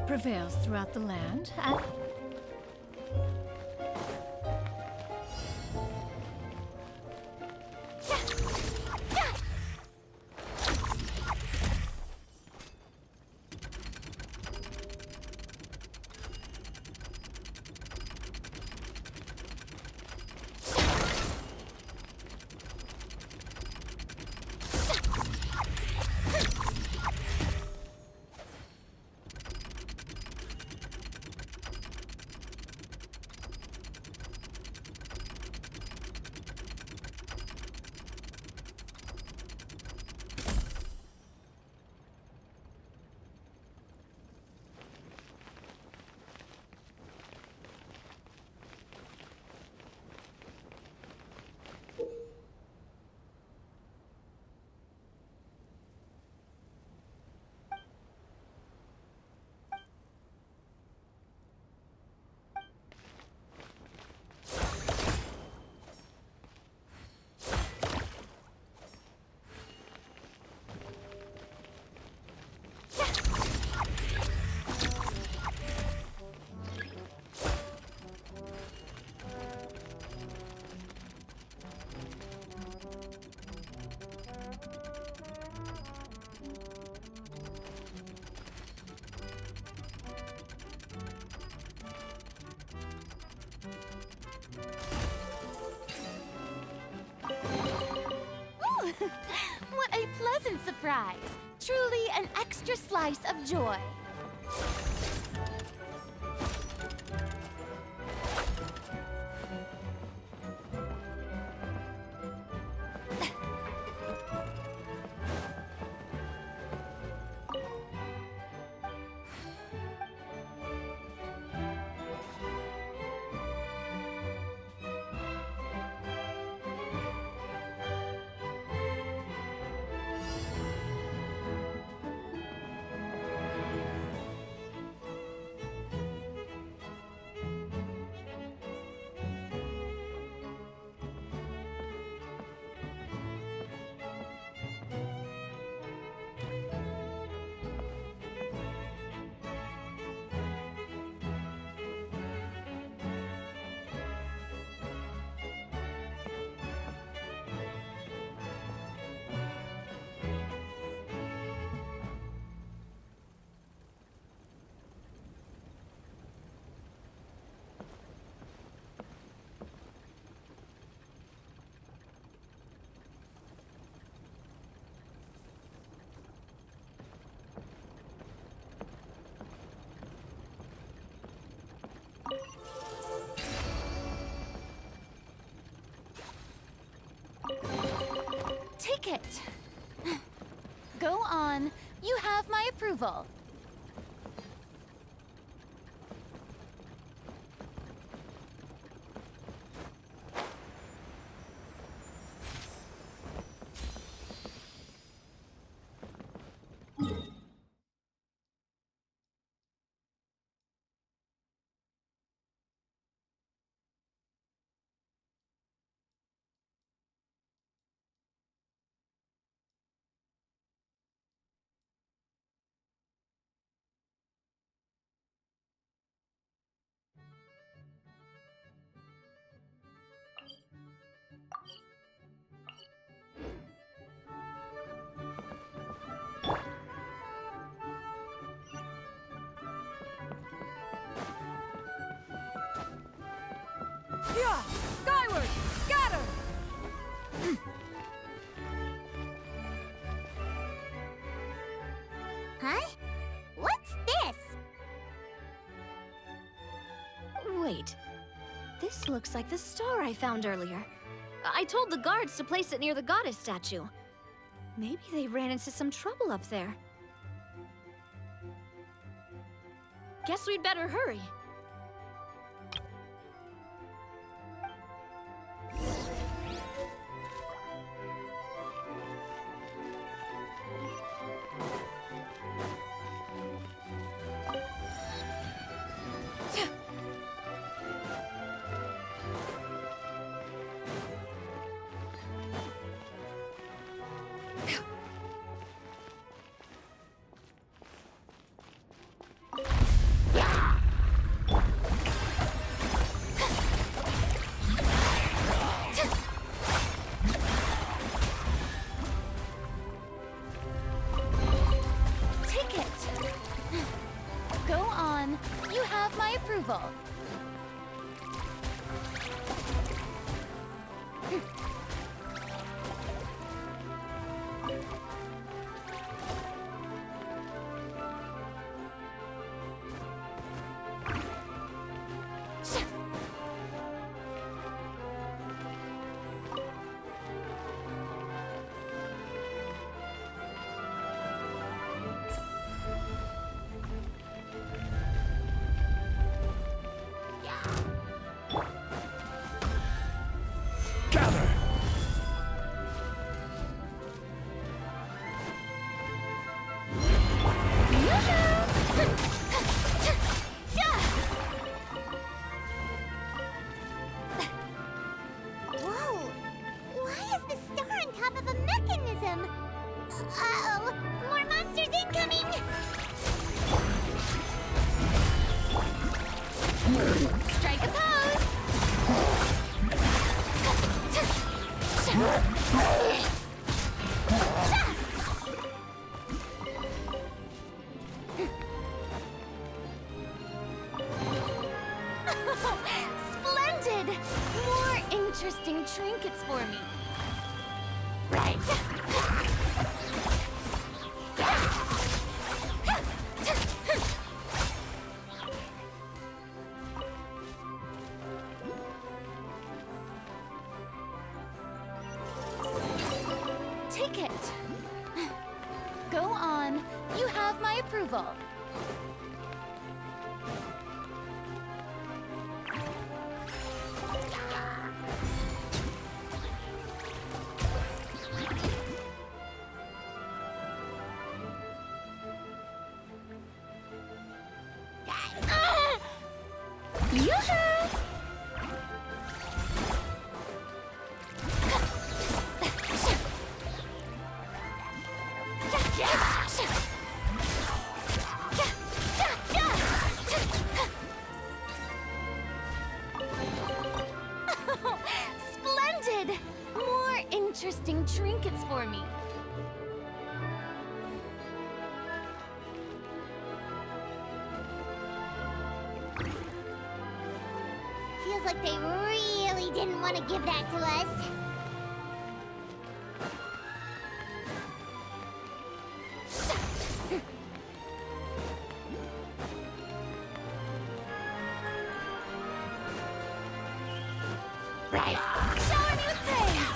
prevails throughout the land, and... What a pleasant surprise! Truly an extra slice of joy. Take it. Go on. You have my approval. Yeah! Skyward! Scatter! Huh? What's this? Wait. This looks like the star I found earlier. I told the guards to place it near the goddess statue. Maybe they ran into some trouble up there. Guess we'd better hurry. approval. Gather! Whoa! Why is the star on top of a mechanism? Uh-oh! More monsters incoming! Strike a pose! Splendid! More interesting trinkets for me. Right. Take it. Go on. You have my approval. Yoo-hoo! Splendid! More interesting trinkets for me. Feels like they really didn't want to give that to us. Right. Shower me with praise!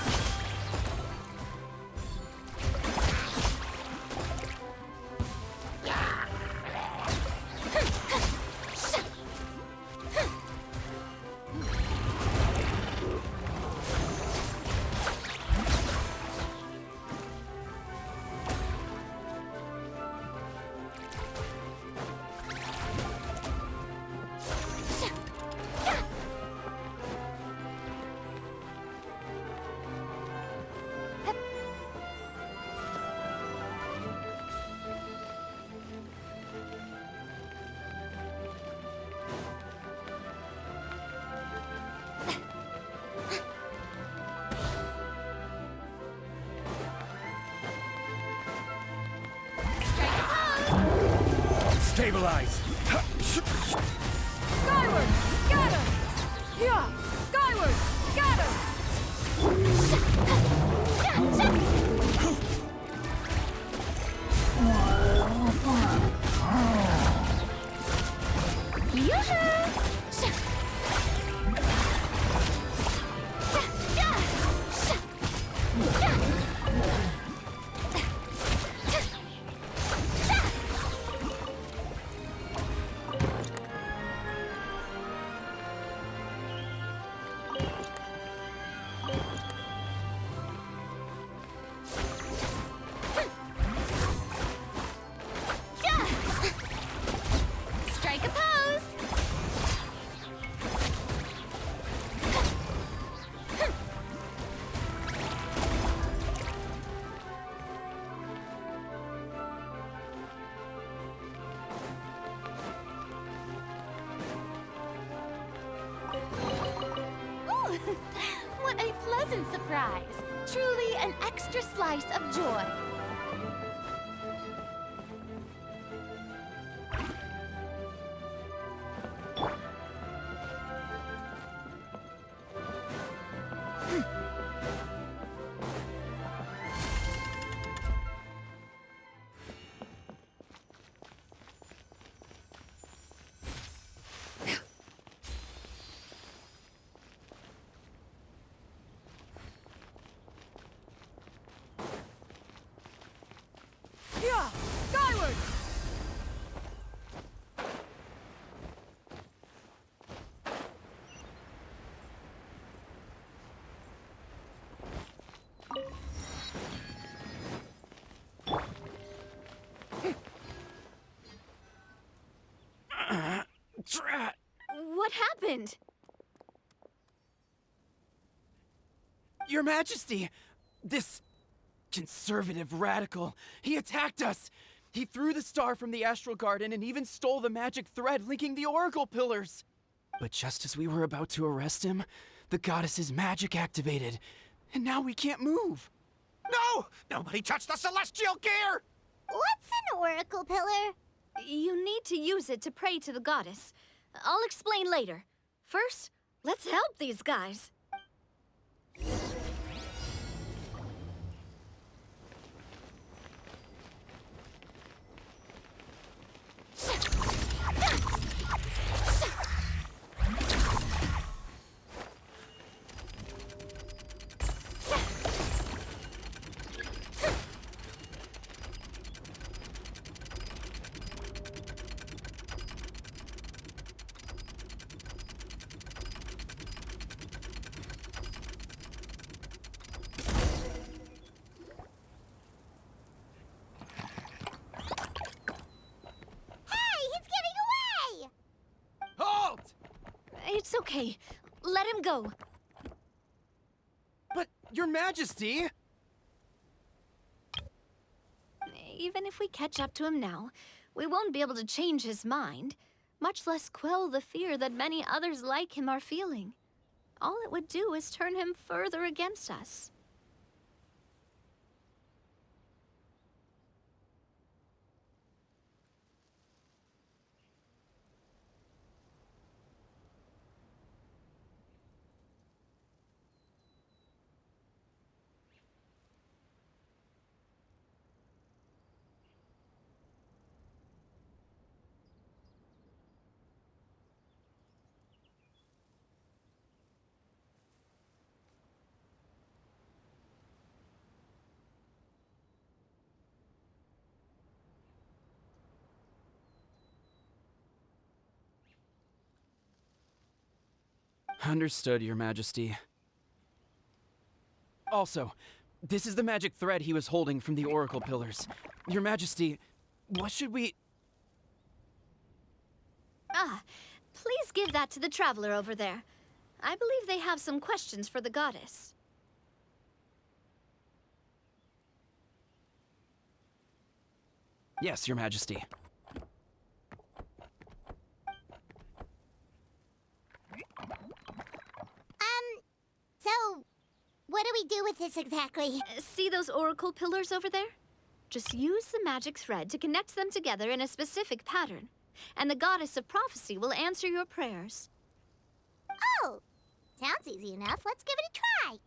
Stabilize! Skyward! Scatter! Yeah! Skyward! Scatter! Strike a pose! Ooh, what a pleasant surprise! Truly an extra slice of joy. happened? Your Majesty! This conservative radical, he attacked us! He threw the star from the Astral Garden and even stole the magic thread linking the Oracle Pillars! But just as we were about to arrest him, the goddess's magic activated, and now we can't move! No! Nobody touch the celestial gear! What's an oracle pillar? You need to use it to pray to the goddess. I'll explain later. First, let's help these guys. It's okay. Let him go. But, Your Majesty! Even if we catch up to him now, we won't be able to change his mind, much less quell the fear that many others like him are feeling. All it would do is turn him further against us. Understood, Your Majesty. Also, this is the magic thread he was holding from the Oracle Pillars. Your Majesty, what should we... Please give that to the traveler over there. I believe they have some questions for the goddess. Yes, Your Majesty. So, what do we do with this exactly? See those oracle pillars over there? Just use the magic thread to connect them together in a specific pattern, and the goddess of prophecy will answer your prayers. Oh, sounds easy enough. Let's give it a try.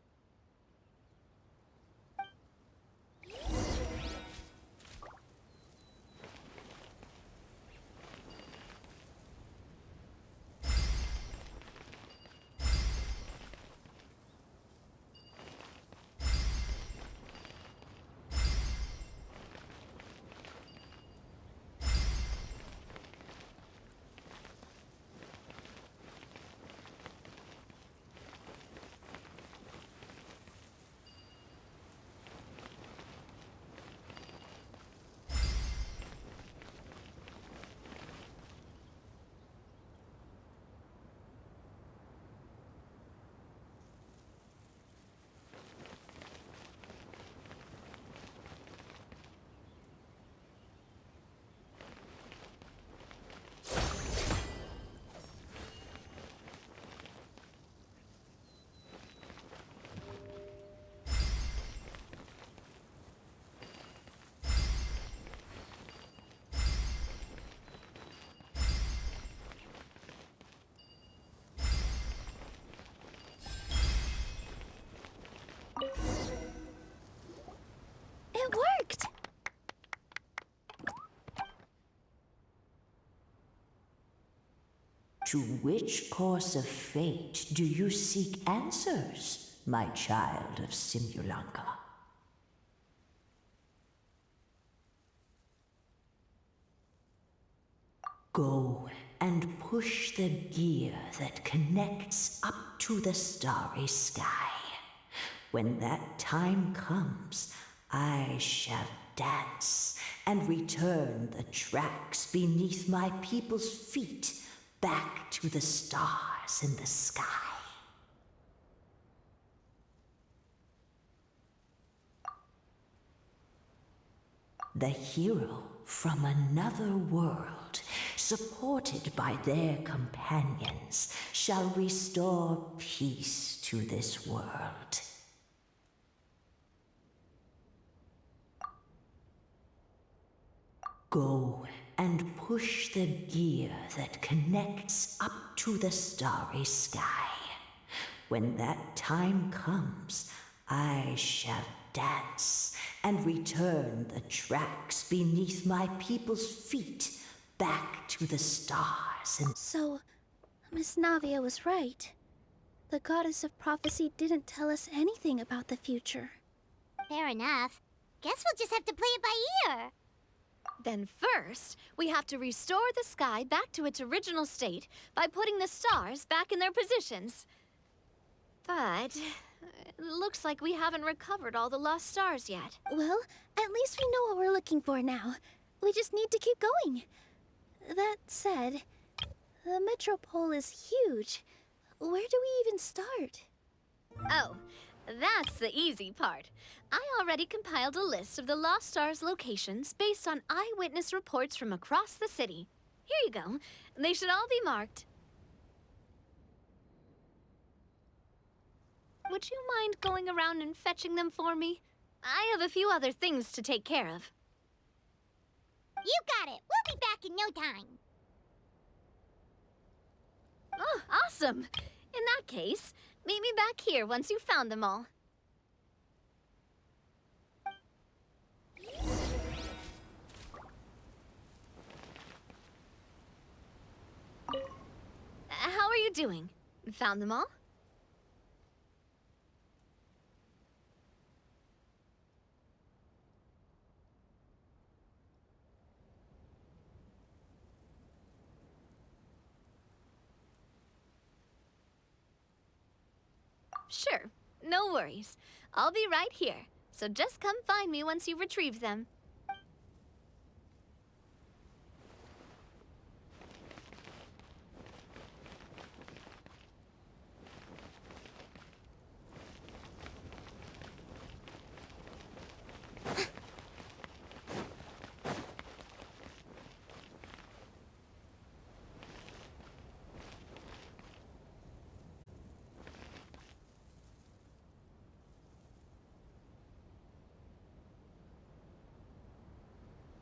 It worked! To which course of fate do you seek answers, my child of Simulanka? Go and push the gear that connects up to the starry sky. When that time comes, I shall dance and return the tracks beneath my people's feet back to the stars in the sky. The hero from another world, supported by their companions, shall restore peace to this world. Go and push the gear that connects up to the starry sky. When that time comes, I shall dance and return the tracks beneath my people's feet back to the stars and... So, Miss Navia was right. The goddess of prophecy didn't tell us anything about the future. Fair enough. Guess we'll just have to play it by ear. Then first, we have to restore the sky back to its original state by putting the stars back in their positions. But it looks like we haven't recovered all the lost stars yet. Well, at least we know what we're looking for now. We just need to keep going. That said, the metropole is huge. Where do we even start? Oh, that's the easy part. I already compiled a list of the lost stars' locations based on eyewitness reports from across the city. Here you go. They should all be marked. Would you mind going around and fetching them for me? I have a few other things to take care of. You got it. We'll be back in no time. Oh, awesome. In that case, meet me back here once you've found them all. How are you doing? Found them all? Sure, no worries. I'll be right here, so just come find me once you've retrieved them.